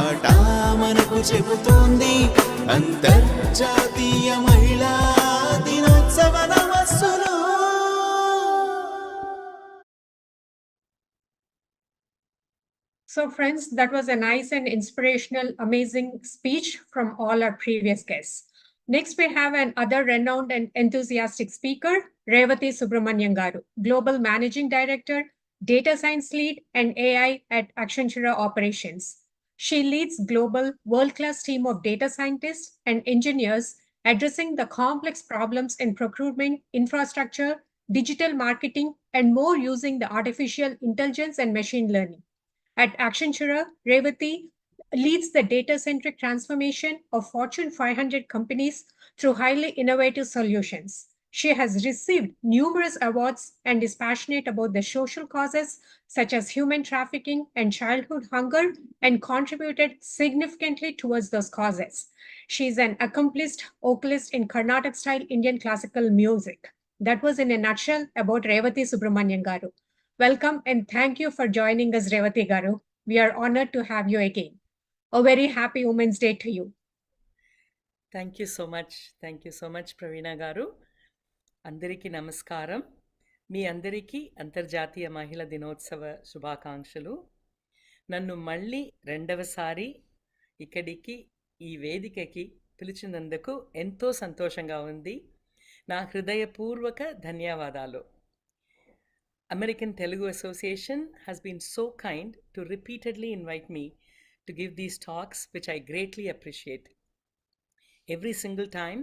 A: ఆటా మనకు చెబుతోంది అంతర్జాతీయ మహిళా దినోత్సవ నమస్సులు.
C: So friends, that was a nice and inspirational, amazing speech from all our previous guests. Next, we have another renowned and enthusiastic speaker, Revathi Subramanian Garu, Global Managing Director, Data Science Lead, and AI at Accenture Operations. She leads global world-class team of data scientists and engineers addressing the complex problems in procurement, infrastructure, digital marketing, and more using the artificial intelligence and machine learning. At Accenture, Revathi leads the data-centric transformation of Fortune 500 companies through highly innovative solutions. She has received numerous awards and is passionate about the social causes such as human trafficking and childhood hunger and contributed significantly towards those causes. She is an accomplished vocalist in Carnatic style Indian classical music. That was in a nutshell about Revathi Subramanian Garu. Welcome and thank you for joining us, Revathi Garu. We are honored to have you again. A very happy Women's Day to you.
L: Thank you so much. Thank you so much Praveena గారు. అందరికీ నమస్కారం. మీ అందరికీ అంతర్జాతీయ మహిళా దినోత్సవ శుభాకాంక్షలు. నన్ను మళ్ళీ రెండవసారి ఇక్కడికి ఈ వేదికకి పిలిచినందుకు ఎంతో సంతోషంగా ఉంది. నా హృదయపూర్వక ధన్యవాదాలు. American Telugu Association has been so kind to repeatedly invite me to give these talks, which I greatly appreciate. Every single time,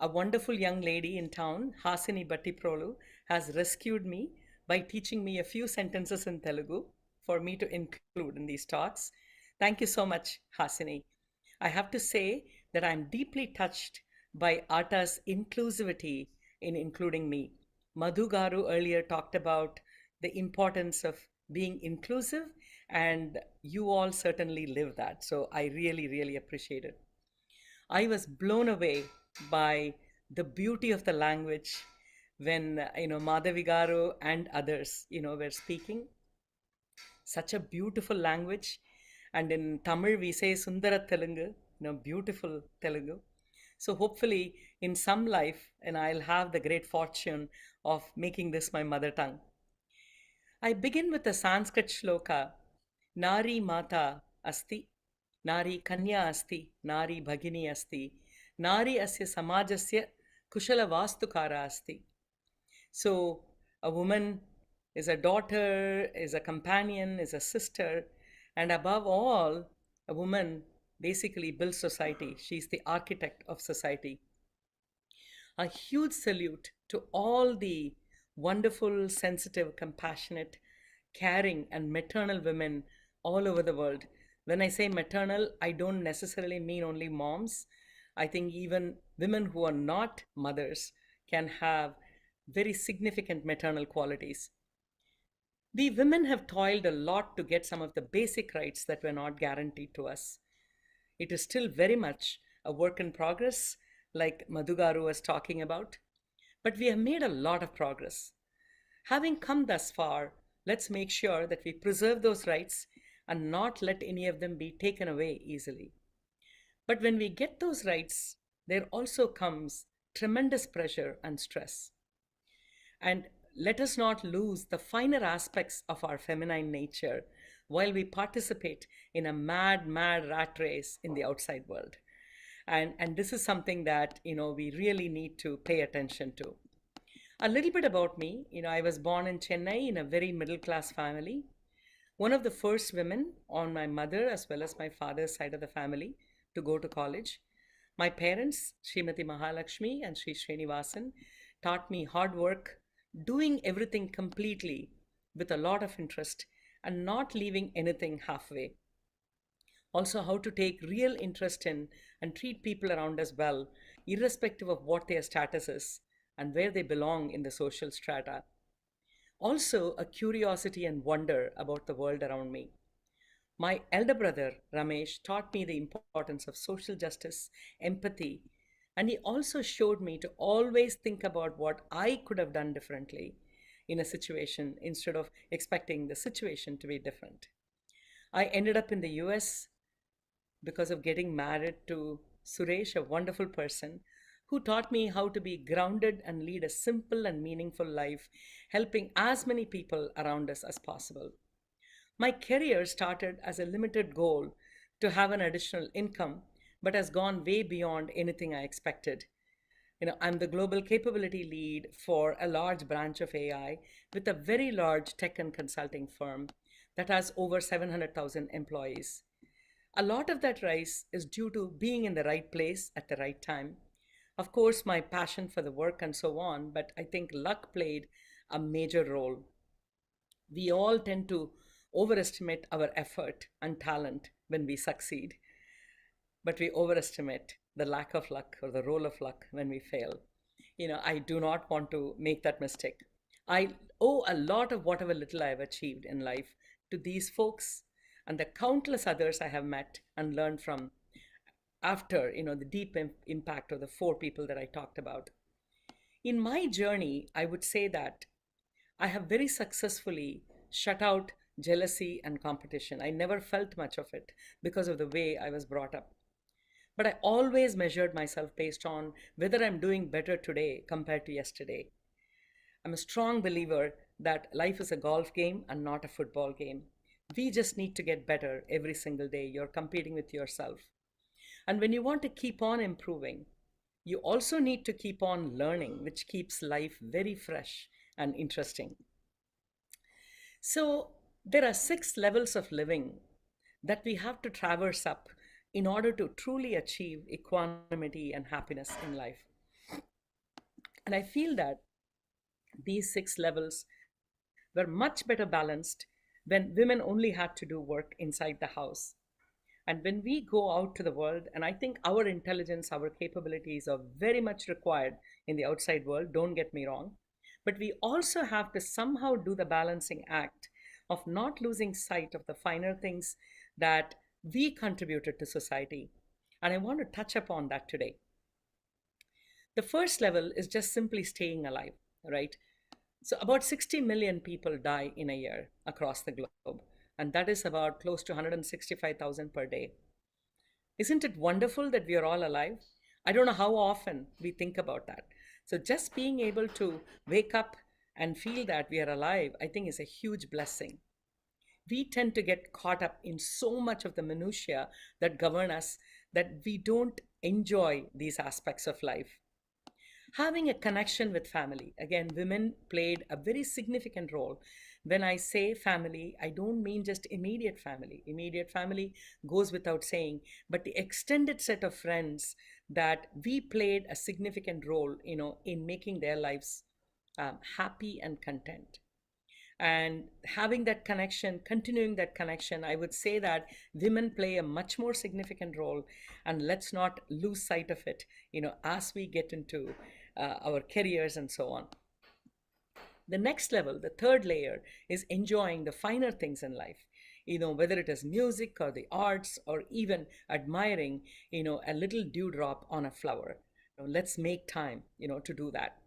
L: a wonderful young lady in town, Hasini Battiprolu, has rescued me by teaching me a few sentences in Telugu for me to include in these talks. Thank you so much, Hasini. I have to say that I'm deeply touched by ATA's inclusivity in including me. Madhu Garu earlier talked about the importance of being inclusive, and you all certainly live that. So I really, really appreciate it. I was blown away by the beauty of the language when Madhavi Garu and others were speaking. Such a beautiful language, and in Tamil we say Sundara Telugu, beautiful Telugu. So hopefully in some life, and I'll have the great fortune of making this my mother tongue. I begin with the Sanskrit shloka, Nari Mata Asti, Nari Kanya Asti, Nari Bhagini Asti, Nari Asya Samajasya Kushala Vastukara Asti. So a woman is a daughter, is a companion, is a sister, and above all, a woman basically builds society. She's the architect of society. A huge salute to all the wonderful, sensitive, compassionate, caring, and maternal women all over the world. When I say maternal, I don't necessarily mean only moms. I think even women who are not mothers can have very significant maternal qualities. We women have toiled a lot to get some of the basic rights that were not guaranteed to us. It is still very much a work in progress, like Madhu Garu was talking about, but we have made a lot of progress. Having come thus far, let's make sure that we preserve those rights and not let any of them be taken away easily. But when we get those rights, there also comes tremendous pressure and stress. And let us not lose the finer aspects of our feminine nature while we participate in a mad rat race in the outside world. And this is something that, we really need to pay attention to. A little bit about me. I was born in Chennai in a very middle-class family. One of the first women on my mother as well as my father's side of the family to go to college. My parents, Srimati Mahalakshmi and Sri Srinivasan, taught me hard work, doing everything completely with a lot of interest and not leaving anything halfway. Also, how to take real interest in and treat people around us well, irrespective of what their status is and where they belong in the social strata. Also, a curiosity and wonder about the world around me. My elder brother, Ramesh, taught me the importance of social justice, empathy, and he also showed me to always think about what I could have done differently in a situation instead of expecting the situation to be different. I ended up in the US because of getting married to Suresh, a wonderful person who taught me how to be grounded and lead a simple and meaningful life, helping as many people around us as possible. My career started as a limited goal to have an additional income, but has gone way beyond anything I expected. I'm the global capability lead for a large branch of AI with a very large tech and consulting firm that has over 700,000 employees. A lot of that rise is due to being in the right place at the right time. Of course, my passion for the work and so on, but I think luck played a major role. We all tend to overestimate our effort and talent when we succeed, but we overestimate the lack of luck or the role of luck when we fail. I do not want to make that mistake. I owe a lot of whatever little I have achieved in life to these folks and the countless others I have met and learned from after, the deep impact of the four people that I talked about. In my journey, I would say that I have very successfully shut out jealousy and competition. I never felt much of it because of the way I was brought up. But I always measured myself based on whether I'm doing better today compared to yesterday. I'm a strong believer that life is a golf game and not a football game. We just need to get better every single day. You're competing with yourself. And when you want to keep on improving, you also need to keep on learning, which keeps life very fresh and interesting. So, there are 6 levels of living that we have to traverse up in order to truly achieve equanimity and happiness in life. And I feel that these 6 levels were much better balanced when women only had to do work inside the house. And when we go out to the world, and I think our intelligence, our capabilities are very much required in the outside world, don't get me wrong. But we also have to somehow do the balancing act of not losing sight of the finer things that we contributed to society. And I want to touch upon that today. The first level is just simply staying alive, right? So about 60 million people die in a year across the globe, and that is about close to 165,000 per day. Isn't it wonderful that we are all alive? I don't know how often we think about that. So just being able to wake up and feel that we are alive, I think is a huge blessing. We tend to get caught up in so much of the minutiae that govern us that we don't enjoy these aspects of life. Having a connection with family. Again, women played a very significant role. When I say family, I don't mean just immediate family. Immediate family goes without saying, but the extended set of friends that we played a significant role, in making their lives happy and content. And having that connection, continuing that connection, I would say that women play a much more significant role, and let's not lose sight of it, as we get into our careers and so on. The next level, the third layer, is enjoying the finer things in life, whether it is music or the arts or even admiring, a little dewdrop on a flower. Let's make time, to do that.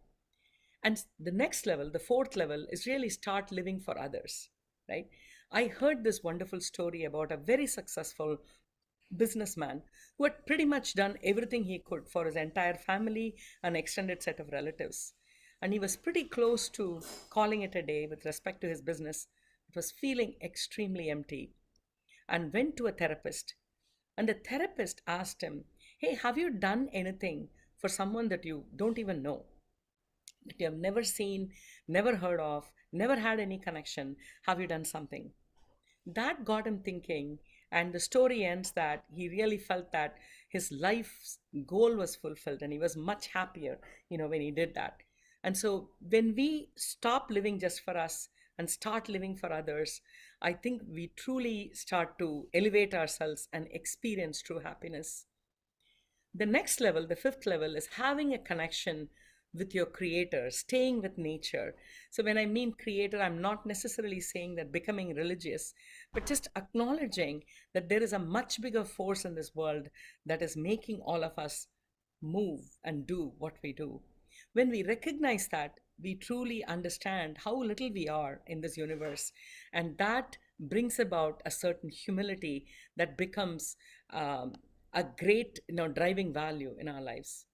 L: And the next level, the fourth level, is really start living for others, right? I heard this wonderful story about a very successful businessman who had pretty much done everything he could for his entire family and extended set of relatives. And he was pretty close to calling it a day with respect to his business. It was feeling extremely empty and went to a therapist. And the therapist asked him, "Hey, have you done anything for someone that you don't even know? That you have never seen, never heard of, never had any connection? Have you done something?" That got him thinking, and the story ends that he really felt that his life's goal was fulfilled and he was much happier, when he did that. And so when we stop living just for us and start living for others, I think we truly start to elevate ourselves and experience true happiness. The next level, the fifth level, is having a connection with your creator, staying with nature. So when I mean creator, I'm not necessarily saying that becoming religious, but just acknowledging that there is a much bigger force in this world that is making all of us move and do what we do. When we recognize that, we truly understand how little we are in this universe, and that brings about a certain humility that becomes a great driving value in our lives.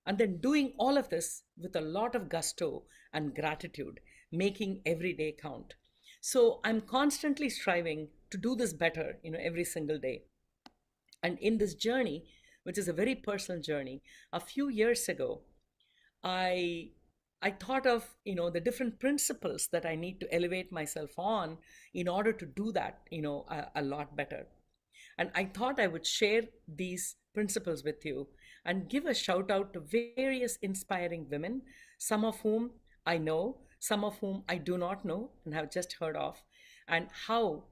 L: And then doing all of this with a lot of gusto and gratitude, making every day count. So I'm constantly striving to do this better, every single day. And in this journey, which is a very personal journey, a few years ago, I thought of, the different principles that I need to elevate myself on in order to do that, a lot better. And I thought I would share these principles with you and give a shout out to various inspiring women, some of whom I know, some of whom I do not know and have just heard of, and how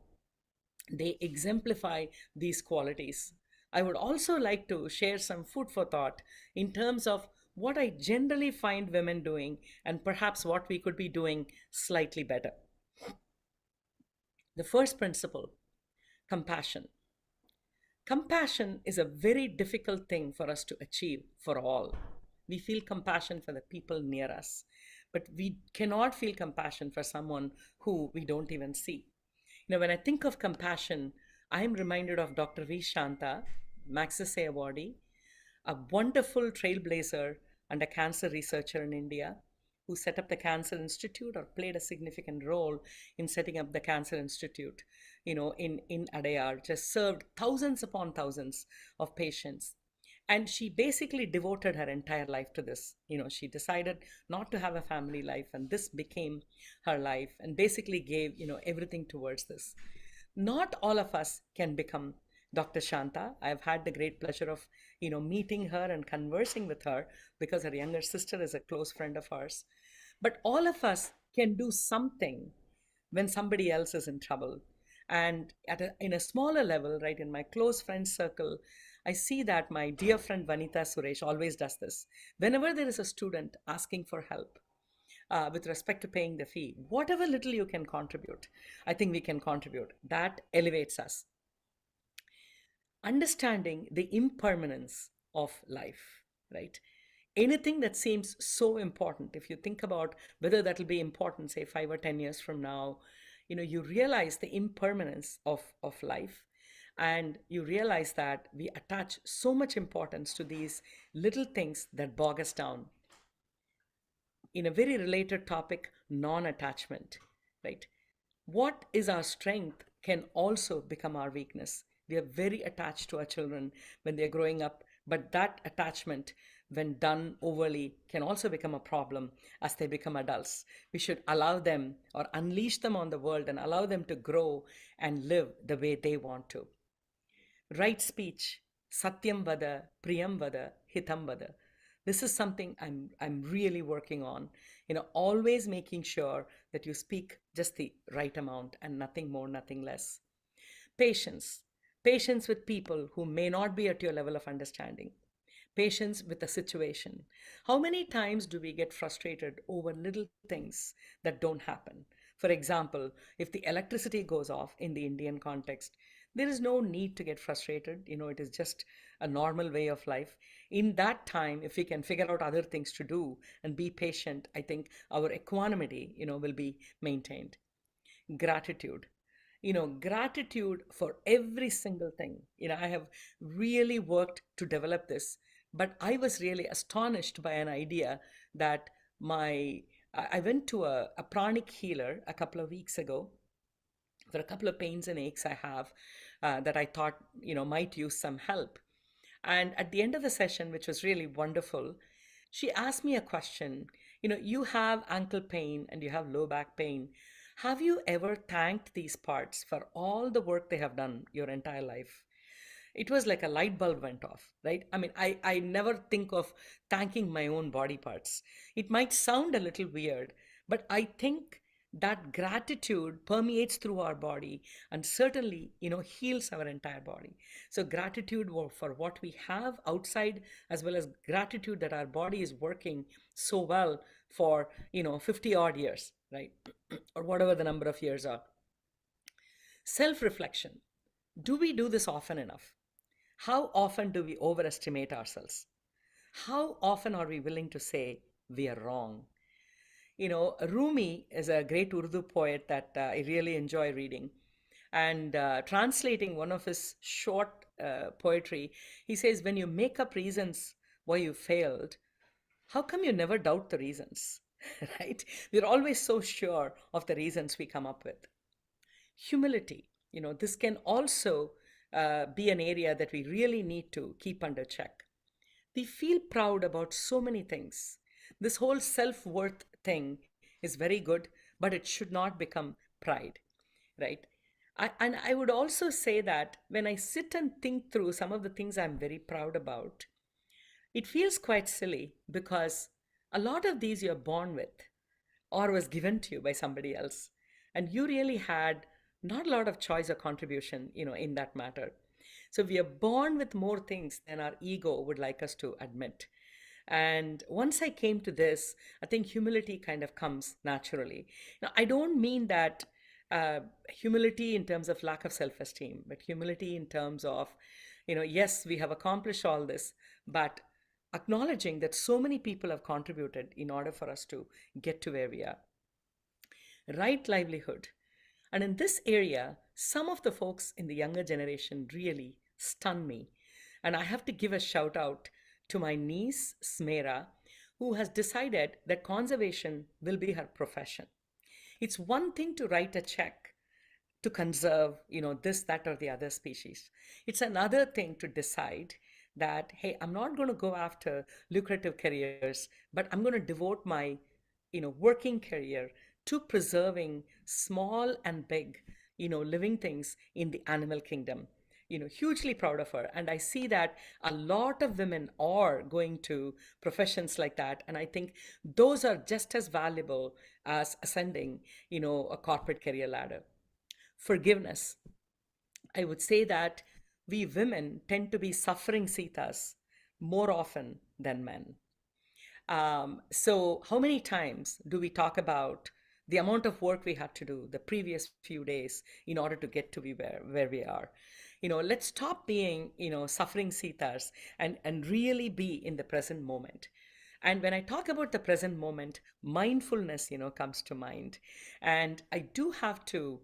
L: they exemplify these qualities. I would also like to share some food for thought in terms of what I generally find women doing, and perhaps what we could be doing slightly better. The first principle, compassion. Compassion is a very difficult thing for us to achieve for all. We feel compassion for the people near us, but we cannot feel compassion for someone who we don't even see. When I think of compassion, I am reminded of Dr. V. Shanta, Magsaysay awardee, a wonderful trailblazer and a cancer researcher in India who set up the Cancer Institute, or played a significant role in setting up the Cancer Institute, in Adayar, just served thousands upon thousands of patients. And she basically devoted her entire life to this. She decided not to have a family life, and this became her life, and basically gave, everything towards this. Not all of us can become Dr. Shanta. I've had the great pleasure of, meeting her and conversing with her, because her younger sister is a close friend of ours. But all of us can do something when somebody else is in trouble. And in a smaller level, right, in my close friend circle, I see that my dear friend Vanita Suresh always does this. Whenever there is a student asking for help, with respect to paying the fee, whatever little you can contribute, I think we can contribute. That elevates us. Understanding the impermanence of life, right? Anything that seems so important, if you think about whether that will be important, say 5 or 10 years from now, you realize the impermanence of life. And you realize that we attach so much importance to these little things that bog us down. In a very related topic, non-attachment, right? What is our strength can also become our weakness. We are very attached to our children when they're growing up, but that attachment, when done overly, can also become a problem as they become adults. We should allow them, or unleash them on the world, and allow them to grow and live the way they want to. Right speech, satyam vada, priyam vada, hitam vada. This is something I'm really working on. Always making sure that you speak just the right amount and nothing more, nothing less. Patience. Patience with people who may not be at your level of understanding. Patience with the situation. How many times do we get frustrated over little things that don't happen? For example, if the electricity goes off in the Indian context, there is no need to get frustrated. It is just a normal way of life. In that time, if we can figure out other things to do and be patient, I think our equanimity, will be maintained. Gratitude. Gratitude for every single thing. I have really worked to develop this, but I was really astonished by an idea that I went to a pranic healer a couple of weeks ago for a couple of pains and aches I have, that I thought, might use some help. And at the end of the session, which was really wonderful, she asked me a question. You have ankle pain and you have low back pain. Have you ever thanked these parts for all the work they have done your entire life? It was like a light bulb went off, right? I mean, I never think of thanking my own body parts. It might sound a little weird, but I think that gratitude permeates through our body and certainly, heals our entire body. So gratitude for what we have outside, as well as gratitude that our body is working so well for, 50 odd years, right? Or whatever the number of years are. Self-reflection. Do we do this often enough? How often do we overestimate ourselves? How often are we willing to say we are wrong? Rumi is a great Urdu poet that I really enjoy reading. And translating one of his short poetry, he says, when you make up reasons why you failed, how come you never doubt the reasons? Right? We're always so sure of the reasons we come up with. Humility. This can also be an area that we really need to keep under check. We feel proud about so many things. This whole self-worth thing is very good, but it should not become pride, right? And I would also say that when I sit and think through some of the things I'm very proud about, it feels quite silly because a lot of these you're born with or was given to you by somebody else. And you really had not a lot of choice or contribution, in that matter. So we are born with more things than our ego would like us to admit. And once I came to this, I think humility kind of comes naturally. Now, I don't mean that humility in terms of lack of self-esteem, but humility in terms of, yes, we have accomplished all this, but acknowledging that so many people have contributed in order for us to get to where we are. Right livelihood. And in this area, some of the folks in the younger generation really stun me. And I have to give a shout out to my niece, Smera, who has decided that conservation will be her profession. It's one thing to write a check to conserve, this, that, or the other species. It's another thing to decide that, hey, I'm not going to go after lucrative careers, but I'm going to devote my, working career to preserving small and big, living things in the animal kingdom. Hugely proud of her. And I see that a lot of women are going to professions like that. And I think those are just as valuable as ascending, a corporate career ladder. Forgiveness. I would say that we women tend to be suffering Sitas more often than men. So how many times do we talk about the amount of work we had to do the previous few days in order to get to be where we are? Let's stop being, suffering Sitas and really be in the present moment. And when I talk about the present moment, mindfulness, comes to mind. And I do have to,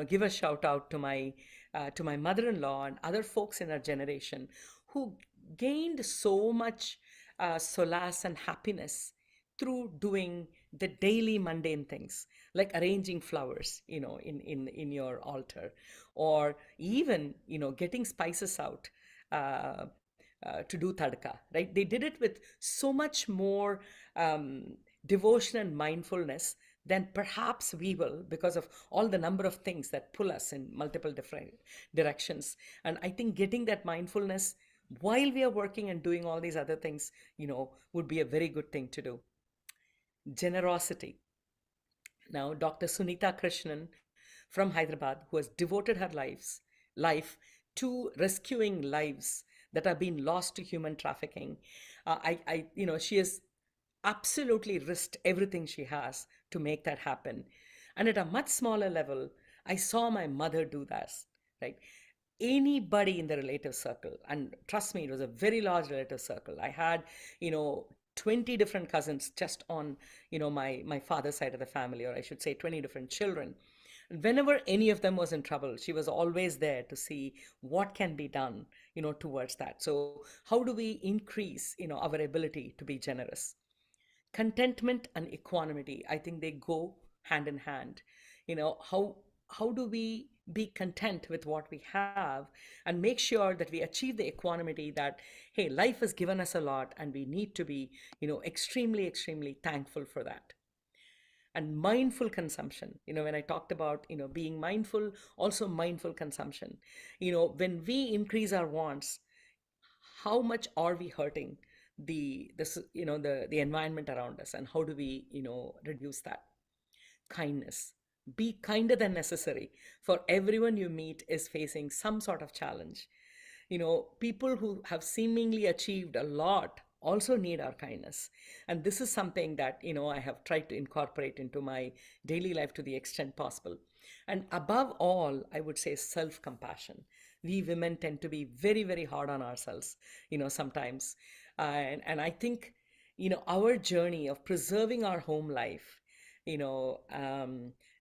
L: give a shout out to my mother-in-law and other folks in our generation who gained so much solace and happiness through doing the daily mundane things like arranging flowers, in your altar, or even, getting spices out to do tadka, right? They did it with so much more devotion and mindfulness than perhaps we will, because of all the number of things that pull us in multiple different directions. And I think getting that mindfulness while we are working and doing all these other things, would be a very good thing to do. Generosity. Now, Dr. Sunita Krishnan from Hyderabad, who has devoted her life to rescuing lives that have been lost to human trafficking. She has absolutely risked everything she has to make that happen. And at a much smaller level, I saw my mother do that, right? Anybody in the relative circle, and trust me, it was a very large relative circle. I had, 20 different cousins just on, my father's side of the family, or I should say 20 different children. Whenever any of them was in trouble, she was always there to see what can be done, towards that. So how do we increase, our ability to be generous? Contentment and equanimity, I think they go hand in hand. How do we be content with what we have and make sure that we achieve the equanimity that, hey, life has given us a lot and we need to be, extremely, extremely thankful for that. And mindful consumption, when I talked about, being mindful, also mindful consumption. When we increase our wants, how much are we hurting the environment around us, and how do we, reduce that? Kindness. Be kinder than necessary, for everyone you meet is facing some sort of challenge. People who have seemingly achieved a lot also need our kindness. And this is something that, I have tried to incorporate into my daily life to the extent possible. And above all, I would say self-compassion. We women tend to be very, very hard on ourselves, sometimes. And I think, our journey of preserving our home life,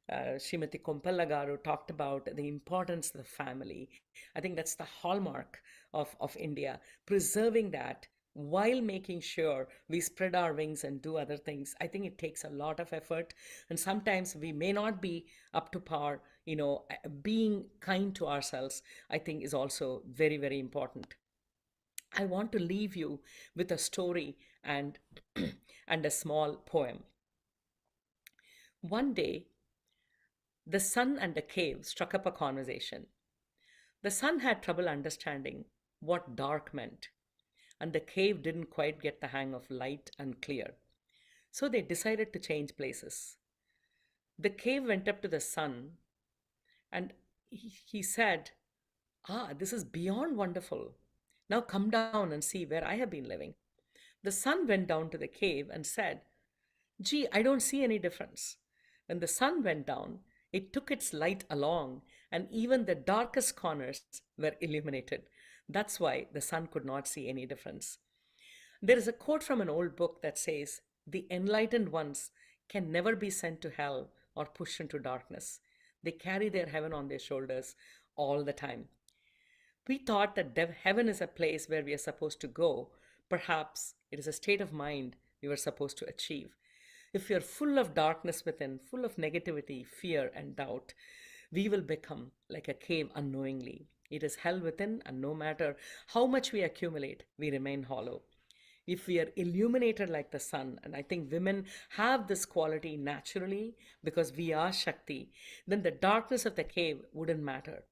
L: Srimati Kompalla Garu talked about the importance of the family. I think that's the hallmark of India, preserving that while making sure we spread our wings and do other things. I think it takes a lot of effort, and sometimes we may not be up to par. Being kind to ourselves, I think, is also very, very important. I want to leave you with a story and and a small poem. One day, the sun and the cave struck up a conversation. The sun had trouble understanding what dark meant, and the cave didn't quite get the hang of light and clear. So they decided to change places. The cave went up to the sun, and he said, "Ah, this is beyond wonderful. Now come down and see where I have been living." The sun went down to the cave and said, "Gee, I don't see any difference." When the sun went down, it took its light along, and even the darkest corners were illuminated. That's why the sun could not see any difference. There is a quote from an old book that says, "The enlightened ones can never be sent to hell or pushed into darkness. They carry their heaven on their shoulders all the time." We thought that heaven is a place where we are supposed to go. Perhaps it is a state of mind we were supposed to achieve. If we are full of darkness within, full of negativity, fear, and doubt, we will become like a cave unknowingly. It is hell within, and no matter how much we accumulate, we remain hollow. If we are illuminated like the sun, and I think women have this quality naturally because we are Shakti, then the darkness of the cave wouldn't matter.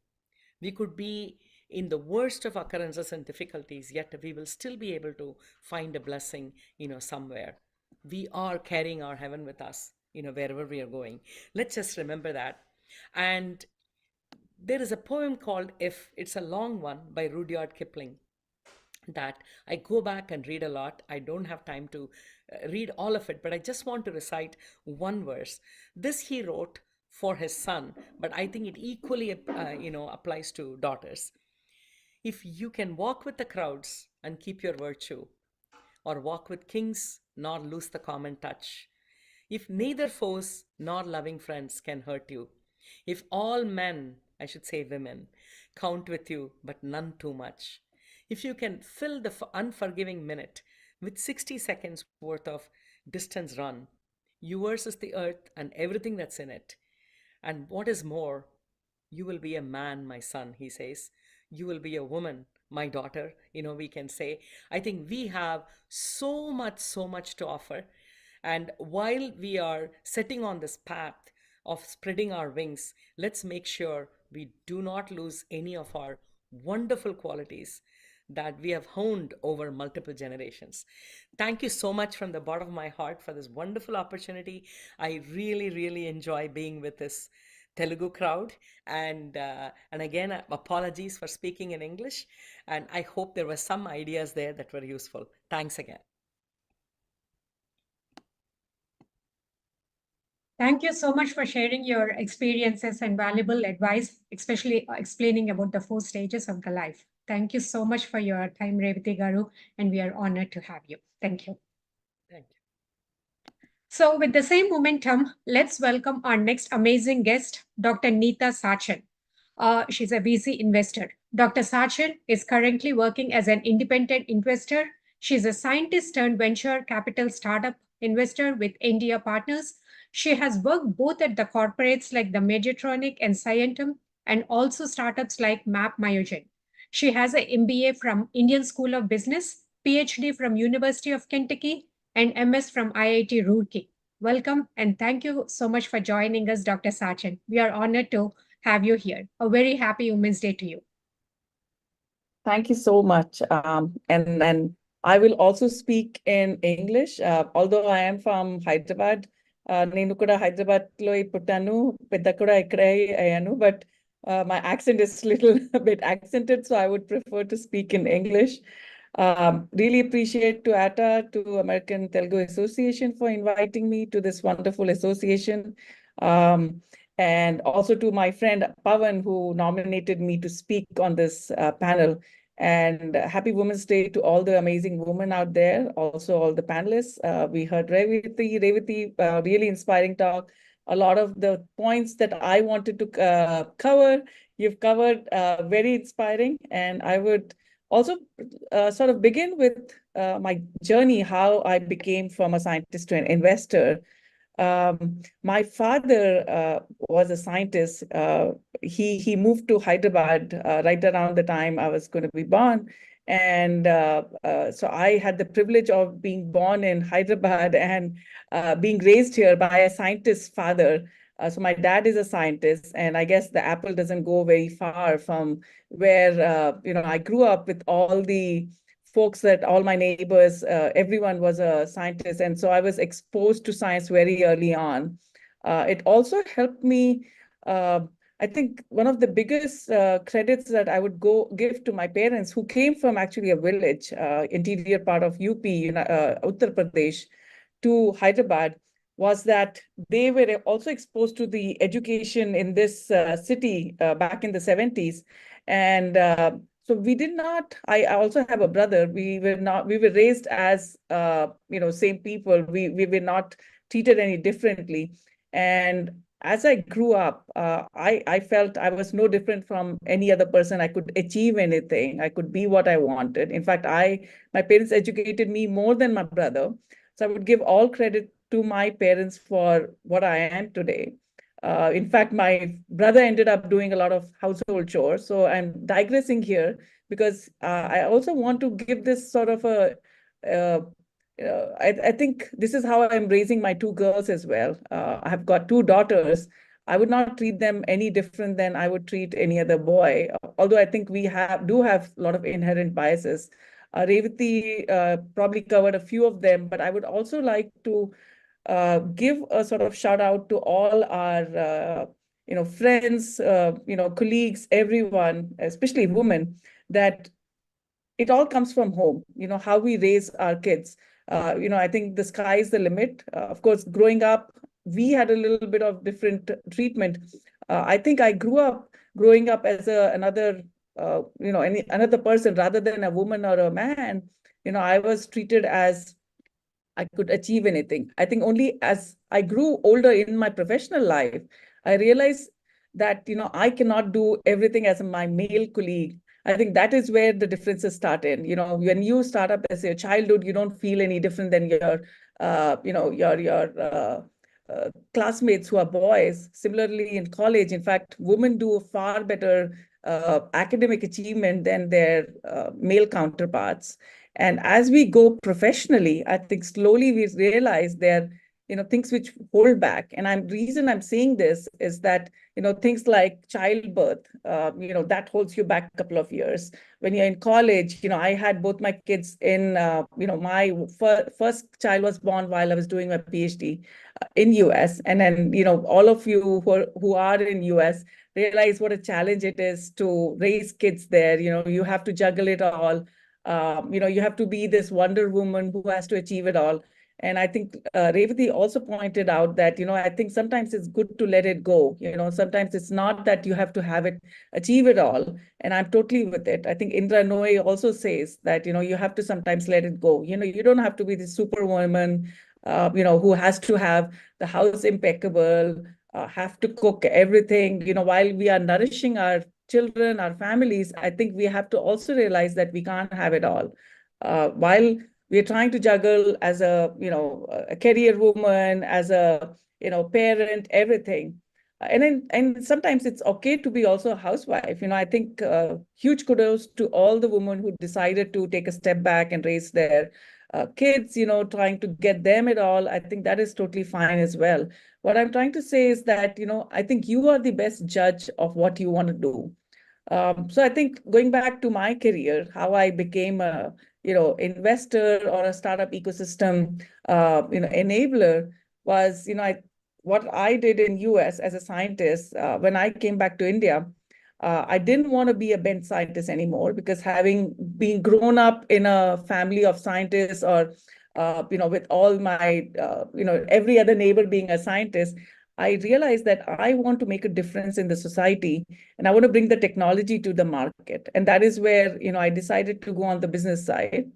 L: We could be in the worst of occurrences and difficulties, yet we will still be able to find a blessing, somewhere. We are carrying our heaven with us, wherever we are going. Let's just remember that. And there is a poem called If. It's a long one by Rudyard Kipling that I go back and read a lot. I don't have time to read all of it, but I just want to recite one verse. This he wrote for his son, but I think it equally, applies to daughters. If you can walk with the crowds and keep your virtue, or walk with kings nor lose the common touch, if neither foes nor loving friends can hurt you, if all men, I should say women, count with you but none too much, if you can fill the unforgiving minute with 60 seconds worth of distance run, yours is the earth and everything that's in it. And what is more, you will be a man, my son, he says. You will be a woman, my daughter, we can say. I think we have so much to offer. And while we are sitting on this path of spreading our wings, let's make sure we do not lose any of our wonderful qualities that we have honed over multiple generations. Thank you so much from the bottom of my heart for this wonderful opportunity. I really enjoy being with this Telugu crowd, and again, apologies for speaking in English, and I hope there were some ideas there that were useful. Thanks again.
C: Thank you so much for sharing your experiences and valuable advice, especially explaining about the 4 stages of the life. Thank you so much for your time, Revathi Garu, and we are honored to have you. Thank you.
L: Thank you.
C: So with the same momentum, let's welcome our next amazing guest, Dr. Nita Sain. She's a VC investor. Dr. Sain is currently working as an independent investor. She's a scientist turned venture capital startup investor with India Partners. She has worked both at the corporates like the Medtronic and Scientum, and also startups like Map Myogen. She has an MBA from Indian School of Business, PhD from University of Kentucky, and MS from IIT Roorkee. Welcome and thank you so much for joining us, Dr. Sain. We are honored to have you here. A very happy Women's Day to you.
M: Thank you so much. And I will also speak in English, although I am from Hyderabad. Nenu kuda Hyderabad lo puttanu, pedda kuda ikkade ayanu, but my accent is a little bit accented, so I would prefer to speak in English. Really appreciate to ATA, to American Telugu Association for inviting me to this wonderful association. And also to my friend Pawan, who nominated me to speak on this panel. And happy Women's Day to all the amazing women out there, also all the panelists. We heard Revathi, really inspiring talk. A lot of the points that I wanted to cover, you've covered, very inspiring. And I would also sort of begin with my journey, how I became from a scientist to an investor. My father was a scientist. He moved to Hyderabad right around the time I was going to be born. And so I had the privilege of being born in Hyderabad and being raised here by a scientist father. So my dad is a scientist, and I guess the apple doesn't go very far from where, I grew up with all the folks that all my neighbors, everyone was a scientist. And so I was exposed to science very early on. It also helped me I think one of the biggest credits that I would give to my parents, who came from actually a village, interior part of UP, Uttar Pradesh, to Hyderabad, was that they were also exposed to the education in this city back in the 70s. And so we did not, I also have a brother. We were raised as, same people. We were not treated any differently. And as I grew up, I felt I was no different from any other person. I could achieve anything. I could be what I wanted. In fact, my parents educated me more than my brother. So I would give all credit to my parents for what I am today. In fact, my brother ended up doing a lot of household chores. So I'm digressing here because I also want to give this sort of I think this is how I'm raising my two girls as well. I have got two daughters. I would not treat them any different than I would treat any other boy. Although I think we do have a lot of inherent biases. Revathi probably covered a few of them, but I would also like to give a sort of shout out to all our friends, colleagues, everyone, especially women, that it all comes from home, how we raise our kids. I think the sky is the limit. Of course, growing up, we had a little bit of different treatment. I think I grew up growing up as another person rather than a woman or a man. I was treated as I could achieve anything. I think only as I grew older in my professional life, I realized that, I cannot do everything as my male colleague. I think that is where the differences start in. When you start up as a childhood, you don't feel any different than your classmates who are boys. Similarly, in college, in fact, women do a far better academic achievement than their male counterparts. And as we go professionally, I think slowly we realize there are things which hold back. And reason I'm saying this is that things like childbirth, that holds you back a couple of years. When you're in college, I had both my kids in, my first child was born while I was doing my PhD in US. And then, all of you who are in US realize what a challenge it is to raise kids there. You have to juggle it all. You have to be this Wonder Woman who has to achieve it all. And I think Revathi also pointed out that, I think sometimes it's good to let it go. Sometimes it's not that you have to have it, achieve it all. And I'm totally with it. I think Indra Nooyi also says that, you have to sometimes let it go. You don't have to be the superwoman, who has to have the house impeccable, have to cook everything, while we are nourishing our children, our families. I think we have to also realize that we can't have it all. While we are trying to juggle as a career woman, as a parent, everything. And sometimes it's okay to be also a housewife. I think huge kudos to all the women who decided to take a step back and raise their kids, trying to get them it all. I think that is totally fine as well. What I'm trying to say is that, I think you are the best judge of what you want to do. So I think going back to my career, how I became a, investor or a startup ecosystem, enabler was, what I did in US as a scientist, when I came back to India, I didn't want to be a bench scientist anymore, because having been grown up in a family of scientists, or, with all my, every other neighbor being a scientist, I realized that I want to make a difference in the society, and I want to bring the technology to the market. And that is where, I decided to go on the business side.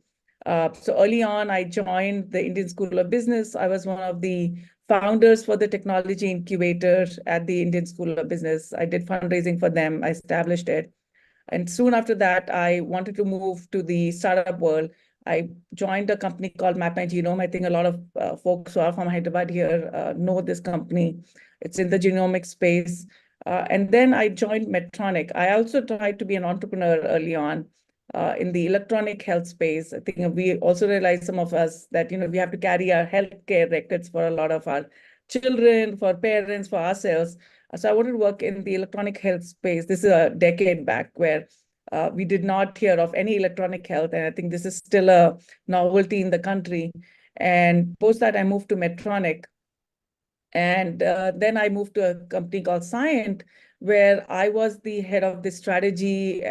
M: So early on, I joined the Indian School of Business. I was one of the founders for the technology incubator at the Indian School of Business. I did fundraising for them. I established it. And soon after that, I wanted to move to the startup world. I joined a company called Map My Genome. I think a lot of folks who are from Hyderabad here know this company. It's in the genomic space. And then I joined Medtronic. I also tried to be an entrepreneur early on in the electronic health space. I think we also realized, some of us, that we have to carry our healthcare records for a lot of our children, for parents, for ourselves. So I wanted to work in the electronic health space. This is a decade back, where we did not hear of any electronic health. And I think this is still a novelty in the country. And post that, I moved to Medtronic. And then I moved to a company called Scient, where I was the head of the strategy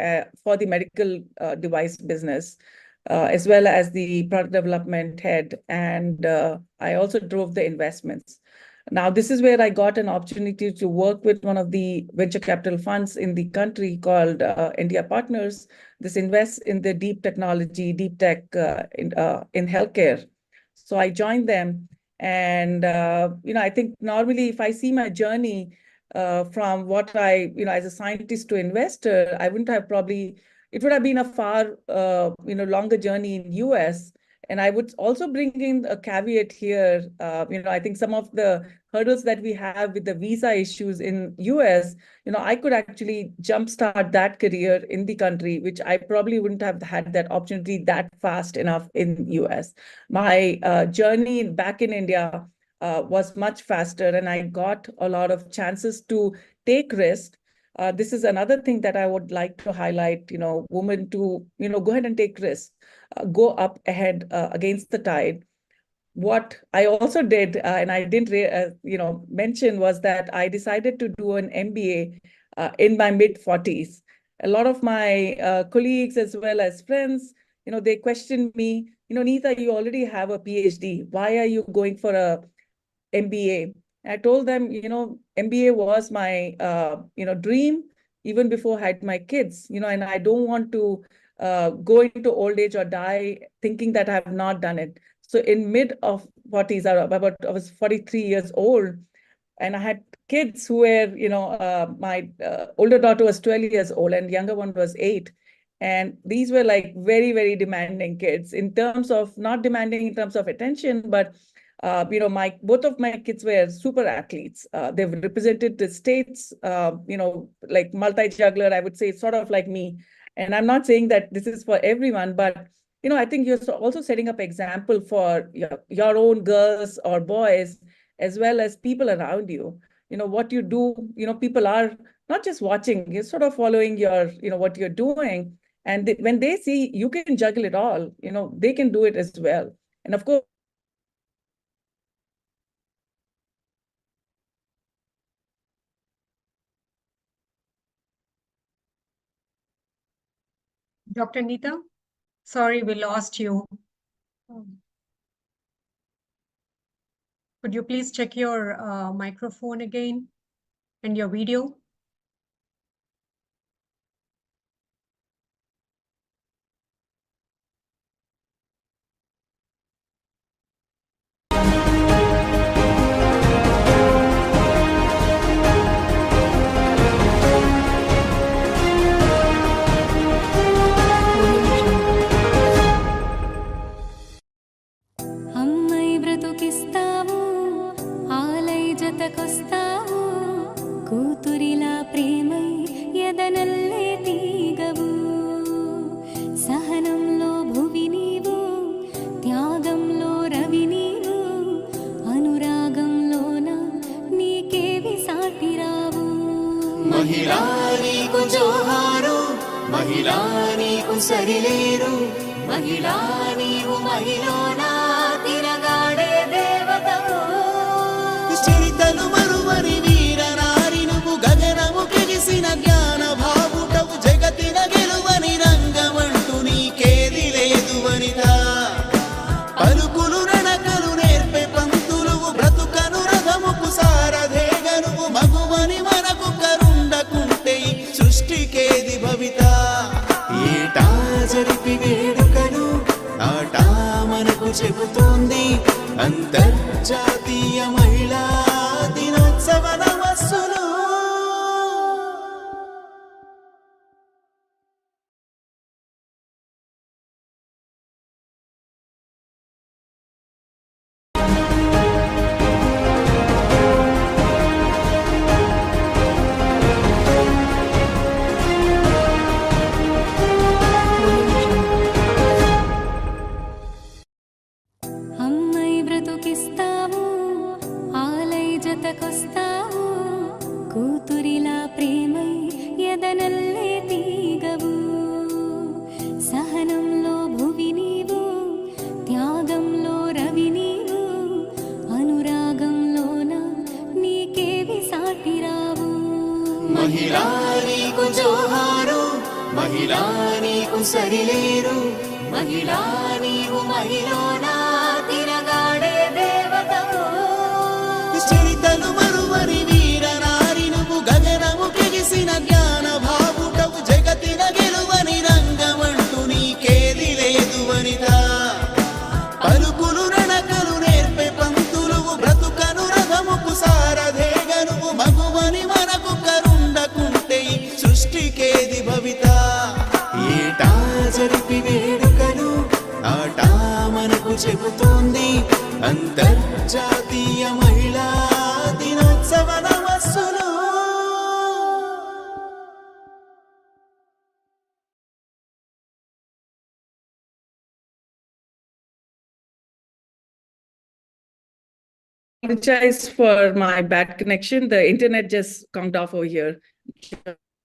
M: for the medical device business, as well as the product development head. And I also drove the investments. Now, this is where I got an opportunity to work with one of the venture capital funds in the country called India Partners. This invests in the deep technology, deep tech in healthcare. So I joined them. And, I think normally if I see my journey from what I, as a scientist to investor, I wouldn't have probably, it would have been a far, longer journey in US. And I would also bring in a caveat here. I think some of the hurdles that we have with the visa issues in US, I could actually jumpstart that career in the country, which I probably wouldn't have had that opportunity that fast enough in US. My journey back in India was much faster, and I got a lot of chances to take risks. This is another thing that I would like to highlight, women to, go ahead and take risks, go up ahead against the tide. What I also did, and I didn't, mention, was that I decided to do an MBA in my mid-40s. A lot of my colleagues as well as friends, they questioned me, Nita, you already have a PhD. Why are you going for a MBA? I told them, MBA was my, dream even before I had my kids, and I don't want to go into old age or die thinking that I have not done it. So in mid of 40s, I was 43 years old, and I had kids who were, my older daughter was 12 years old and younger one was 8. And these were like very, very demanding kids in terms of, not demanding in terms of attention, but both of my kids were super athletes. They've represented the states, like multi-juggler, I would say, sort of like me. And I'm not saying that this is for everyone, but I think you're also setting up example for your own girls or boys, as well as people around you. What you do, people are not just watching, you're sort of following your, what you're doing. And when they see you can juggle it all, they can do it as well. And of course,
C: Dr. Nita, sorry, we lost you. Could you please check your microphone again and your video?
F: అమ్మై బ్రతుకిస్తావు ఆలై జతకొస్తావు కూతురిలా ప్రేమై ఎదనల్లే తీగవు సహనంలో భువి నీవు త్యాగంలో రవి నీవు అనురాగంలోన నీకేవి సాటిరావు
A: మహిళా నీకు జోహారు మహిళా నీకు సరిలేరు మహిళా నీవు మహిళనా తిరగాడే దేవతవు చరితలు మరువని వీర నారి నువ్వు గగనము కెలిసిన జ్ఞాన భావుటవు జగతిన గెలువని రంగమంటూ నీకేది లేదు వనిత పలుకులు నడకలు నేర్పే పంతులువు బ్రతుకను రథముకు సారథేగనువు మగువని మనకు కరుండకుంటే ఈ సృష్టికేది భవిత ఏటా జరిపి వేడుకను ఆటా మనకు చెబుతోంది అంతర్జాతీయ మహిళా దినోత్సవ నమస్సులు
F: అమ్మై బ్రతుకిస్తావు
A: నీకు సరిలేరు మహిళా నీవు మహిళనా తిరగాడే దేవతవు చరితను మరువని వీర నారి నువ్వు గగనము కెగిసిన జ్ఞాన భావుటవు జగతిన గెలువని రంగమంటూ నీకేది లేదు వనిత పలుకులు నడకలు నేర్పే పంతులు బ్రతుకను రథముకు సారథేగనువు మగువని మనకు కరుండకుంటే ఈ సృష్టికేది భవిత ఏటా జరిపి వేడుకలు ఆటా మనకు చెబుతోంది అంతర్జాతీయ మహిళా దినోత్సవ నమస్సులు
M: Apologize for my bad connection. The internet just conked off over here.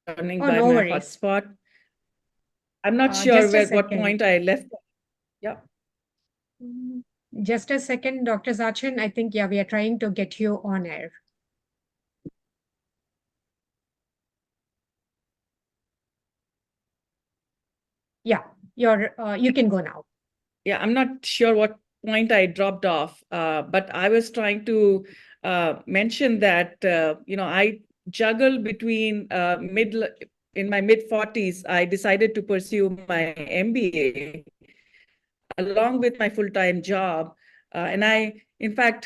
M: Running
C: Oh,
M: by
C: no
M: my
C: worries.
M: hotspot. I'm not sure
C: Just a
M: what
C: second.
M: point I left. Yeah.
C: Just a second, Dr. Zachin. I think, yeah, we are trying to get you on air. Yeah, you can go now.
M: Yeah, I'm not sure what point I dropped off, but I was trying to mention that, I juggle between in my mid-40s, I decided to pursue my MBA along with my full-time job. And in fact,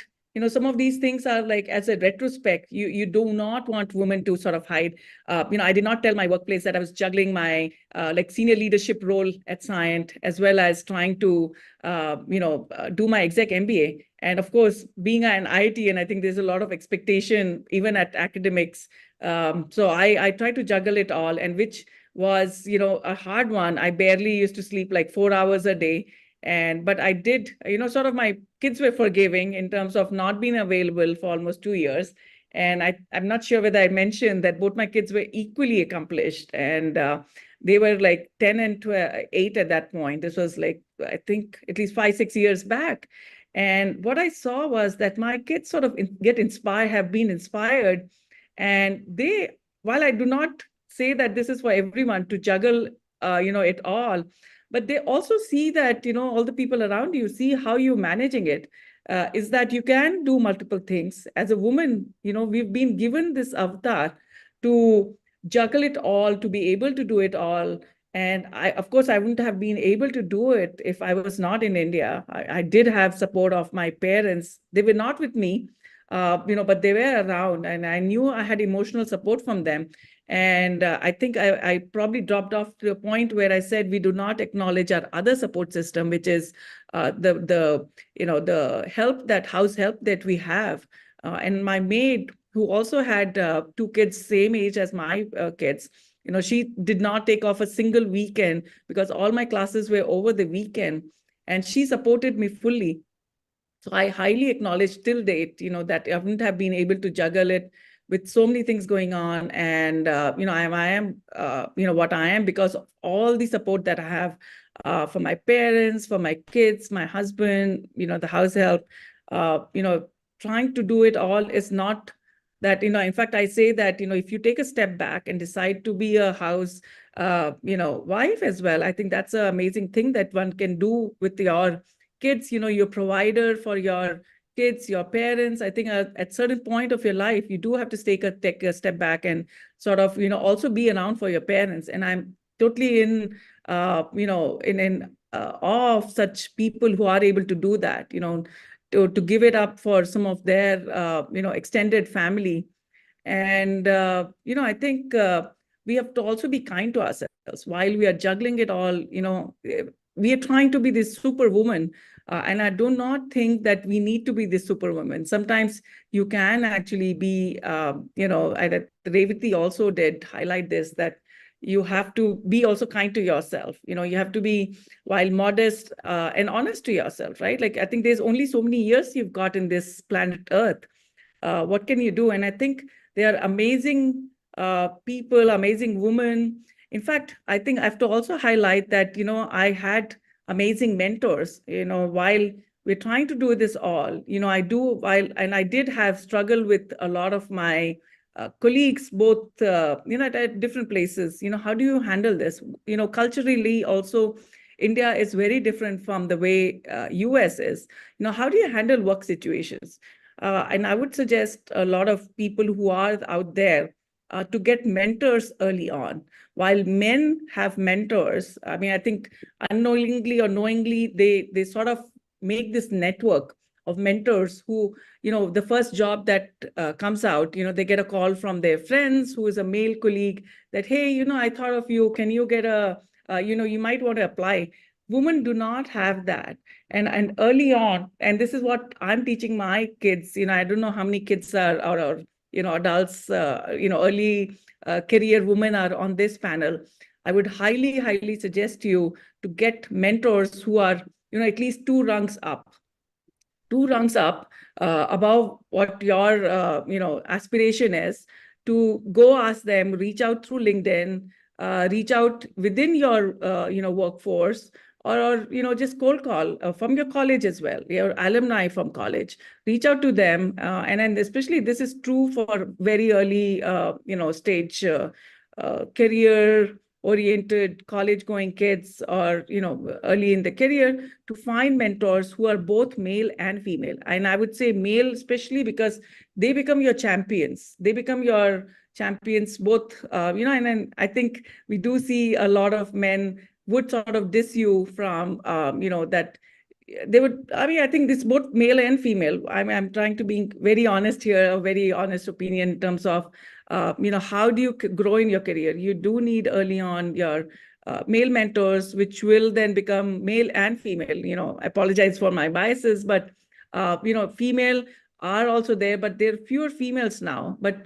M: some of these things are like, as a retrospect, you do not want women to sort of hide. I did not tell my workplace that I was juggling my senior leadership role at Scient, as well as trying to, do my exec MBA. And of course, being an IIT, and I think there's a lot of expectation even at academics. So I tried to juggle it all, and which was, a hard one. I barely used to sleep like 4 hours a day. But I did, sort of my kids were forgiving in terms of not being available for almost 2 years. And I'm not sure whether I mentioned that both my kids were equally accomplished. And they were like 10 and 8 at that point. This was like, I think, at least 5-6 years back. And what I saw was that my kids sort of have been inspired. And while I do not say that this is for everyone to juggle, it all, but they also see that, all the people around you see how you're managing it, is that you can do multiple things. As a woman, we've been given this avatar to juggle it all, to be able to do it all. And of course, I wouldn't have been able to do it if I was not in India. I did have support of my parents. They were not with me, but they were around, and I knew I had emotional support from them. And I think I probably dropped off to a point where I said we do not acknowledge our other support system, which is the house help that we have. And my maid, who also had 2 kids same age as my kids, she did not take off a single weekend because all my classes were over the weekend, and she supported me fully. So I highly acknowledge till date, that I wouldn't have been able to juggle it with so many things going on. And, I am, what I am because of all the support that I have from my parents, for my kids, my husband, the house help, trying to do it all is not that, in fact, I say that, if you take a step back and decide to be a house, wife as well, I think that's an amazing thing that one can do with your kids, your provider for your kids, your parents. I think at certain point of your life, you do have to take a step back and sort of, also be around for your parents. And I'm totally in awe of such people who are able to do that, to give it up for some of their, extended family. And, I think we have to also be kind to ourselves while we are juggling it all. We are trying to be this superwoman. And I do not think that we need to be this superwoman. Sometimes you can actually be, Revathi also did highlight this, that you have to be also kind to yourself. You have to be, while modest and honest to yourself, right? Like, I think there's only so many years you've got in this planet Earth. What can you do? And I think there are amazing people, amazing women. In fact, I think I have to also highlight that, I had amazing mentors, while we're trying to do this all, I did have struggle with a lot of my colleagues, both, at different places. How do you handle this? Culturally also, India is very different from the way US is. How do you handle work situations? And I would suggest a lot of people who are out there to get mentors early on. While men have mentors, I mean, I think unknowingly or knowingly, they sort of make this network of mentors who, the first job that comes out, they get a call from their friends who is a male colleague that, hey, I thought of you. Can you get you might want to apply. Women do not have that. And early on, and this is what I'm teaching my kids, I don't know how many kids are or adults, early career women are on this panel. I would highly, highly suggest you to get mentors who are, at least two rungs up above what your aspiration is, to go ask them, reach out through LinkedIn, reach out within your workforce, or just cold call from your college as well, your alumni from college. Reach out to them, and then especially this is true for very early stage career oriented college going kids, or early in the career, to find mentors who are both male and female. And I would say male especially, because they become your champions. They become your champions both, and then I think we do see a lot of men would sort of diss you from that they would. I mean, I think this both male and female. I'm trying to be very honest here, a very honest opinion in terms of how do you grow in your career? You do need early on your male mentors, which will then become male and female. I apologize for my biases, but female are also there, but there are fewer females now. But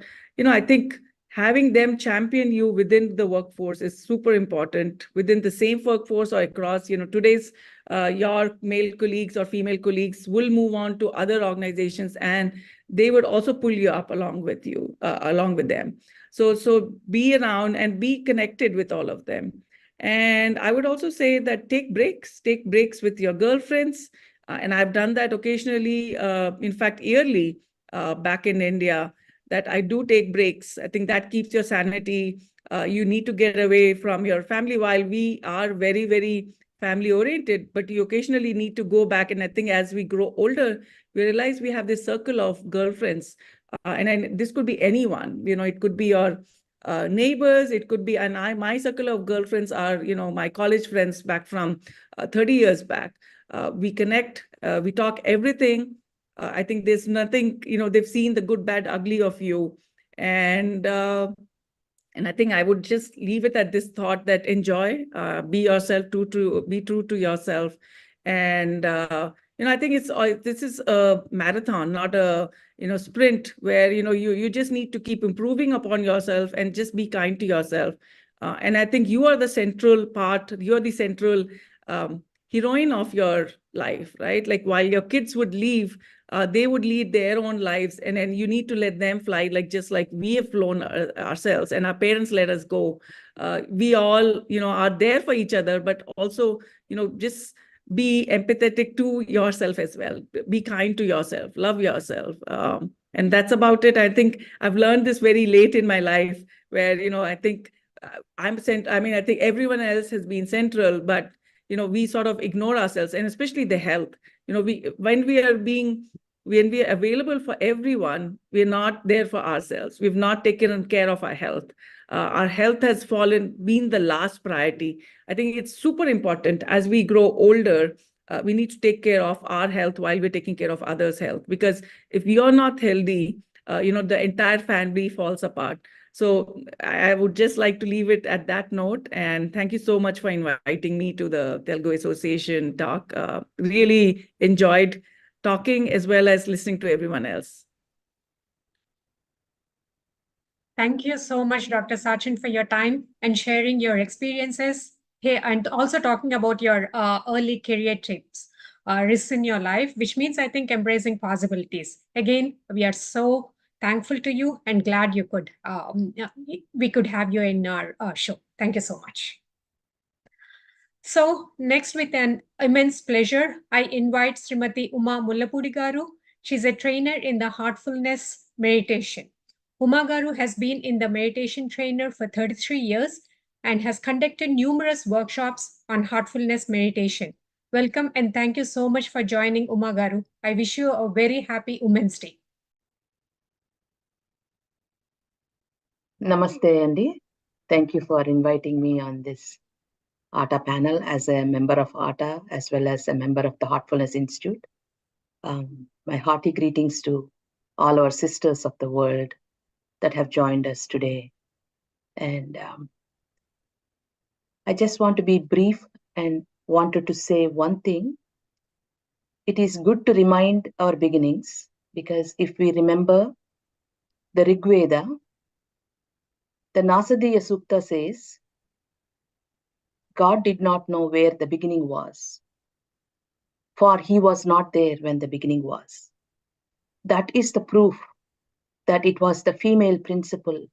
M: I think having them champion you within the workforce is super important, within the same workforce or across. Today's your male colleagues or female colleagues will move on to other organizations, and they would also pull you up along with them. So be around and be connected with all of them. And I would also say that take breaks with your girlfriends. And I've done that occasionally, in fact, yearly, back in India, that I do take breaks. I think that keeps your sanity. You need to get away from your family. While we are very, very family oriented, but you occasionally need to go back. And I think as we grow older, we realize we have this circle of girlfriends. And this could be anyone, it could be your neighbors, it could be, my circle of girlfriends are, my college friends back from 30 years back. We connect, we talk everything. I think there's nothing, they've seen the good, bad, ugly of you. And I think I would just leave it at this thought that enjoy, be yourself, be true to yourself. And, I think this is a marathon, not a, sprint where, you just need to keep improving upon yourself and just be kind to yourself. And I think you are the central part, you're the central heroine of your life, right? Like while your kids would leave, they would lead their own lives, and then you need to let them fly, just like we have flown ourselves, and our parents let us go. We all, are there for each other, but also, just be empathetic to yourself as well. Be kind to yourself, love yourself. And that's about it. I think I've learned this very late in my life, where, I think I think everyone else has been central, but we sort of ignore ourselves, and especially the health. When we are available for everyone, we're not there for ourselves. We've not taken care of our health. Our health has been the last priority. I think it's super important as we grow older. We need to take care of our health while we're taking care of others' health, because if we are not healthy, the entire family falls apart. So I would just like to leave it at that note. And thank you so much for inviting me to the Telugu Association talk. Really enjoyed talking as well as listening to everyone else.
C: Thank you so much, Dr. Sachin, for your time and sharing your experiences here, and also talking about your early career tips, risks in your life, which means, I think, embracing possibilities. Again, we are so thankful to you and glad we could have you in our show. Thank you so much. So next, with an immense pleasure, I invite Srimati Uma Mullapudi Garu. She's a trainer in the Heartfulness meditation. Uma Garu has been in the meditation trainer for 33 years and has conducted numerous workshops on heartfulness meditation. Welcome and thank you so much for joining Uma Garu. I wish you a very happy Women's Day.
N: Namaste, Andy. Thank you for inviting me on this ATA panel as a member of ATA as well as a member of the Heartfulness Institute. My hearty greetings to all our sisters of the world that have joined us today. And I just want to be brief and wanted to say one thing. It is good to remind our beginnings, because if we remember the Rig Veda, the Nasadiya Sukta says, God did not know where the beginning was, for he was not there when the beginning was. That is the proof that it was the female principle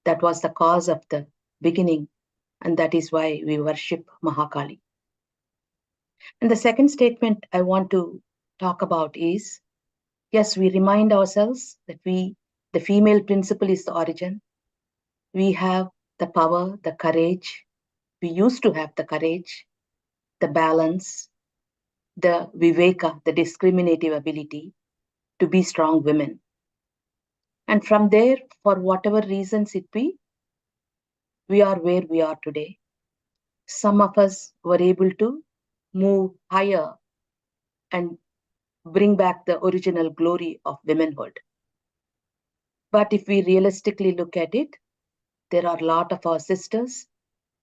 N: that was the cause of the beginning, and that is why we worship Mahakali. And the second statement I want to talk about is, yes, we remind ourselves that the female principle is the origin. We have the power, the courage. We used to have the courage, the balance, the viveka, the discriminative ability to be strong women. And from there, for whatever reasons it be, we are where we are today. Some of us were able to move higher and bring back the original glory of womanhood. But if we realistically look at it, there are a lot of our sisters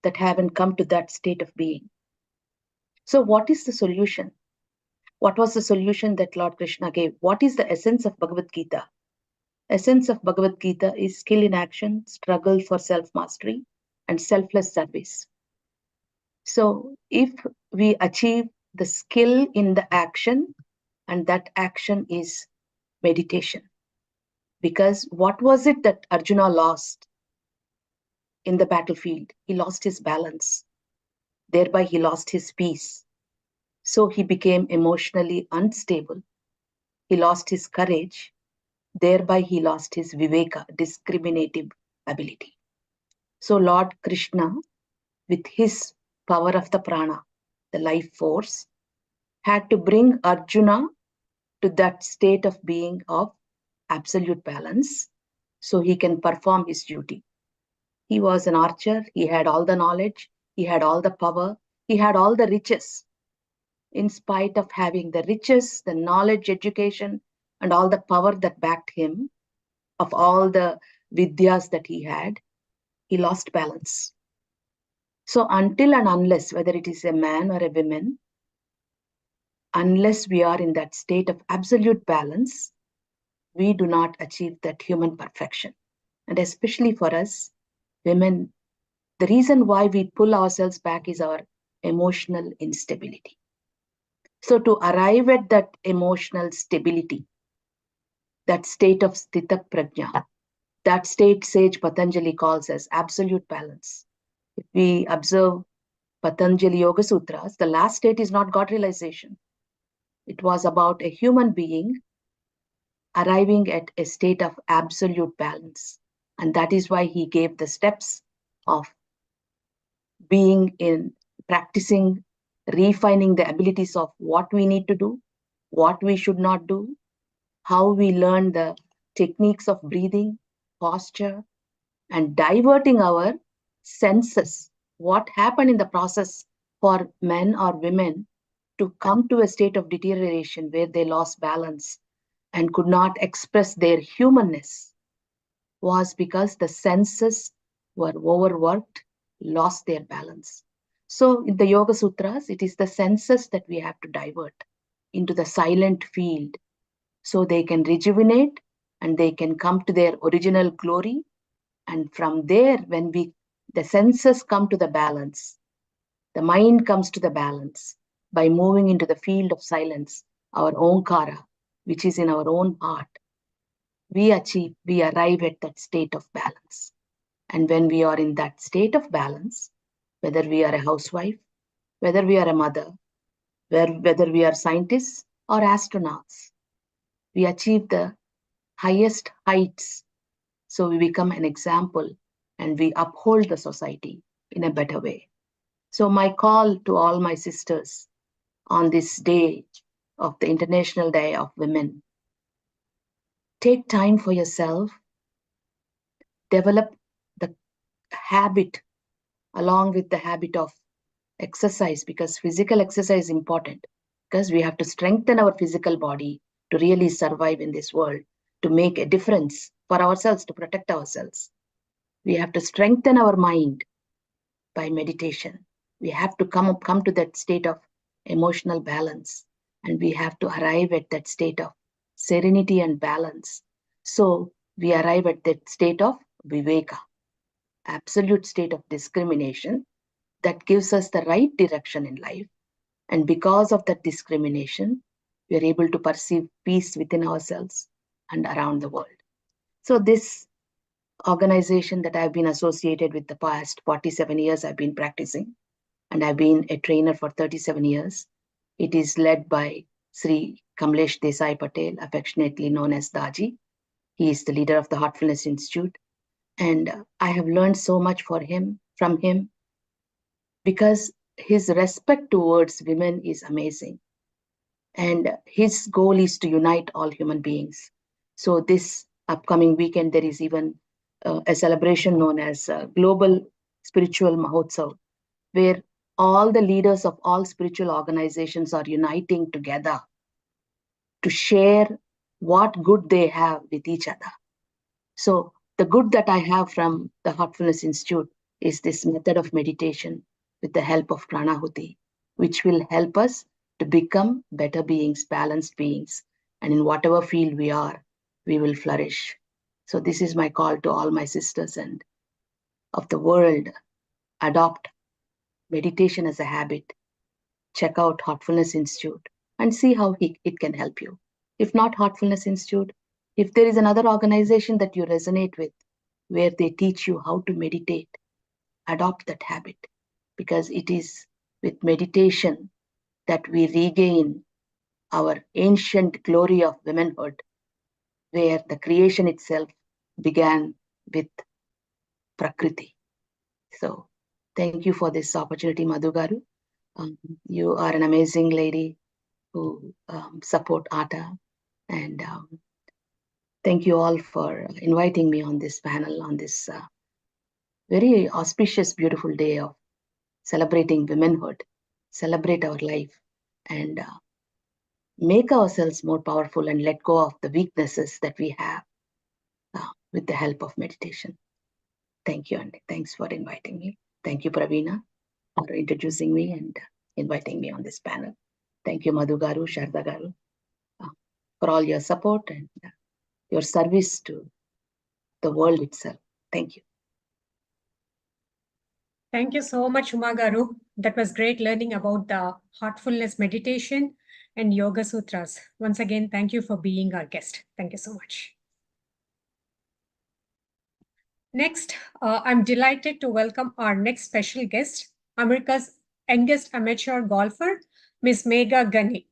N: that haven't come to that state of being. So what is the solution? What was the solution that Lord Krishna gave? What is the essence of Bhagavad Gita? Essence of Bhagavad Gita is skill in action, struggle for self-mastery, and selfless service. So if we achieve the skill in the action, and that action is meditation. Because what was it that Arjuna lost in the battlefield? He lost his balance. Thereby he lost his peace. So he became emotionally unstable. He lost his courage. Thereby he lost his viveka, discriminative ability. So Lord Krishna, with his power of the prana, the life force, had to bring Arjuna to that state of being of absolute balance so he can perform his duty. He was an archer. He had all the knowledge. He had all the power. He had all the riches. In spite of having the riches, the knowledge, education, and all the power that backed him, of all the vidyas that he had, he lost balance. So until and unless, whether it is a man or a woman, unless we are in that state of absolute balance, we do not achieve that human perfection. And especially for us, women, the reason why we pull ourselves back is our emotional instability. So to arrive at that emotional stability, that state of Sthita Prajna, that state Sage Patanjali calls as absolute balance. If we observe Patanjali Yoga Sutras, the last state is not God realization. It was about a human being arriving at a state of absolute balance. And that is why he gave the steps of being in practicing, refining the abilities of what we need to do, what we should not do, how we learn the techniques of breathing, posture, and diverting our senses. What happened in the process for men or women to come to a state of deterioration where they lost balance and could not express their humanness was because the senses were overworked, lost their balance. So in the Yoga Sutras, it is the senses that we have to divert into the silent field so they can rejuvenate and they can come to their original glory. And from there, when the senses come to the balance, the mind comes to the balance by moving into the field of silence, our Omkara, which is in our own heart. We arrive at that state of balance. And when we are in that state of balance, whether we are a housewife, whether we are a mother, whether we are scientists or astronauts, we achieve the highest heights So we become an example and we uphold the society in a better way. So my call to all my sisters on this day of the International Day of Women, take time for yourself, develop the habit along with the habit of exercise, because physical exercise is important, because we have to strengthen our physical body to really survive in this world, to make a difference for ourselves, to protect ourselves. We have to strengthen our mind by meditation. We have to come to that state of emotional balance, and we have to arrive at that state of serenity and balance. So we arrive at that state of viveka, absolute state of discrimination that gives us the right direction in life. And because of that discrimination, we are able to perceive peace within ourselves and around the world. So this organization that I've been associated with the past 47 years, I've been practicing, and I've been a trainer for 37 years. It is led by Sri Kamlesh Desai Patel, affectionately known as Daji. He is the leader of the Heartfulness Institute. And I have learned so much from him, because his respect towards women is amazing. And his goal is to unite all human beings. So this upcoming weekend, there is even a celebration known as Global Spiritual Mahotsav, where all the leaders of all spiritual organizations are uniting together to share what good they have with each other. So the good that I have from the Heartfulness Institute is this method of meditation with the help of Pranahuti, which will help us to become better beings, balanced beings. And in whatever field we are, we will flourish. So this is my call to all my sisters and of the world. Adopt meditation as a habit. Check out Heartfulness Institute and see how it can help you. If not Heartfulness Institute, if there is another organization that you resonate with, where they teach you how to meditate, adopt that habit, because it is with meditation that we regain our ancient glory of womanhood, where the creation itself began with Prakriti. So thank you for this opportunity, Madhu Garu. You are an amazing lady who support ATA, and thank you all for inviting me on this panel, on this very auspicious, beautiful day of celebrating womanhood, celebrate our life, and make ourselves more powerful and let go of the weaknesses that we have with the help of meditation. Thank you, and thanks for inviting me. Thank you, Praveena, for introducing me and inviting me on this panel. Thank you, Madhu Garu, Sharda Garu, for all your support and your service to the world itself. Thank you.
C: Thank you so much, Uma Garu. That was great learning about the heartfulness meditation and yoga sutras. Once again, thank you for being our guest. Thank you so much. Next, I'm delighted to welcome our next special guest, America's youngest amateur golfer, Ms. Megha Gunny.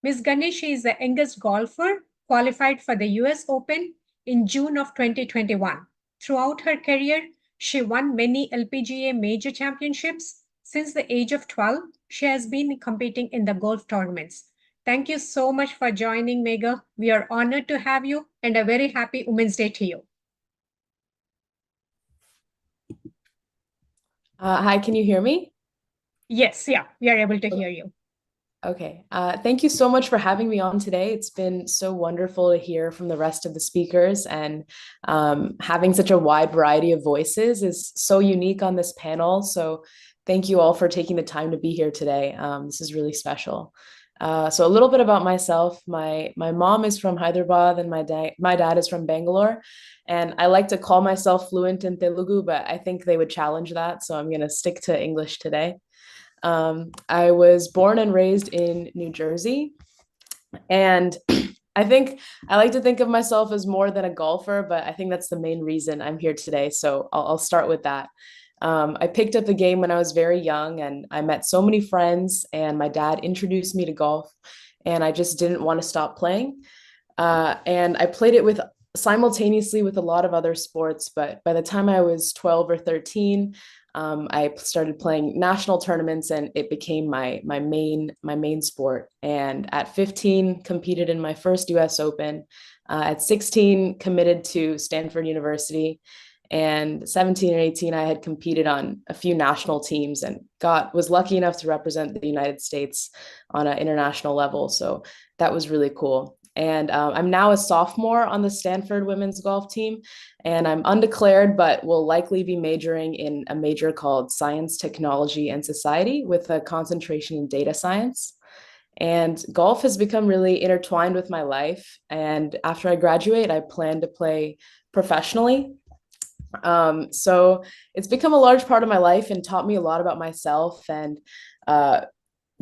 C: Ms. Gunny, she is the youngest golfer qualified for the US Open in June of 2021. Throughout her career, she won many LPGA major championships. Since the age of 12, she has been competing in the golf tournaments. Thank you so much for joining, Megha. We are honored to have you, and a very happy Women's Day to you.
O: Hi, can you hear me?
C: Yes, yeah, we are able to hear you.
O: Okay. Thank you so much for having me on today. It's been so wonderful to hear from the rest of the speakers, and having such a wide variety of voices is so unique on this panel. So thank you all for taking the time to be here today. This is really special. So a little bit about myself. My mom is from Hyderabad and my dad is from Bangalore. And I like to call myself fluent in Telugu, but I think they would challenge that. So I'm going to stick to English today. I was born and raised in New Jersey, and I think I like to think of myself as more than a golfer, but I think that's the main reason I'm here today. So I'll start with that. I picked up the game when I was very young, and I met so many friends, and my dad introduced me to golf, and I just didn't want to stop playing. And I played it with simultaneously with a lot of other sports, but by the time I was 12 or 13, I started playing national tournaments, and it became my main sport. And at 15, competed in my first U.S. Open. At 16, committed to Stanford University. And 17 and 18, I had competed on a few national teams and was lucky enough to represent the United States on an international level. So that was really cool. And I'm now a sophomore on the Stanford women's golf team, and I'm undeclared, but will likely be majoring in a major called Science, Technology, and Society with a concentration in data science. And golf has become really intertwined with my life. And after I graduate, I plan to play professionally. So it's become a large part of my life and taught me a lot about myself and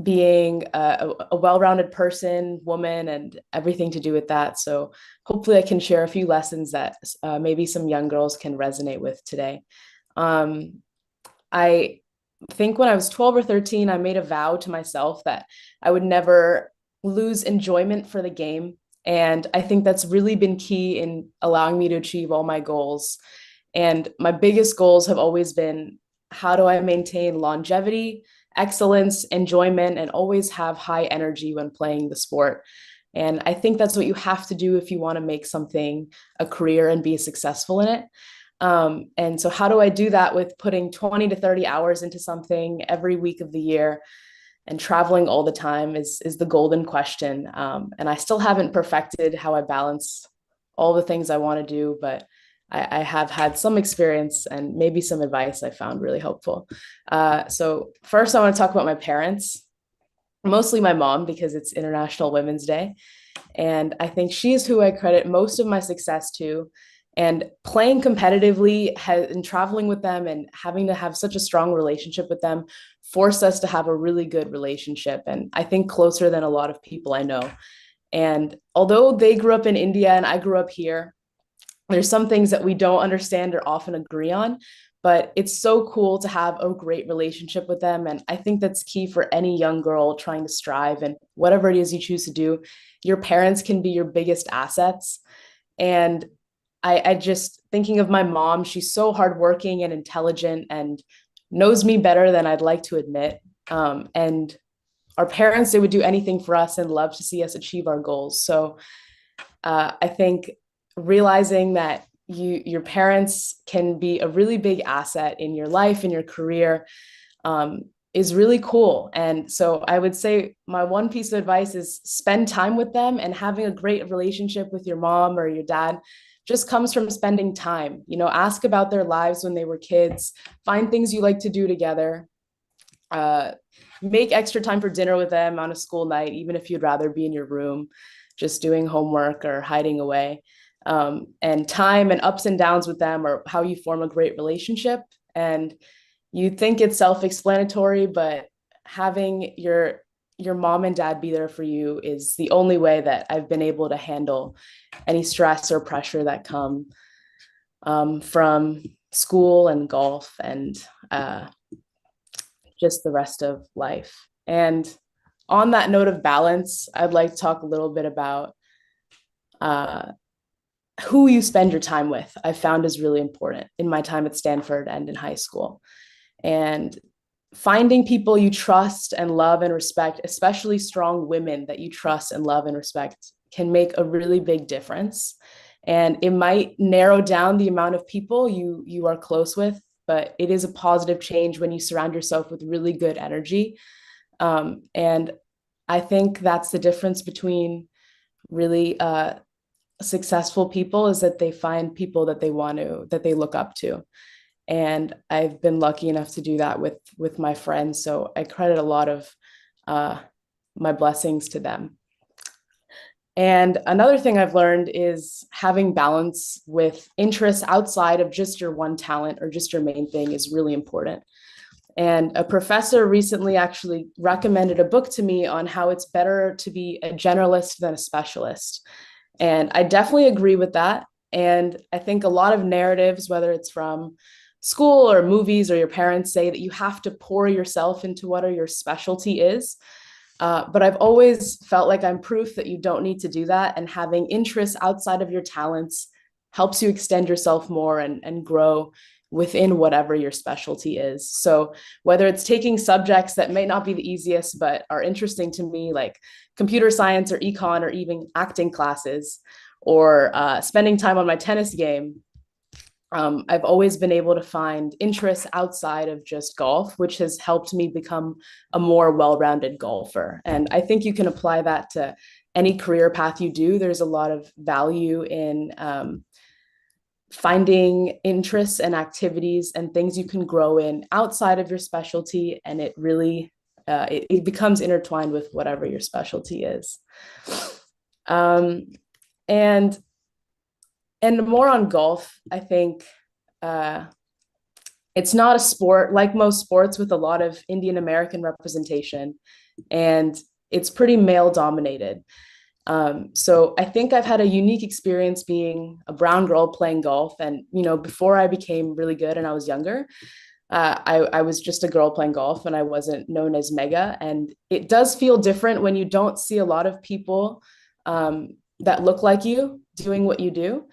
O: being a well-rounded person, woman, and everything to do with that. So hopefully I can share a few lessons that maybe some young girls can resonate with today. I think when I was 12 or 13, I made a vow to myself that I would never lose enjoyment for the game. And I think that's really been key in allowing me to achieve all my goals. And my biggest goals have always been, how do I maintain longevity, excellence, enjoyment, and always have high energy when playing the sport? And I think that's what you have to do if you want to make something a career and be successful in it. And so how do I do that with putting 20 to 30 hours into something every week of the year and traveling all the time is the golden question. And I still haven't perfected how I balance all the things I want to do, but I have had some experience and maybe some advice I found really helpful. So first I want to talk about my parents, mostly my mom, because it's International Women's Day. And I think she's who I credit most of my success to. And playing competitively and traveling with them and having to have such a strong relationship with them forced us to have a really good relationship. And I think closer than a lot of people I know. And although they grew up in India and I grew up here, there's some things that we don't understand or often agree on, but it's so cool to have a great relationship with them. And I think that's key for any young girl trying to strive and whatever it is you choose to do. Your parents can be your biggest assets. And I just thinking of my mom, she's so hardworking and intelligent and knows me better than I'd like to admit. And our parents, they would do anything for us and love to see us achieve our goals. So I think realizing that your parents can be a really big asset in your life, in your career, is really cool. And so I would say my one piece of advice is spend time with them, and having a great relationship with your mom or your dad just comes from spending time. You know, ask about their lives when they were kids, find things you like to do together, make extra time for dinner with them on a school night, even if you'd rather be in your room, just doing homework or hiding away. And time and ups and downs with them are how you form a great relationship. And you think it's self-explanatory, but having your mom and dad be there for you is the only way that I've been able to handle any stress or pressure that come from school and golf and just the rest of life. And on that note of balance, I'd like to talk a little bit about who you spend your time with. I found is really important in my time at Stanford and in high school. And finding people you trust and love and respect, especially strong women that you trust and love and respect, can make a really big difference. And it might narrow down the amount of people you are close with, but it is a positive change when you surround yourself with really good energy. And I think that's the difference between really successful people, is that they find people that they look up to. And I've been lucky enough to do that with my friends. So I credit a lot of my blessings to them. And another thing I've learned is having balance with interests outside of just your one talent or just your main thing is really important. And a professor recently actually recommended a book to me on how it's better to be a generalist than a specialist. And I definitely agree with that. And I think a lot of narratives, whether it's from school or movies or your parents, say that you have to pour yourself into what your specialty is. But I've always felt like I'm proof that you don't need to do that. And having interests outside of your talents helps you extend yourself more and grow within whatever your specialty is. So whether it's taking subjects that may not be the easiest, but are interesting to me, like computer science or econ, or even acting classes, or spending time on my tennis game, I've always been able to find interests outside of just golf, which has helped me become a more well-rounded golfer. And I think you can apply that to any career path you do. There's a lot of value in finding interests and activities and things you can grow in outside of your specialty, and it really it becomes intertwined with whatever your specialty is. And more on golf, I think it's not a sport like most sports with a lot of Indian American representation, and it's pretty male dominated. So I think I've had a unique experience being a brown girl playing golf. And, you know, before I became really good and I was younger, I was just a girl playing golf and I wasn't known as Mega. And it does feel different when you don't see a lot of people that look like you doing what you do.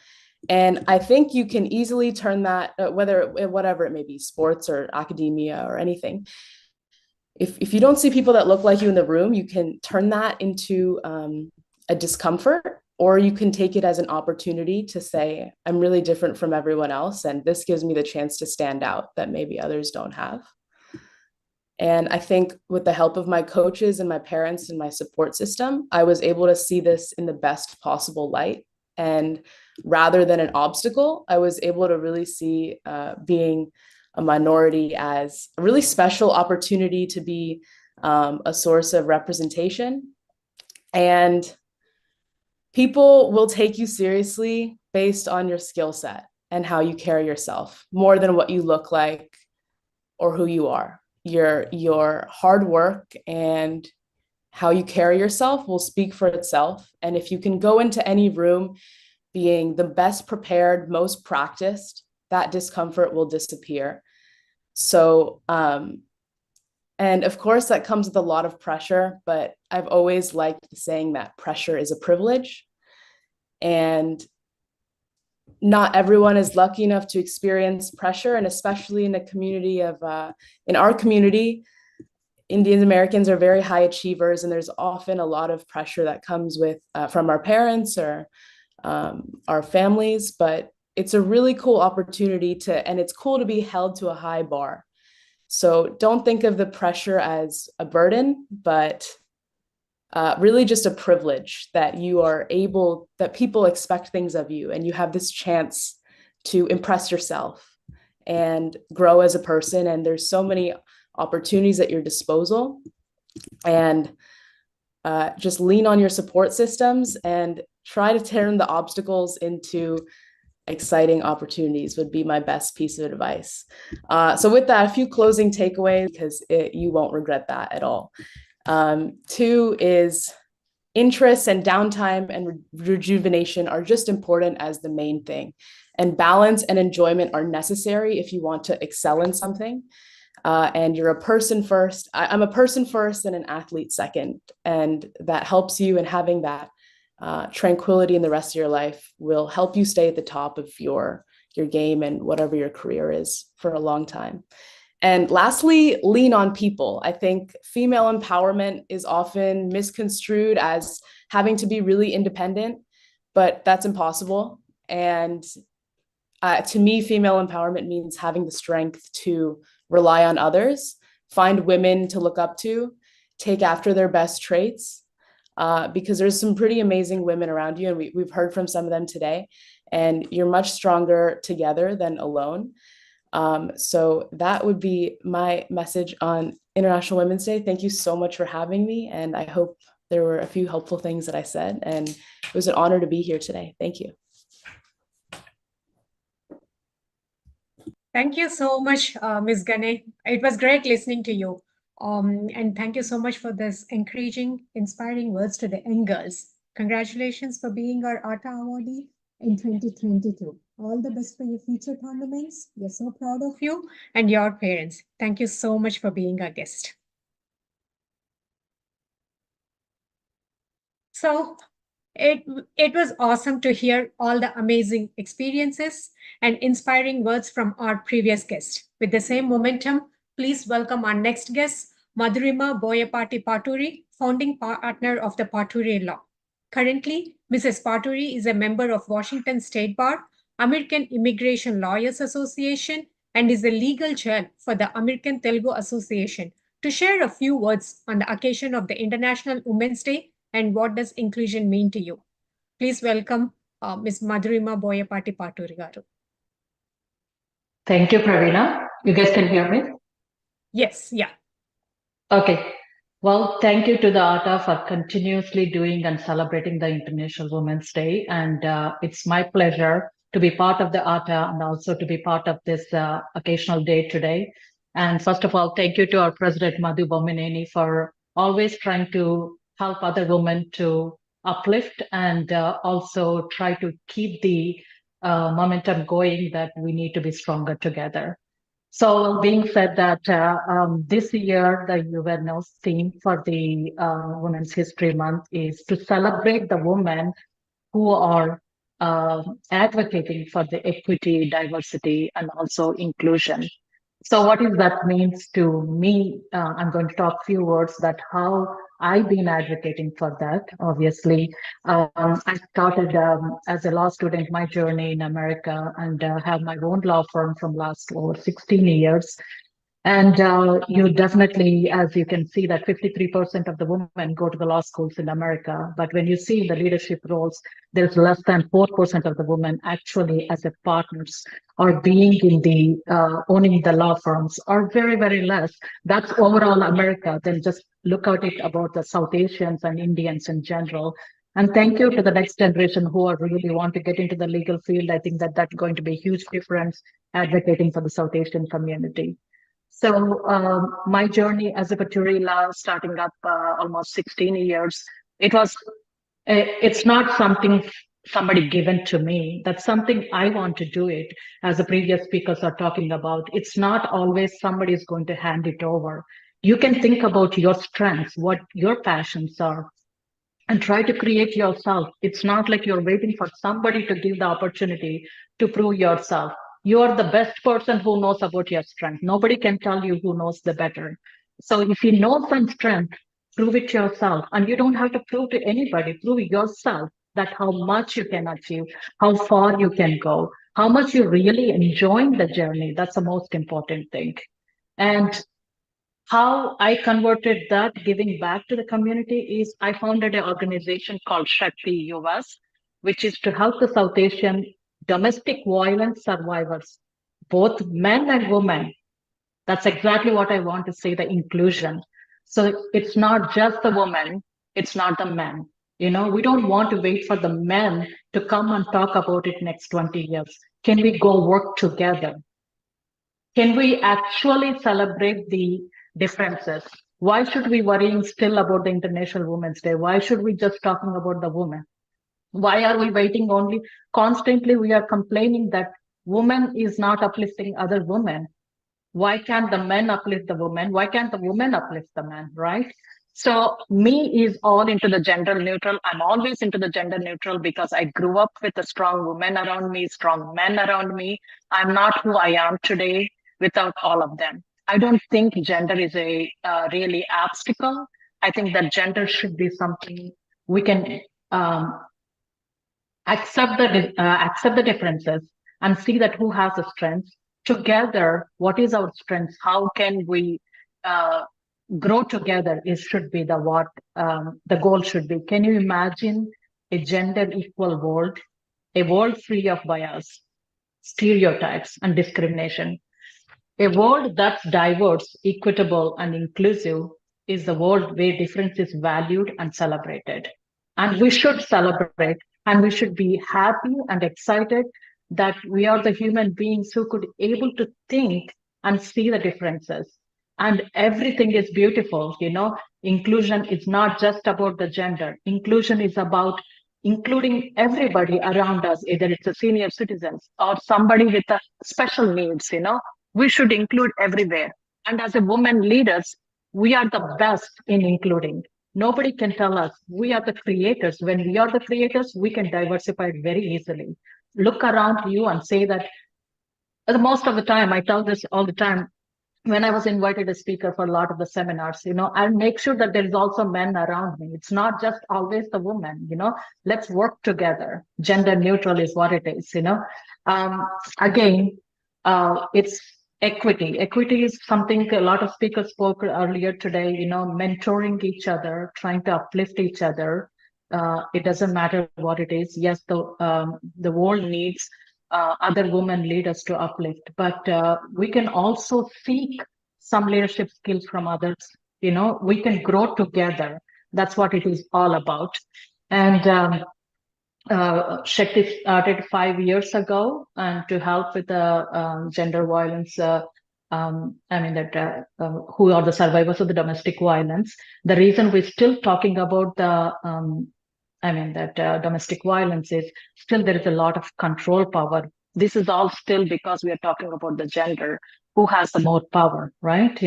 O: And I think you can easily turn that, whatever it may be, sports or academia or anything. If you don't see people that look like you in the room, you can turn that into a discomfort, or you can take it as an opportunity to say, I'm really different from everyone else, and this gives me the chance to stand out that maybe others don't have. And I think with the help of my coaches and my parents and my support system, I was able to see this in the best possible light. And rather than an obstacle, I was able to really see being a minority as a really special opportunity to be a source of representation. And people will take you seriously based on your skill set and how you carry yourself, more than what you look like or who you are. Your hard work and how you carry yourself will speak for itself. And if you can go into any room being the best prepared, most practiced, that discomfort will disappear. So, and of course, that comes with a lot of pressure, but I've always liked saying that pressure is a privilege. And not everyone is lucky enough to experience pressure. And especially in a community of, in our community, Indian Americans are very high achievers, and there's often a lot of pressure that comes with from our parents or our families. But it's a really cool opportunity and it's cool to be held to a high bar. So don't think of the pressure as a burden, but really just a privilege that you are able, that people expect things of you, and you have this chance to impress yourself and grow as a person. And there's so many opportunities at your disposal, and just lean on your support systems and try to turn the obstacles into exciting opportunities would be my best piece of advice. So with that, a few closing takeaways, because you won't regret that at all. 2 is interests and downtime and rejuvenation are just important as the main thing. And balance and enjoyment are necessary if you want to excel in something. And you're a person first. I'm a person first and an athlete second. And that helps you, and having that tranquility in the rest of your life will help you stay at the top of your game and whatever your career is for a long time. And lastly, lean on people. I think female empowerment is often misconstrued as having to be really independent, but that's impossible. And to me, female empowerment means having the strength to rely on others, find women to look up to, take after their best traits, because there's some pretty amazing women around you, and we've heard from some of them today, and you're much stronger together than alone. So that would be my message on International Women's Day. Thank you so much for having me, and I hope there were a few helpful things that I said, and it was an honor to be here today. Thank you.
C: Thank you so much, Ms. Gane. It was great listening to you. And thank you so much for this encouraging, inspiring words to the young girls. Congratulations for being our ATA awardee in 2022. All the best for your future tournaments. We're so proud of you and your parents. Thank you so much for being our guest. So, It was awesome to hear all the amazing experiences and inspiring words from our previous guest. With the same momentum, please welcome our next guest, Madhurima Boyapati Paturi, founding partner of the Paturi Law. Currently, Mrs. Paturi is a member of Washington State Bar, American Immigration Lawyers Association, and is the legal chair for the American Telugu Association, to share a few words on the occasion of the International Women's Day and what does inclusion mean to you. Please welcome Ms. Madhurima Boyapati Paturi garu.
P: Thank you, Pravina. You guys can hear me?
C: Yes, yeah.
P: Okay. Well, thank you to the ATA for continuously doing and celebrating the International Women's Day. And it's my pleasure to be part of the ATA and also to be part of this occasional day today. And first of all, thank you to our President Madhu Bommineni for always trying to help other women to uplift and also try to keep the momentum going that we need to be stronger together. So being said that this year, the UN theme for the Women's History Month is to celebrate the women who are advocating for the equity, diversity, and also inclusion. So what is that means to me? I'm going to talk a few words that how I've been advocating for that. Obviously, I started as a law student, my journey in America, and have my own law firm from last over 16 years. And you definitely, as you can see, that 53% of the women go to the law schools in America. But when you see the leadership roles, there's less than 4% of the women actually as a partners or being in the owning the law firms are very, very less. That's overall America. Then just look at it about the South Asians and Indians in general. And thank you to the next generation who are really want to get into the legal field. I think that that's going to be a huge difference advocating for the South Asian community. So my journey as a Paturi law, starting up almost 16 years, it's not something somebody given to me. That's something I want to do it, as the previous speakers are talking about. It's not always somebody is going to hand it over. You can think about your strengths, what your passions are, and try to create yourself. It's not like you're waiting for somebody to give the opportunity to prove yourself. You are the best person who knows about your strength. Nobody can tell you who knows the better. So if you know some strength, prove it yourself. And you don't have to prove to anybody, prove yourself that how much you can achieve, how far you can go, how much you really enjoying the journey. That's the most important thing. And how I converted that giving back to the community is I founded an organization called Shakti US, which is to help the South Asian domestic violence survivors, both men and women. That's exactly what I want to say, the inclusion. So it's not just the woman, it's not the men. You know, we don't want to wait for the men to come and talk about it next 20 years. Can we go work together? Can we actually celebrate the differences? Why should we worrying still about the International Women's Day? Why should we just talking about the women? Why are we waiting only? Constantly we are complaining that woman is not uplifting other women. Why can't the men uplift the women? Why can't the women uplift the men, right? So me is all into the gender neutral. I'm always into the gender neutral because I grew up with a strong woman around me, strong men around me. I'm not who I am today without all of them. I don't think gender is a really obstacle. I think that gender should be something we can accept the differences and see that who has a strength. Together, what is our strength? How can we grow together? It should be the goal should be. Can you imagine a gender equal world, a world free of bias, stereotypes, and discrimination? A world that's diverse, equitable, and inclusive is the world where difference is valued and celebrated. And we should celebrate, and we should be happy and excited that we are the human beings who could able to think and see the differences. And everything is beautiful, you know. Inclusion is not just about the gender. Inclusion is about including everybody around us, either it's a senior citizens or somebody with a special needs, you know. We should include everywhere. And as a woman leaders, we are the best in including. Nobody can tell us. We are the creators. When we are the creators, we can diversify it very easily. Look around you and say that most of the time, I tell this all the time, when I was invited as speaker for a lot of the seminars, I'll make sure that there is also men around me. It's not just always the woman, let's work together. Gender neutral is what it is, Again, it's equity. Equity is something a lot of speakers spoke earlier today, mentoring each other, trying to uplift each other. It doesn't matter what it is. Yes, the world needs other women leaders to uplift, but we can also seek some leadership skills from others. We can grow together. That's what it is all about. And Shakti started 5 years ago, and to help with the gender violence. Who are the survivors of the domestic violence? The reason we're still talking about the domestic violence is still there is a lot of control power. This is all still because we are talking about the gender, who has the more power, right?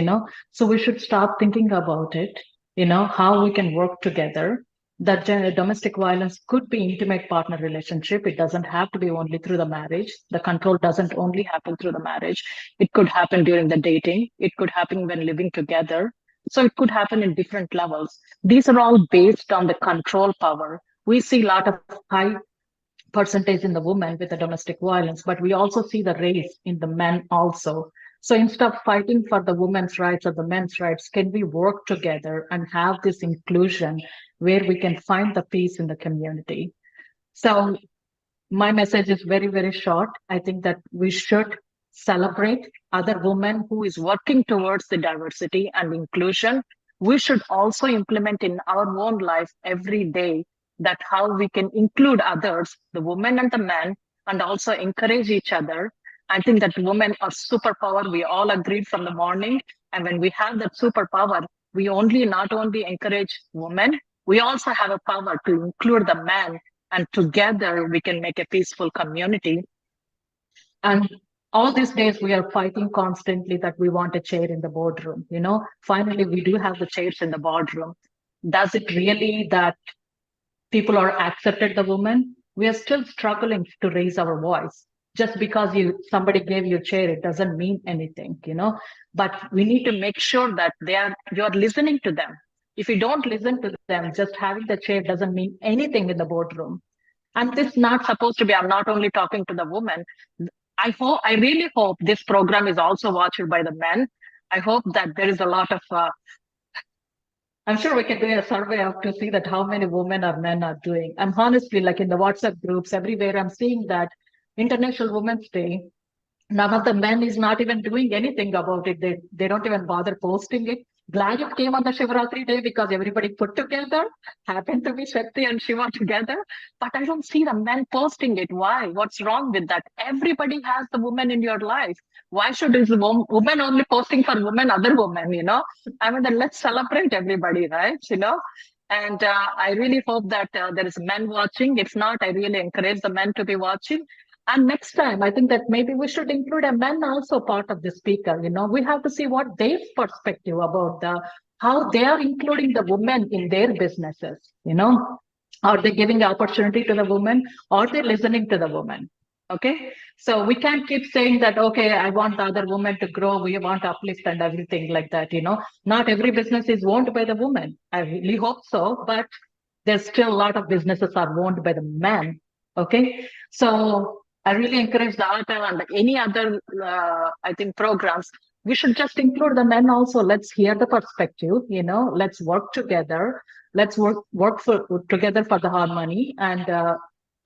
P: So we should start thinking about it, how we can work together. That domestic violence could be intimate partner relationship. It doesn't have to be only through the marriage. The control doesn't only happen through the marriage. It could happen during the dating. It could happen when living together. So it could happen in different levels. These are all based on the control power. We see a lot of high percentage in the women with the domestic violence, but we also see the race in the men also. So instead of fighting for the women's rights or the men's rights, can we work together and have this inclusion where we can find the peace in the community? So my message is very, very short. I think that we should celebrate other women who is working towards the diversity and inclusion. We should also implement in our own life every day that how we can include others, the women and the men, and also encourage each other. I think that women are superpower. We all agreed from the morning. And when we have that superpower, we not only encourage women, we also have a power to include the men, and together we can make a peaceful community. And all these days we are fighting constantly that we want a chair in the boardroom. Finally, we do have the chairs in the boardroom. Does it really that people are accepted the women? We are still struggling to raise our voice. Just because somebody gave you a chair, it doesn't mean anything, But we need to make sure that you're listening to them. If you don't listen to them, just having the chair doesn't mean anything in the boardroom. And this is not supposed to be, I'm not only talking to the women. I really hope this program is also watched by the men. I hope that there is a lot of, I'm sure we can do a survey to see that how many women or men are doing. I'm honestly, like in the WhatsApp groups, everywhere, I'm seeing that International Women's Day, none of the men is not even doing anything about it. They don't even bother posting it. Glad it came on the Shivratri day because everybody put together, happened to be Shakti and Shiva together. But I don't see the men posting it. Why? What's wrong with that? Everybody has the woman in your life. Why should this woman only posting for women, other women, then let's celebrate everybody, right? And I really hope that there is men watching. If not, I really encourage the men to be watching. And next time, I think that maybe we should include a man also part of the speaker. We have to see what their perspective about how they are including the women in their businesses. Are they giving opportunity to the women, or they listening to the women? Okay, so we can't keep saying that, okay, I want the other women to grow, we want uplift and everything like that. Not every business is owned by the woman. I really hope so, but there's still a lot of businesses are owned by the men. Okay, so I really encourage the ATA and any other, I think, programs. We should just include the men also. Let's hear the perspective, let's work together. Let's work together for the harmony. And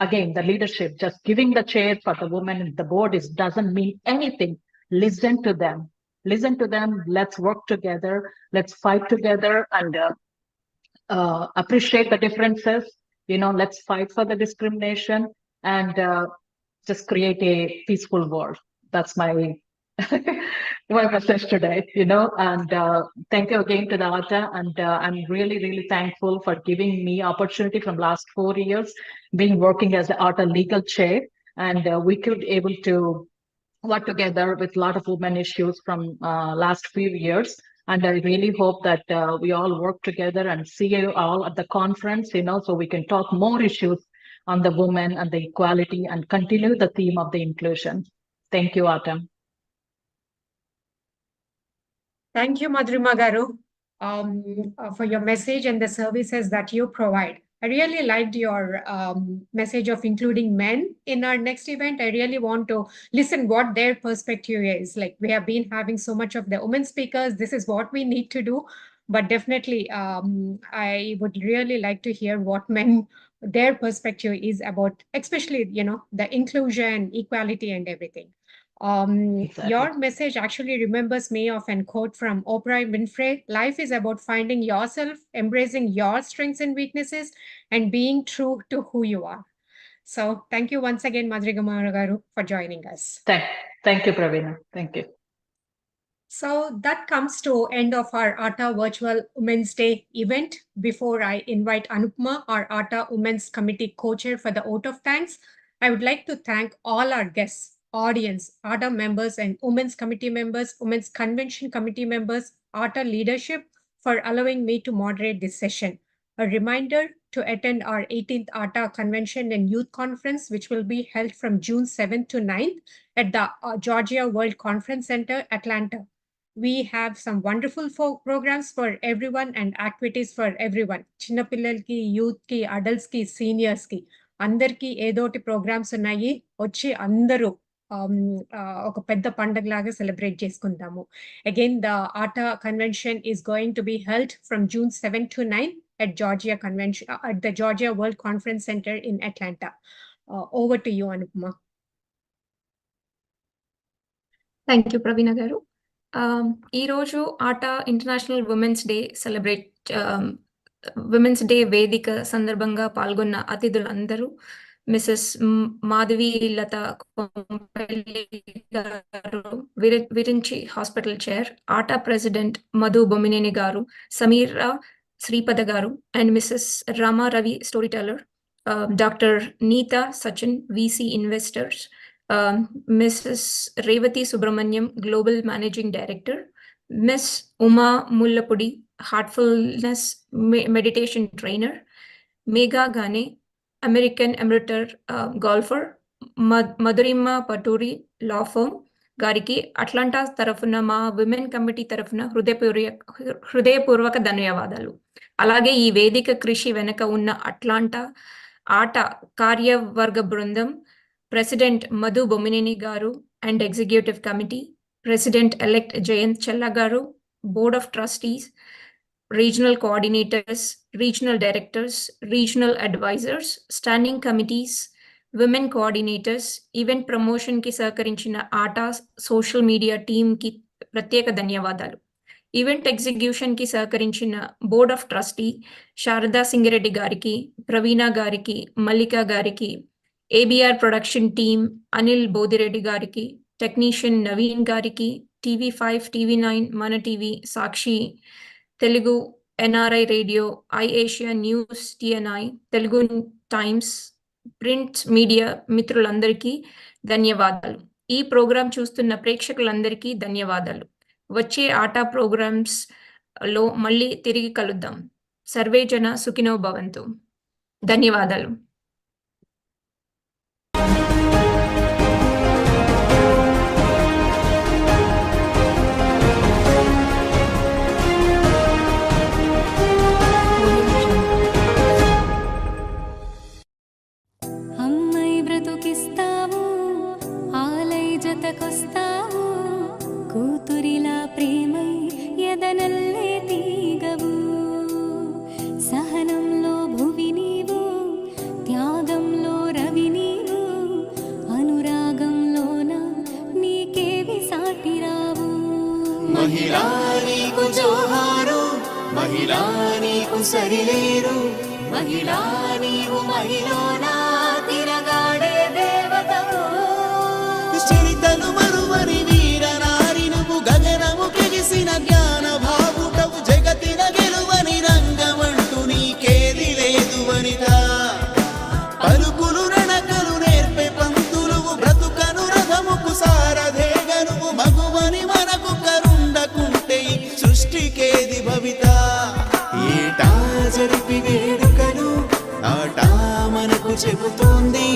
P: again, the leadership, just giving the chair for the women in the board doesn't mean anything. Listen to them. Listen to them. Let's work together. Let's fight together and appreciate the differences. Let's fight for the discrimination and just create a peaceful world. That's my my message today, and thank you again to the ATA, and I'm really, really thankful for giving me opportunity from last 4 years, working as the ATA legal chair, and we could able to work together with a lot of women issues from last few years. And I really hope that we all work together and see you all at the conference, so we can talk more issues on the women and the equality and continue the theme of the inclusion. Thank you, Autumn.
C: Thank you, Madhurima Garu, for your message and the services that you provide. I really liked your message of including men in our next event. I really want to listen what their perspective is. Like, we have been having so much of the women speakers. This is what we need to do. But definitely, I would really like to hear what men, their perspective is about, especially, the inclusion, equality, and everything. Your message actually remembers me of a quote from Oprah Winfrey: life is about finding yourself, embracing your strengths and weaknesses, and being true to who you are. So thank you once again, Madhurima Garu, for joining us.
P: Thank you, Praveena. Thank you.
C: So that comes to end of our ATA Virtual Women's Day event. Before I invite Anupma, our ATA Women's Committee co-chair, for the vote of thanks, I would like to thank all our guests, audience, ATA members and Women's Committee members, Women's Convention Committee members, ATA leadership for allowing me to moderate this session. A reminder to attend our 18th ATA Convention and Youth Conference, which will be held from June 7th to 9th at the Georgia World Conference Center, Atlanta. We have some wonderful programs for everyone and activities for everyone. Chinnapillalki, youth ki, adults ki, seniors ki, andarki edoti programs ఉన్నాయి. వచ్చి అందరూ ఒక పెద్ద పండగలాగా celebrate చేసుకుందాము. Again, the ATA convention is going to be held from June 7 to 9 at the Georgia World Conference Center in Atlanta. Over to you, Anupma.
J: Thank you Praveena గారు. ఈరోజు ATA international women's day women's day వేదిక సందర్భంగా పాల్గొన్న అతిథులందరూ Mrs Madhavi Latha గారు, Virinchi hospital chair, ATA president Madhu Bomminen గారు, సమీరా శ్రీపద గారు, and Mrs Rama Ravi storyteller, doctor Neetha Sachin, VC investors, Mrs. Revathi Subramanian, Global Managing Director, Miss Uma Mullapudi, Heartfulness Meditation Trainer, Megha Gane, American Amateur Golfer, Madhurima Paturi, Law Firm గారికి Atlanta తరఫున మా women committee తరఫున హృదయపూర్వక ధన్యవాదాలు. అలాగే ఈ వేదిక కృషి వెనక ఉన్న అట్లాంటా ఆట కార్యవర్గ బృందం, President Madhu Bomineni Garu and Executive Committee, President-elect Jayant Chella Garu, Board of Trustees, Regional Coordinators, Regional Directors, Regional Advisors, Standing Committees, Women Coordinators, Event Promotion ki sahakarinchina ATA Social Media Team ki pratyeka ధన్యవాదాలు. Event execution కి సహకరించిన board of trustee Sharada Singireddy గారికి, ప్రవీణ గారికి, మల్లిక గారికి, ABR production team Anil Bodireddy గారికి, technician Naveen గారికి, TV5, TV9, Mana TV, Sakshi Telugu, NRI radio, iAsia news, TNI, Telugu times, print media మిత్రులందరికీ ధన్యవాదాలు. ఈ ప్రోగ్రాం చూస్తున్న ప్రేక్షకులందరికీ ధన్యవాదాలు. వచ్చే ఆటా ప్రోగ్రామ్స్ లో మళ్ళీ తిరిగి కలుద్దాం. సర్వే జన సుఖినో భవంతు. ధన్యవాదాలు.
F: అమ్మై బ్రతుకిస్తావు, ఆలై జతకొస్తావు, కూతురిలా ప్రేమై ఎదనల్లే తీగవు, సహనంలో భువి నీవు, త్యాగంలో రవి నీవు, అనురాగంలోన నీకేవి సాటిరావు.
A: మహిళా నీకు జోహారు, మహిళా నీకు సరిలేరు, మహిళా నీవు మహిళనా తిరగాడే దేవతవు. చరితను మరువని వీర నారి నువ్వు, గగనము కెగిసిన జ్ఞాన భావుటవు, జగతిన గెలువని రంగమంటూ నీకేది లేదు వనిత. పలుకులు నడకలు నేర్పే పంతులువు, బ్రతుకను రథముకు సారథేగనువు, మగువని మనకు కరుండకుంటే సృష్టి హ్యాపీ వేడుకలు ఆట మనకు చెబుతోంది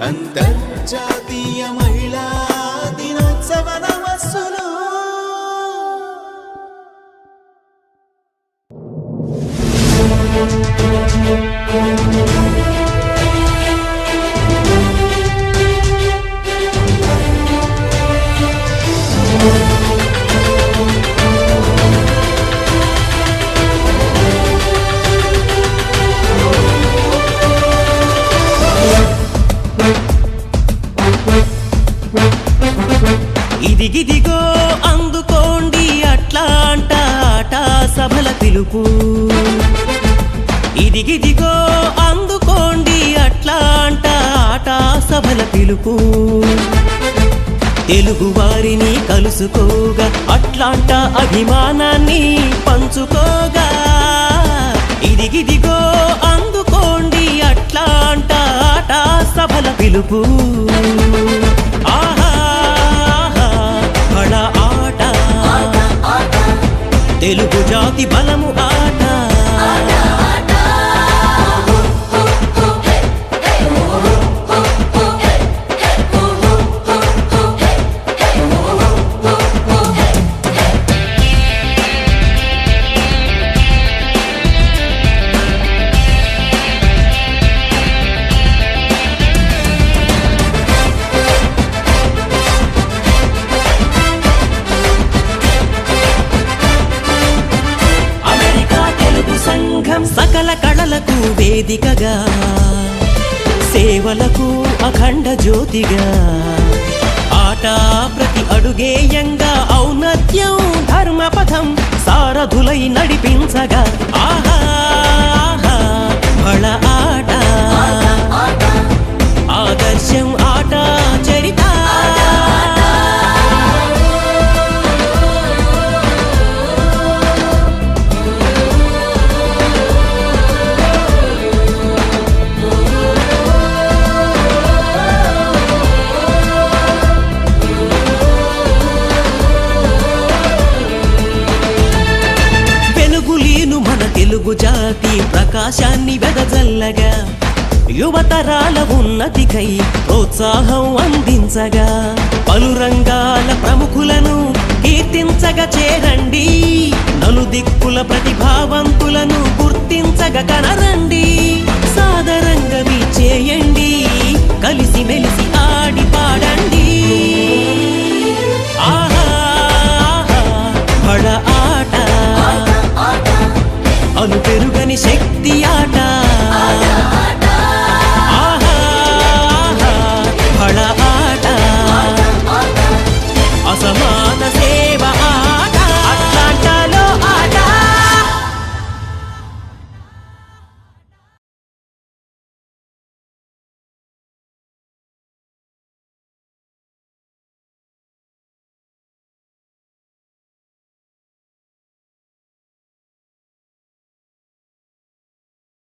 A: అంతర్జాతీయ మహిళా దినోత్సవ నమస్సులు.
B: ఇదిగిదిగో అందుకోండి అట్లాంటా ఆట సభల పిలుపు. ఇదిగిదిగో అందుకోండి అట్లాంటా ఆట సభల పిలుపు. తెలుగు వారిని కలుసుకోగా అట్లాంటా అభిమానాన్ని పంచుకోగా. ఇదిగిదిగో అందుకోండి అట్లాంటా ఆట సభల పిలుపు. ఆహా ఆట తెలుగు జాతి బలము ఆట. సకల కళలకు వేదికగా సేవలకు అఖండ జ్యోతిగా ఆట ప్రతి అడుగేయంగా ఔన్నత్యం ధర్మపథం సారథులై నడిపించగా. ఆహా బళ ఆట ఆదర్శం ఆట చరిత. తెలుగు జాతి ప్రకాశాన్ని వెదజల్లగా యువతరాల ఉన్నతికై ప్రోత్సాహం అందించగా. పలు రంగాల ప్రముఖులను కీర్తించగా చేరండి. నలుదిక్కుల ప్రతిభావంతులను గుర్తించగా కనరండి. సాదరంగా చేయండి కలిసి మెలిసి ఆడి పాడండి. ఆహా బళ ఆట అను పెరుగని శక్తి ఆట.